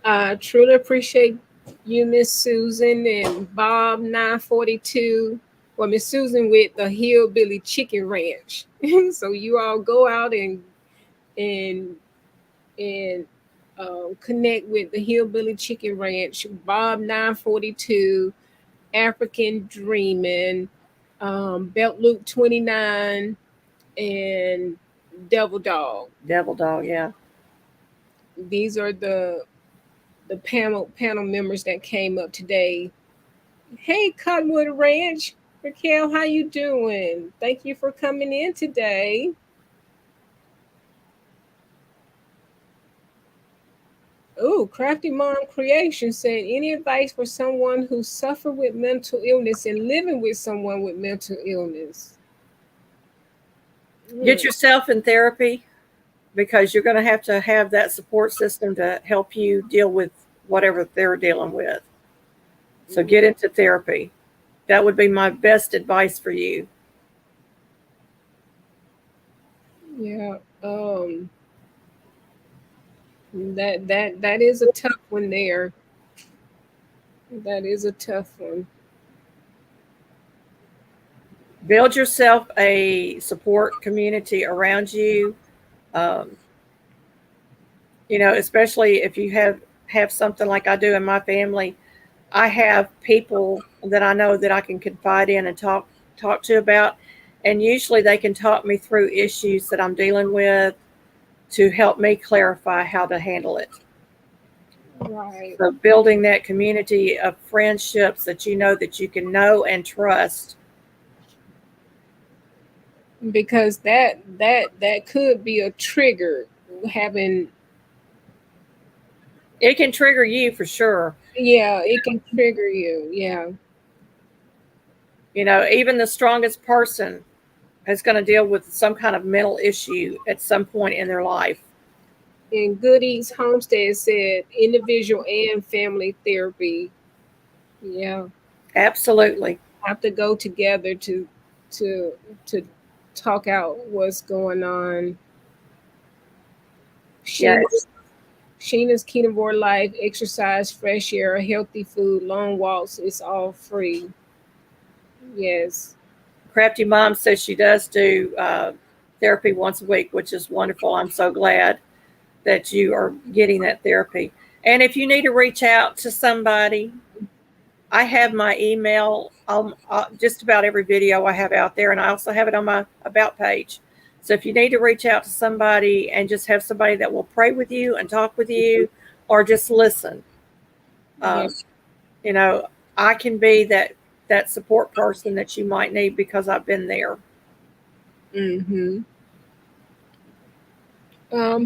I truly appreciate you, Miss Susan, and Bob 942. Well, Miss Susan with the Hillbilly Chicken Ranch. So you all go out and connect with the Hillbilly Chicken Ranch. Bob 942, African Dreaming, Belt Loop 29, and Devil Dog. Devil Dog, yeah. These are the panel members that came up today. Hey, Cottonwood Ranch, Raquel, how you doing? Thank you for coming in today. Oh, Crafty Mom Creation said, any advice for someone who suffered with mental illness and living with someone with mental illness? Get yourself in therapy, because you're going to have that support system to help you deal with whatever they're dealing with. So get into therapy. That would be my best advice for you. Yeah. That is a tough one there. That is a tough one. Build yourself a support community around you. Um, especially if you have something like I do in my family. I have people that I know that I can confide in and talk to about, and usually they can talk me through issues that I'm dealing with to help me clarify how to handle it. Right. So building that community of friendships that that you can know and trust. Because that could be a trigger, having. It can trigger you for sure. Yeah, it can trigger you. Yeah. Even the strongest person is going to deal with some kind of mental issue at some point in their life. And Goodies Homestead said individual and family therapy. Yeah. Absolutely. Have to go together to to to talk out what's going on. Yes. Sheena's carnivore life, exercise, fresh air, healthy food, long walks, it's all free. Yes. Crafty Mom says she does do therapy once a week, which is wonderful. I'm so glad that you are getting that therapy. And if you need to reach out to somebody, I have my email on just about every video I have out there, and I also have it on my About page. So if you need to reach out to somebody and just have somebody that will pray with you and talk with you or just listen, Yeah. I can be that support person that you might need because I've been there. Mm-hmm.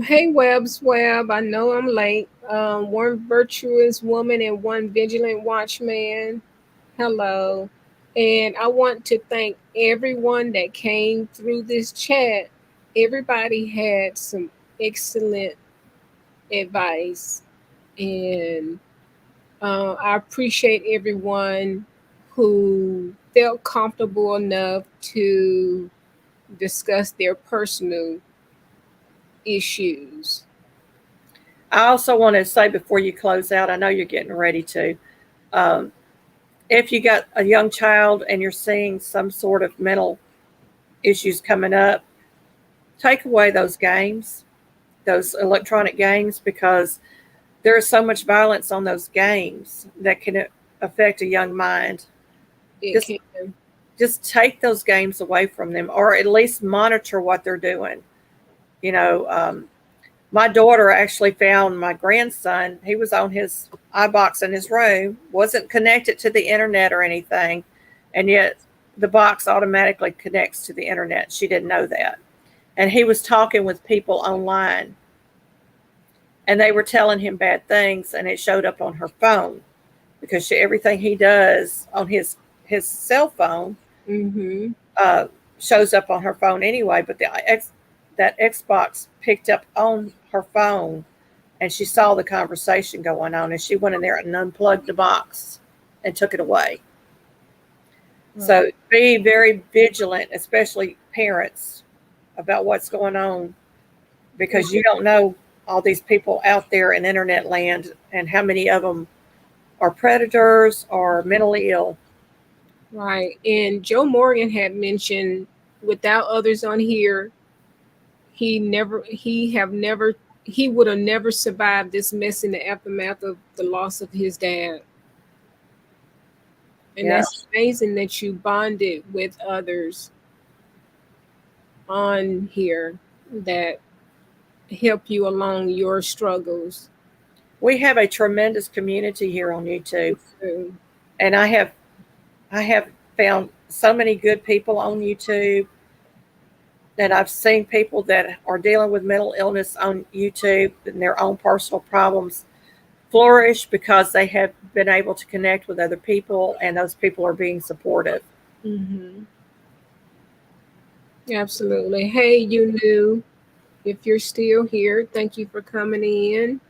Hey, Webb's Web. I know I'm late. One virtuous woman and one vigilant watchman. Hello. And I want to thank everyone that came through this chat. Everybody had some excellent advice. And I appreciate everyone who felt comfortable enough to discuss their personal issues. I also want to say before you close out, I know you're getting ready to. Um, if you got a young child and you're seeing some sort of mental issues coming up, take away those games, those electronic games, because there is so much violence on those games that can affect a young mind. It can. Just take those games away from them, or at least monitor what they're doing. My daughter actually found my grandson. He was on his iBox in his room, wasn't connected to the internet or anything, and yet the box automatically connects to the internet. She didn't know that. And he was talking with people online, and they were telling him bad things, and it showed up on her phone because everything he does on his cell phone Mm-hmm. shows up on her phone anyway. But that Xbox picked up on her phone, and she saw the conversation going on, and she went in there and unplugged the box and took it away. Right. So be very vigilant, especially parents, about what's going on, because you don't know all these people out there in internet land and how many of them are predators or mentally ill. Right. And Joe Morgan had mentioned, without others on here, he would have never survived this mess in the aftermath of the loss of his dad. And that's amazing that you bonded with others on here that help you along your struggles. We have a tremendous community here on YouTube. And I have found so many good people on YouTube. And I've seen people that are dealing with mental illness on YouTube and their own personal problems flourish because they have been able to connect with other people, and those people are being supportive. Mm-hmm. Absolutely. Hey, you knew, if you're still here, thank you for coming in.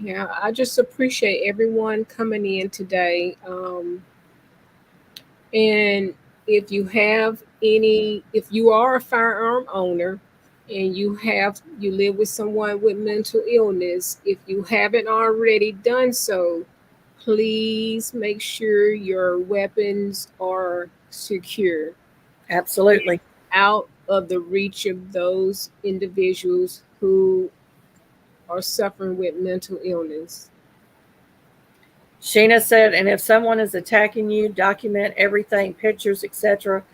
Yeah, I just appreciate everyone coming in today. And if you are a firearm owner and you live with someone with mental illness, if you haven't already done so, please make sure your weapons are secure, Absolutely. out of the reach of those individuals who are suffering with mental illness. Sheena said, and if someone is attacking you, document everything, pictures, etc.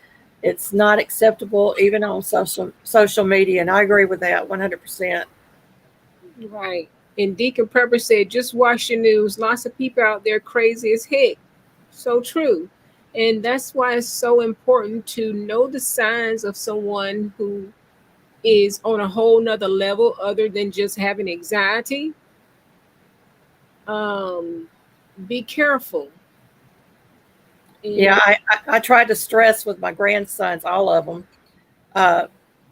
It's not acceptable even on social media. And I agree with that 100%. Right. And Deacon Pepper said, just watch the news. Lots of people out there crazy as heck. So true. And that's why it's so important to know the signs of someone who is on a whole nother level other than just having anxiety. Be careful. And Yeah, I tried to stress with my grandsons, all of them,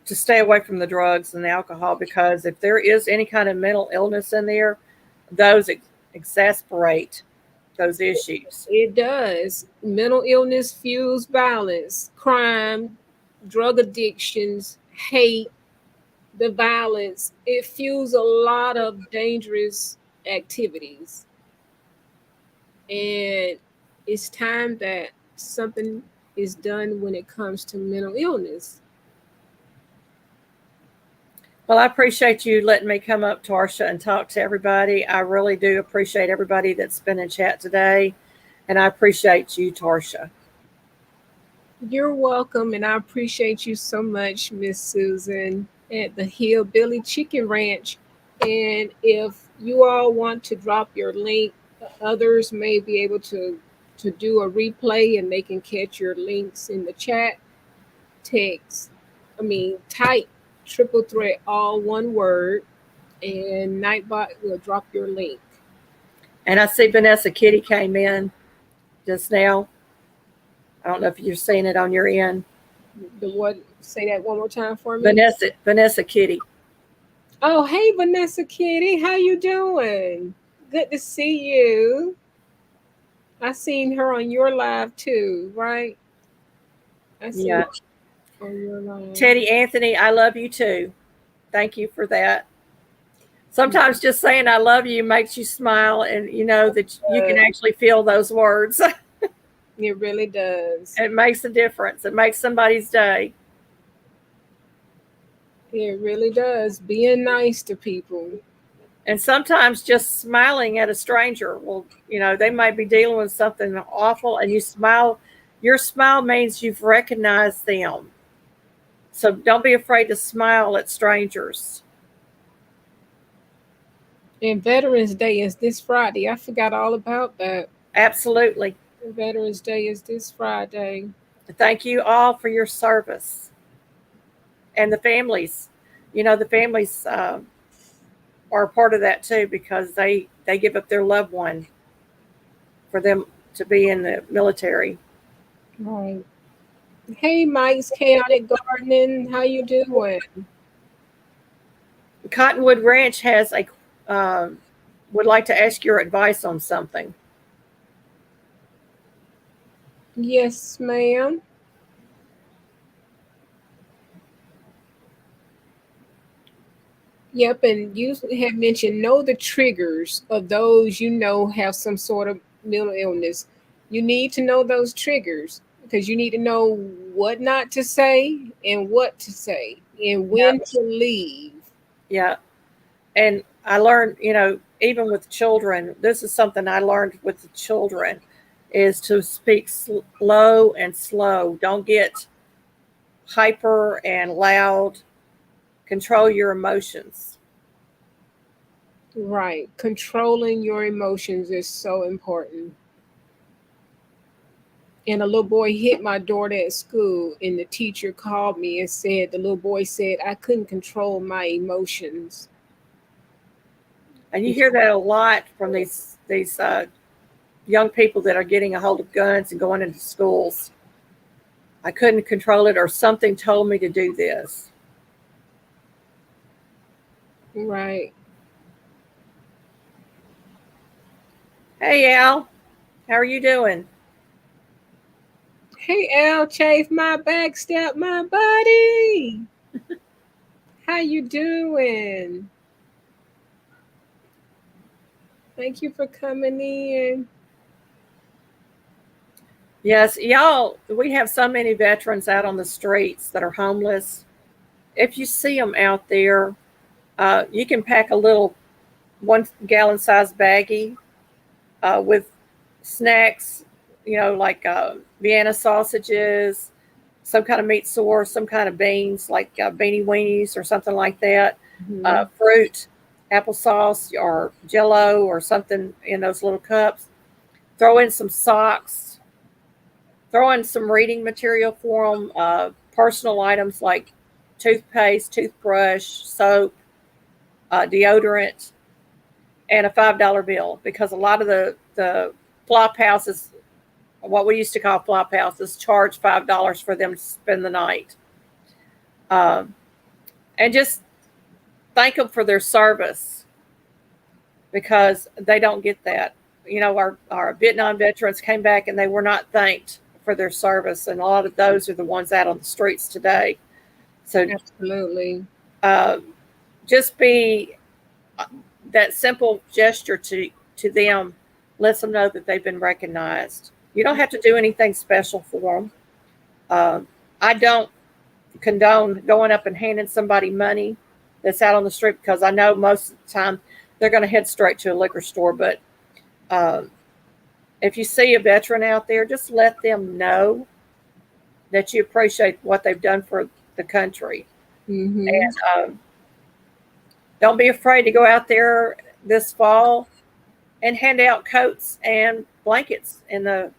to stay away from the drugs and the alcohol, because if there is any kind of mental illness in there, those exasperate those issues. it does. Mental illness fuels violence, crime, drug addictions, hate, the violence. It fuels a lot of dangerous activities. And it's time that something is done when it comes to mental illness. Well, I appreciate you letting me come up, Tarsha, and talk to everybody. I really do appreciate everybody that's been in chat today. And I appreciate you, Tarsha. You're welcome, and I appreciate you so much, Miss Susan, at the Hillbilly Chicken Ranch. And if you all want to drop your link, others may be able to do a replay and they can catch your links in the chat. Type triple threat, all one word, and Nightbot will drop your link. And I see Vanessa Kitty came in just now. I don't know if you're seeing it on your end. Say that one more time for me. Vanessa Kitty. Oh, hey, Vanessa Kitty, how you doing? Good to see you. I seen her on your live too, right? I seen her on your live. Teddy Anthony, I love you too. Thank you for that. Sometimes just saying I love you makes you smile, and you know that you can actually feel those words. It really does. It makes a difference. It makes somebody's day. It really does. Being nice to people. And sometimes just smiling at a stranger will, they might be dealing with something awful, and you smile. Your smile means you've recognized them. So don't be afraid to smile at strangers. And Veterans Day is this Friday. I forgot all about that. Absolutely. Veterans Day is this Friday. Thank you all for your service. And the families. The families are a part of that too, because they give up their loved one for them to be in the military. Right. Hey, Mike's Chaotic Gardening. How you doing? Cottonwood Ranch has would like to ask your advice on something. Yes, ma'am. Yep, and you have mentioned know the triggers of those have some sort of mental illness. You need to know those triggers because you need to know what not to say and what to say and when to leave. Yeah. And I learned, even with children, this is something I learned with the children, is to speak low and slow. Don't get hyper and loud. Control your emotions. Right. Controlling your emotions is so important. And a little boy hit my daughter at school, and the teacher called me and said, the little boy said, I couldn't control my emotions. And you hear that a lot from these young people that are getting a hold of guns and going into schools. I couldn't control it, or something told me to do this. Right. Hey, Al. How are you doing? Hey, Al, chafe my back, step my buddy. How you doing? Thank you for coming in. Yes, y'all, we have so many veterans out on the streets that are homeless. If you see them out there, you can pack a little 1 gallon size baggie with snacks, like Vienna sausages, some kind of meat sauce, some kind of beans, like beanie weenies or something like that, fruit, applesauce, or Jello or something in those little cups. Throw in some socks. Throw in some reading material for them, personal items like toothpaste, toothbrush, soap, deodorant, and a $5 bill, because a lot of the flop houses, what we used to call flop houses, charge $5 for them to spend the night. And just thank them for their service, because they don't get that. Our Vietnam veterans came back and they were not thanked for their service, and a lot of those are the ones out on the streets today. So absolutely, just be that simple gesture to them lets them know that they've been recognized. You don't have to do anything special for them. I don't condone going up and handing somebody money that's out on the street, because I know most of the time they're going to head straight to a liquor store. But if you see a veteran out there, just let them know that you appreciate what they've done for the country. Mm-hmm. And don't be afraid to go out there this fall and hand out coats and blankets in the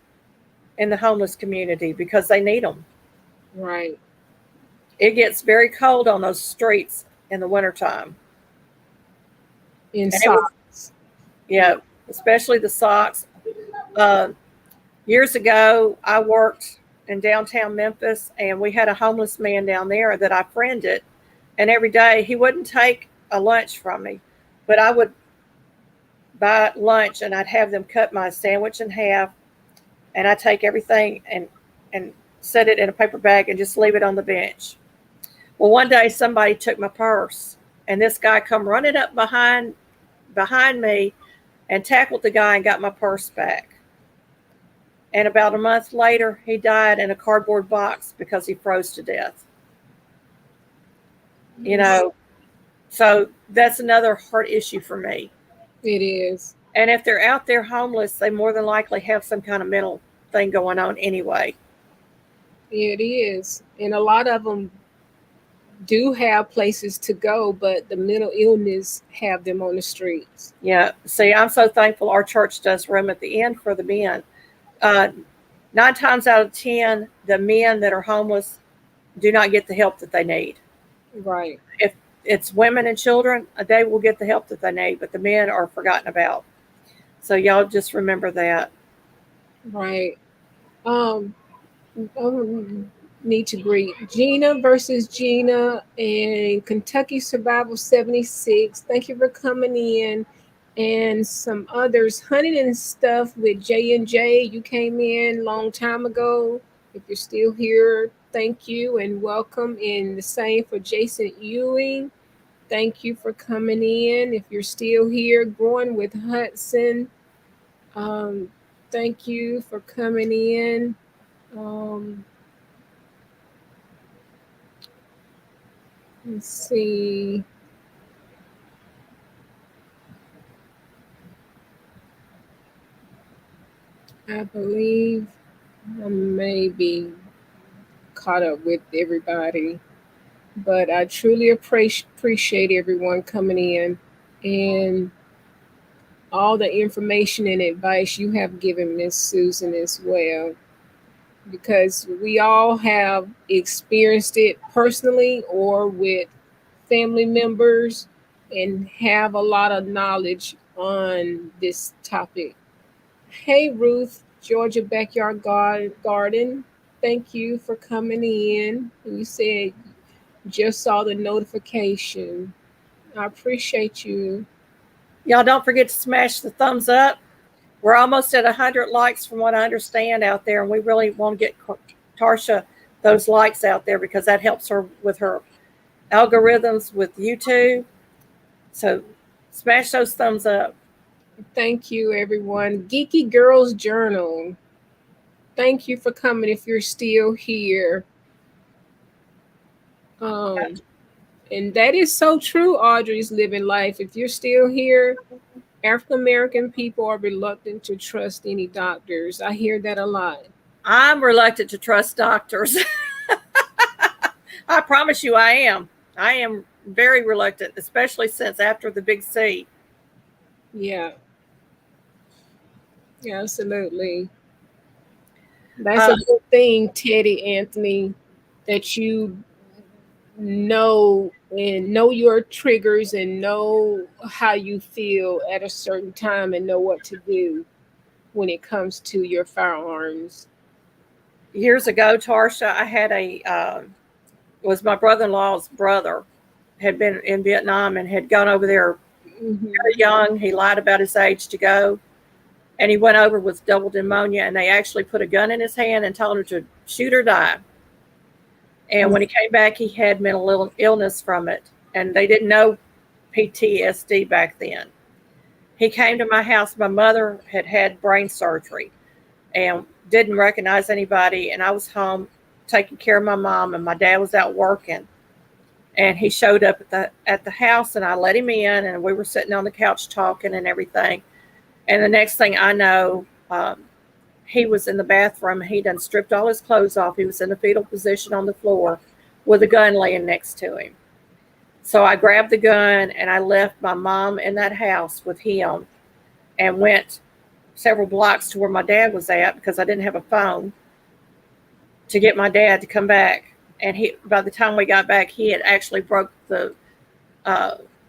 homeless community, because they need them. Right. It gets very cold on those streets in the wintertime. In socks. Yeah, especially the socks. Years ago, I worked in downtown Memphis, and we had a homeless man down there that I friended. And every day, he wouldn't take a lunch from me, but I would buy lunch and I'd have them cut my sandwich in half, and I'd take everything and set it in a paper bag and just leave it on the bench. Well, one day somebody took my purse, and this guy come running up behind me and tackled the guy and got my purse back. And about a month later, he died in a cardboard box because he froze to death. So that's another heart issue for me. It is. And if they're out there homeless, they more than likely have some kind of mental thing going on anyway. It is. And a lot of them do have places to go, but the mental illness have them on the streets. Yeah. See, I'm so thankful our church does room at the end for the men. 9 times out of 10, the men that are homeless do not get the help that they need. Right. If it's women and children, they will get the help that they need, but the men are forgotten about. So y'all just remember that. Right. Need to greet Gina versus Gina and Kentucky Survival 76. Thank you for coming in. And some others, Hunting and Stuff with J&J. You came in a long time ago. If you're still here, thank you and welcome. And the same for Jason Ewing. Thank you for coming in. If you're still here, Growing with Hudson. Thank you for coming in. Let's see. I believe I may be caught up with everybody, but I truly appreciate everyone coming in and all the information and advice you have given Miss Susan as well, because we all have experienced it personally or with family members and have a lot of knowledge on this topic. Hey, Ruth, Georgia Backyard Garden. Thank you for coming in. You said just saw the notification. I appreciate you. Y'all don't forget to smash the thumbs up. We're almost at 100 likes from what I understand out there, and we really want to get Tarsha those likes out there, because that helps her with her algorithms with YouTube. So smash those thumbs up. Thank you, everyone. Geeky Girls Journal. Thank you for coming if you're still here. And that is so true, Audrey's living life. If you're still here, African American people are reluctant to trust any doctors. I hear that a lot. I'm reluctant to trust doctors. I promise you I am. I am very reluctant, especially since after the big C. Yeah. Yeah, absolutely. That's a good thing, Teddy Anthony, that you know your triggers and know how you feel at a certain time and know what to do when it comes to your firearms. Years ago, Tarsha, I had it was my brother-in-law's brother, had been in Vietnam and had gone over there very young. He lied about his age to go. And he went over with double pneumonia, and they actually put a gun in his hand and told him to shoot or die. And when he came back, he had mental illness from it. And they didn't know PTSD back then. He came to my house. My mother had had brain surgery and didn't recognize anybody. And I was home taking care of my mom, and my dad was out working. And he showed up at the house, and I let him in, and we were sitting on the couch talking and everything. And the next thing I know, he was in the bathroom. He done stripped all his clothes off. He was in a fetal position on the floor with a gun laying next to him. So I grabbed the gun and I left my mom in that house with him and went several blocks to where my dad was at, because I didn't have a phone, to get my dad to come back. And by the time we got back, he had actually broke the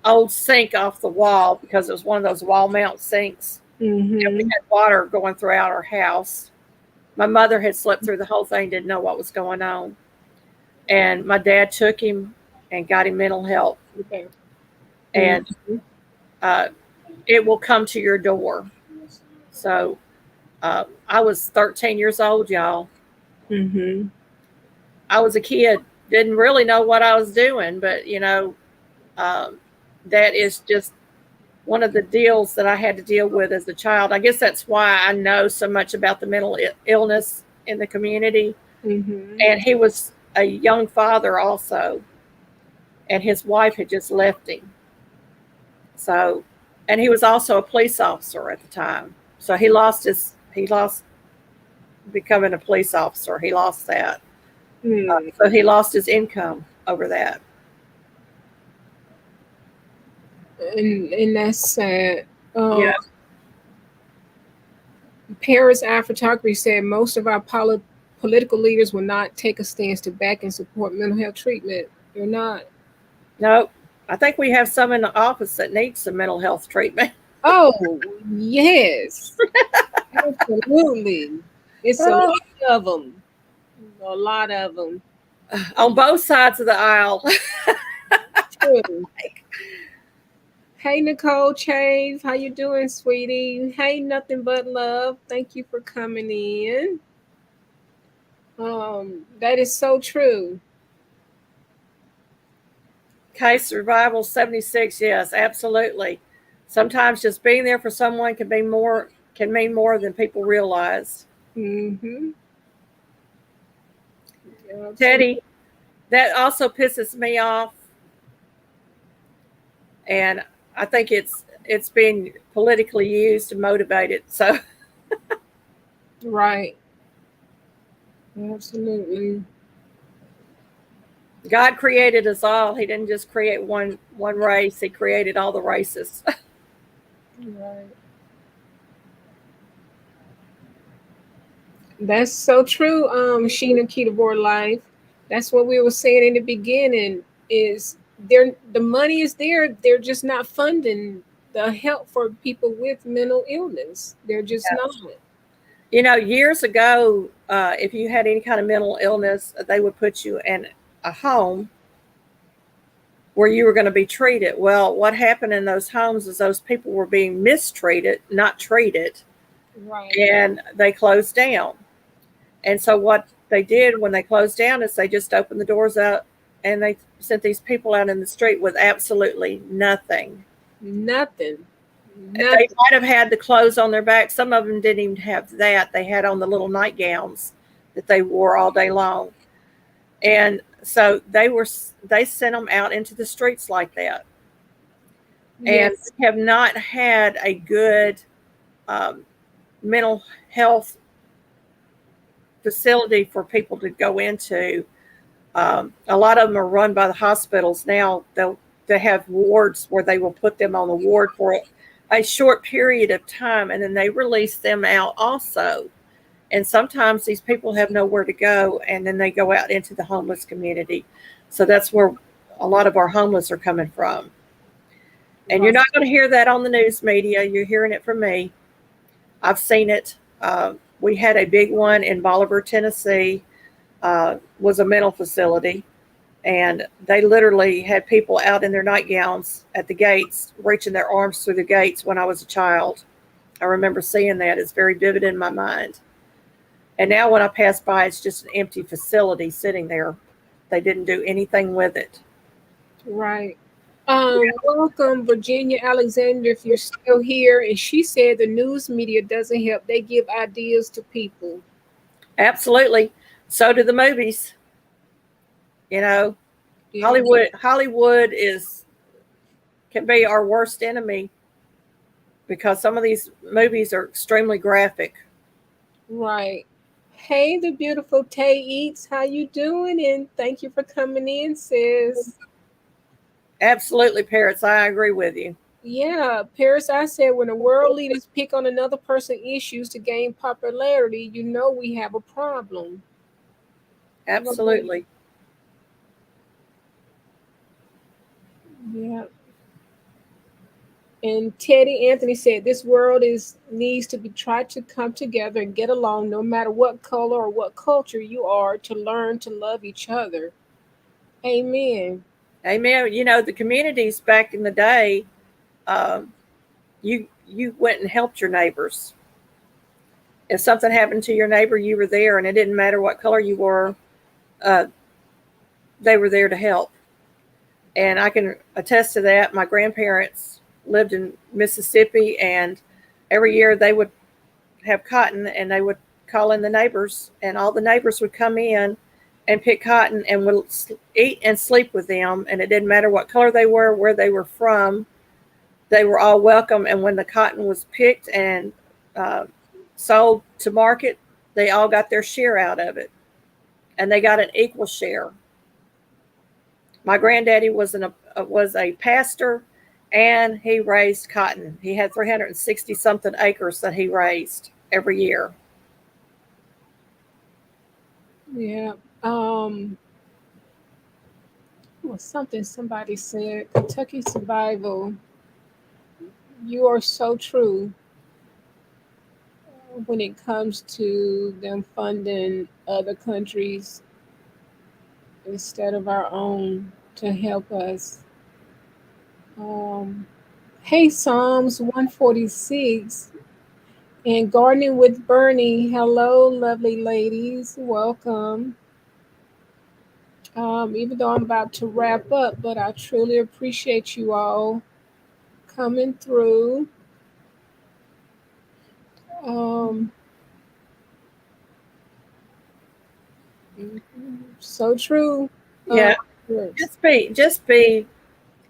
old sink off the wall, because it was one of those wall mount sinks. And we had water going throughout our house. My mother had slept through the whole thing, didn't know what was going on. And my dad took him and got him mental health. And it will come to your door. So I was 13 years old, y'all. I was a kid, didn't really know what I was doing, but that is just one of the deals that I had to deal with as a child. I guess that's why I know so much about the mental illness in the community. And he was a young father also, and his wife had just left him. So, and he was also a police officer at the time. So he lost becoming a police officer. He lost that. So he lost his income over that. And that's sad. Yeah. Paris Photography said most of our political leaders will not take a stance to back and support mental health treatment. They're not. No, I think we have some in the office that need some mental health treatment. Oh, yes. Absolutely. It's a lot of them. A lot of them. On both sides of the aisle. True. Hey, Nicole Chave. How you doing, sweetie? Hey, nothing but love. Thank you for coming in. That is so true. Case Survival 76. Yes, absolutely. Sometimes just being there for someone can mean more than people realize. Teddy, that also pisses me off. And I think it's being politically used to motivate it. So right. Absolutely. God created us all. He didn't just create one race. He created all the races. Right. That's so true, Sheena Keyboard Life. That's what we were saying in the beginning, is the money is there. They're just not funding the help for people with mental illness. They're just not. Years ago, if you had any kind of mental illness, they would put you in a home where you were going to be treated. Well, what happened in those homes is those people were being mistreated, not treated. Right. And they closed down. And so what they did when they closed down is they just opened the doors up and they sent these people out in the street with absolutely nothing. Nothing. They might have had the clothes on their back. Some of them didn't even have that. They had on the little nightgowns that they wore all day long. And so they sent them out into the streets like that. Yes. And have not had a good mental health facility for people to go into. A lot of them are run by the hospitals now. They have wards where they will put them on the ward for a short period of time, and then they release them out also. And sometimes these people have nowhere to go, and then they go out into the homeless community. So that's where a lot of our homeless are coming from. And you're not going to hear that on the news media. You're hearing it from me. I've seen it. We had a big one in Bolivar, Tennessee, was a mental facility. And they literally had people out in their nightgowns at the gates, reaching their arms through the gates when I was a child. I remember seeing that. It's very vivid in my mind. And now when I pass by, it's just an empty facility sitting there. They didn't do anything with it. Right. Welcome, Virginia Alexander, if you're still here. And she said the news media doesn't help. They give ideas to people. Absolutely. So do the movies. You know, yeah. Hollywood can be our worst enemy because some of these movies are extremely graphic. Right. Hey, the beautiful Tay Eats, how you doing? And thank you for coming in, sis. Absolutely, Paris. I agree with you. Yeah, Paris, I said when the world leaders pick on another person's issues to gain popularity, you know we have a problem. Absolutely. Yeah. And Teddy Anthony said this world needs to be tried to come together and get along no matter what color or what culture you are, to learn to love each other. Amen. Amen. You know, the communities back in the day, you went and helped your neighbors. If something happened to your neighbor, you were there, and it didn't matter what color you were. They were there to help. And I can attest to that. My grandparents lived in Mississippi, and every year they would have cotton, and they would call in the neighbors, and all the neighbors would come in and pick cotton and would eat and sleep with them. And it didn't matter what color they were, where they were from, they were all welcome. And when the cotton was picked and sold to market, they all got their share out of it, and they got an equal share. My granddaddy was a pastor, and he raised cotton. He had 360 something acres that he raised every year. Yeah. Something somebody said, Kentucky Survival. You are so true when it comes to them funding other countries instead of our own to help us. Hey, Psalms 146 and Gardening with Bernie. Hello, lovely ladies. Welcome. Even though I'm about to wrap up, but I truly appreciate you all coming through. So true. Yeah. Just be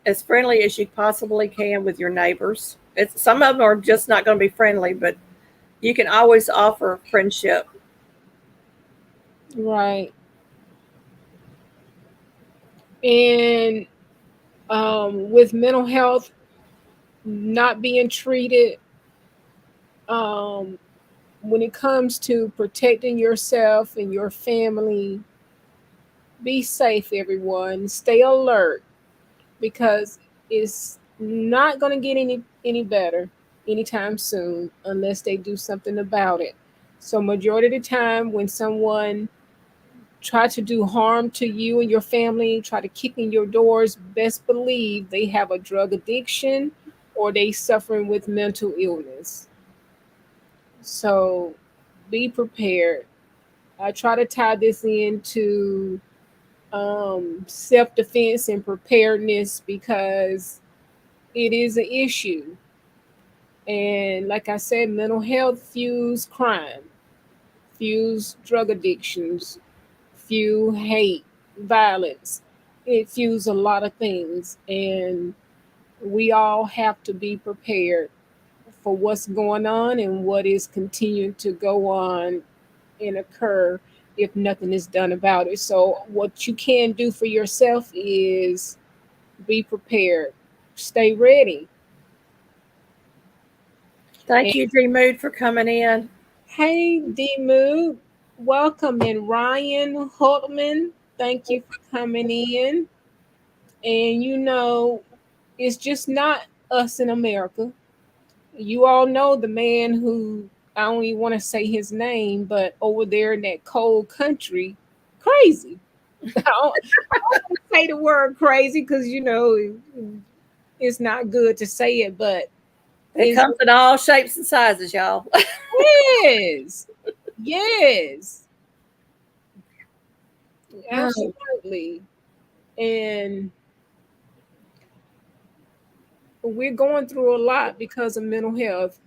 as friendly as you possibly can with your neighbors. Some of them are just not going to be friendly, but you can always offer friendship. Right. And with mental health not being treated, when it comes to protecting yourself and your family, be safe, everyone. Stay alert, because it's not going to get any better anytime soon unless they do something about it. So majority of the time when someone try to do harm to you and your family, try to kick in your doors, best believe they have a drug addiction or they suffering with mental illness. So be prepared. I try to tie this into self-defense and preparedness because it is an issue. And like I said, mental health fuels crime, fuels drug addictions, fuel hate, violence. It fuels a lot of things. And we all have to be prepared for what's going on and what is continuing to go on and occur if nothing is done about it. So, what you can do for yourself is be prepared, stay ready. Thank you, D Mood, for coming in. Hey, D Mood, welcome. And Ryan Holtman, thank you for coming in. And it's just not us in America. You all know the man who, I don't even want to say his name, but over there in that cold country, crazy. I don't want to say the word crazy because it's not good to say it, but it comes in all shapes and sizes, y'all. Yes, yes, absolutely. And we're going through a lot because of mental health.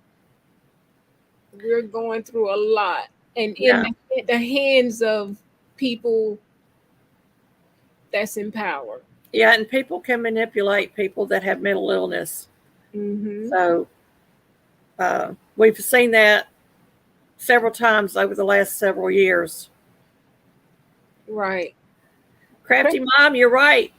We're going through a lot, and in the hands of people that's in power. Yeah, and people can manipulate people that have mental illness. Mm-hmm. So we've seen that several times over the last several years. Right. Crafty Mom, you're right.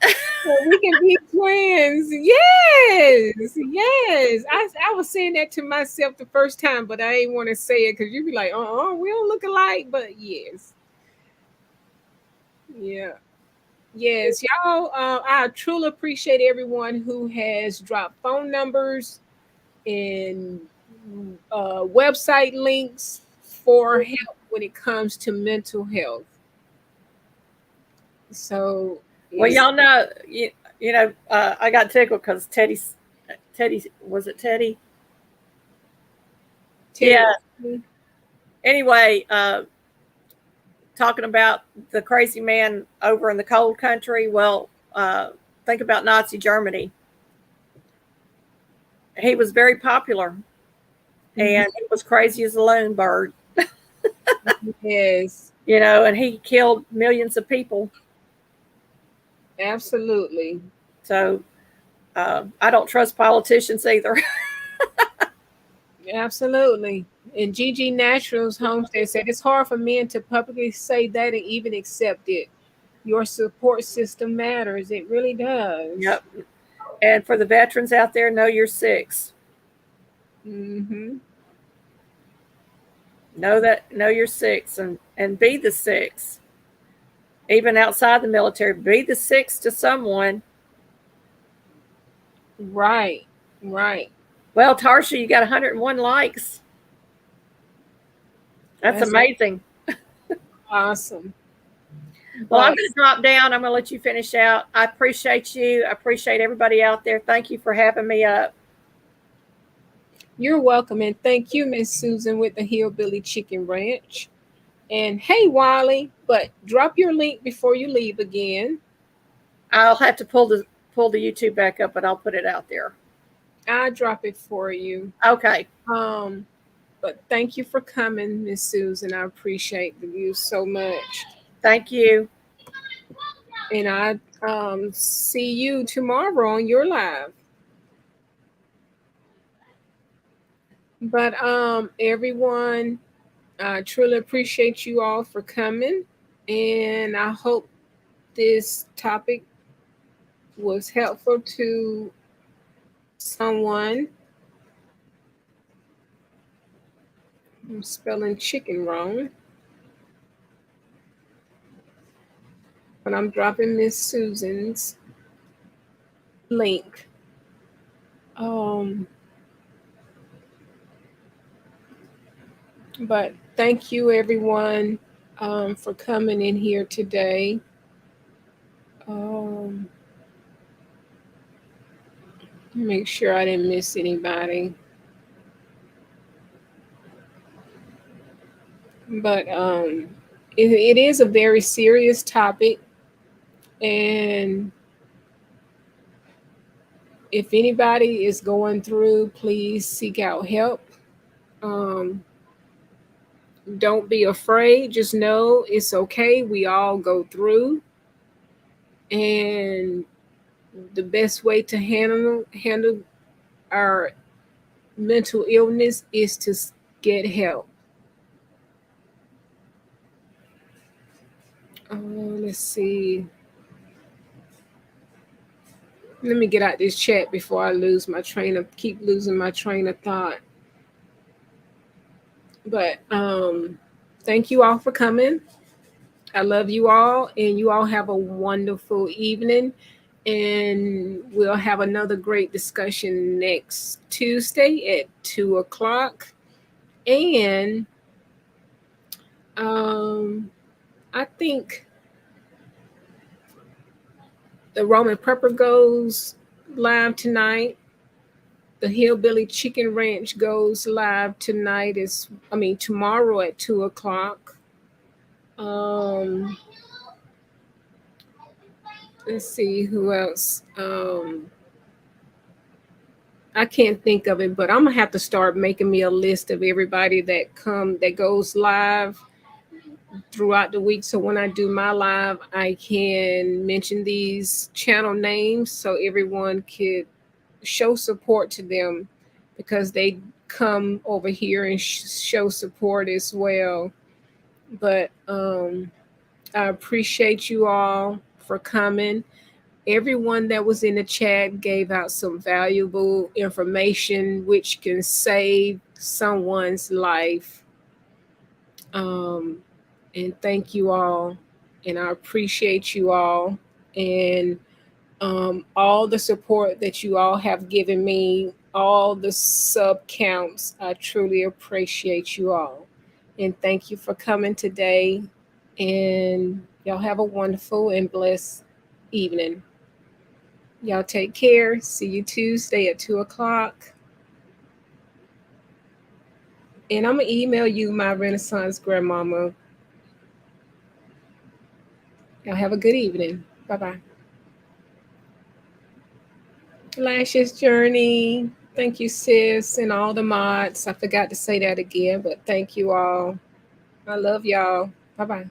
Well, we can be twins. Yes, yes. I was saying that to myself the first time, but I didn't want to say it because you'd be like, we don't look alike. But yes. Yeah. Yes, y'all. I truly appreciate everyone who has dropped phone numbers and website links for help when it comes to mental health. So, well, y'all know, I got tickled because Teddy, was it Teddy? Yeah. Anyway, talking about the crazy man over in the cold country. Well, think about Nazi Germany. He was very popular, and he was crazy as a lone bird. Yes. And he killed millions of people. Absolutely. So I don't trust politicians either. Absolutely. And Gigi Natural's Homestead said it's hard for men to publicly say that and even accept it. Your support system matters. It really does. Yep. And for the veterans out there, know your six. Mm-hmm. Know your six and be the six. Even outside the military, be the six to someone. Right. Right. Well, Tarsha, you got 101 likes. That's amazing. Awesome. Well, I'm going to drop down. I'm going to let you finish out. I appreciate you. I appreciate everybody out there. Thank you for having me up. You're welcome. And thank you, Miss Susan with the Hillbilly Chicken Ranch. And hey, Wiley, but drop your link before you leave again. I'll have to pull the YouTube back up, but I'll put it out there. I'll drop it for you. Okay. But thank you for coming, Miss Susan. I appreciate you so much. Thank you. And I see you tomorrow on your live. But everyone, I truly appreciate you all for coming. And I hope this topic was helpful to someone. I'm spelling chicken wrong. But I'm dropping Miss Susan's link. But thank you, everyone, for coming in here today. Make sure I didn't miss anybody. But it is a very serious topic, and if anybody is going through, please seek out help. Um, don't be afraid. Just know it's okay. We all go through, and the best way to handle our mental illness is to get help. Let's see. Let me get out this chat before I keep losing my train of thought. But thank you all for coming. I love you all, and you all have a wonderful evening. And we'll have another great discussion next Tuesday at 2:00. And I think the Roman Prepper goes live tonight. The Hillbilly Chicken Ranch goes live tomorrow at 2:00. Let's see who else. I can't think of it, but I'm gonna have to start making me a list of everybody that goes live throughout the week. So when I do my live, I can mention these channel names so everyone could show support to them, because they come over here and show support as well. But I appreciate you all for coming. Everyone that was in the chat gave out some valuable information which can save someone's life. And thank you all. And I appreciate you all. And all the support that you all have given me, all the sub counts, I truly appreciate you all. And thank you for coming today. And y'all have a wonderful and blessed evening. Y'all take care. See you Tuesday at 2:00. And I'm going to email you my Renaissance grandmama. Y'all have a good evening. Bye-bye. Lashes Journey. Thank you, sis, and all the mods. I forgot to say that again, but thank you all. I love y'all. Bye-bye.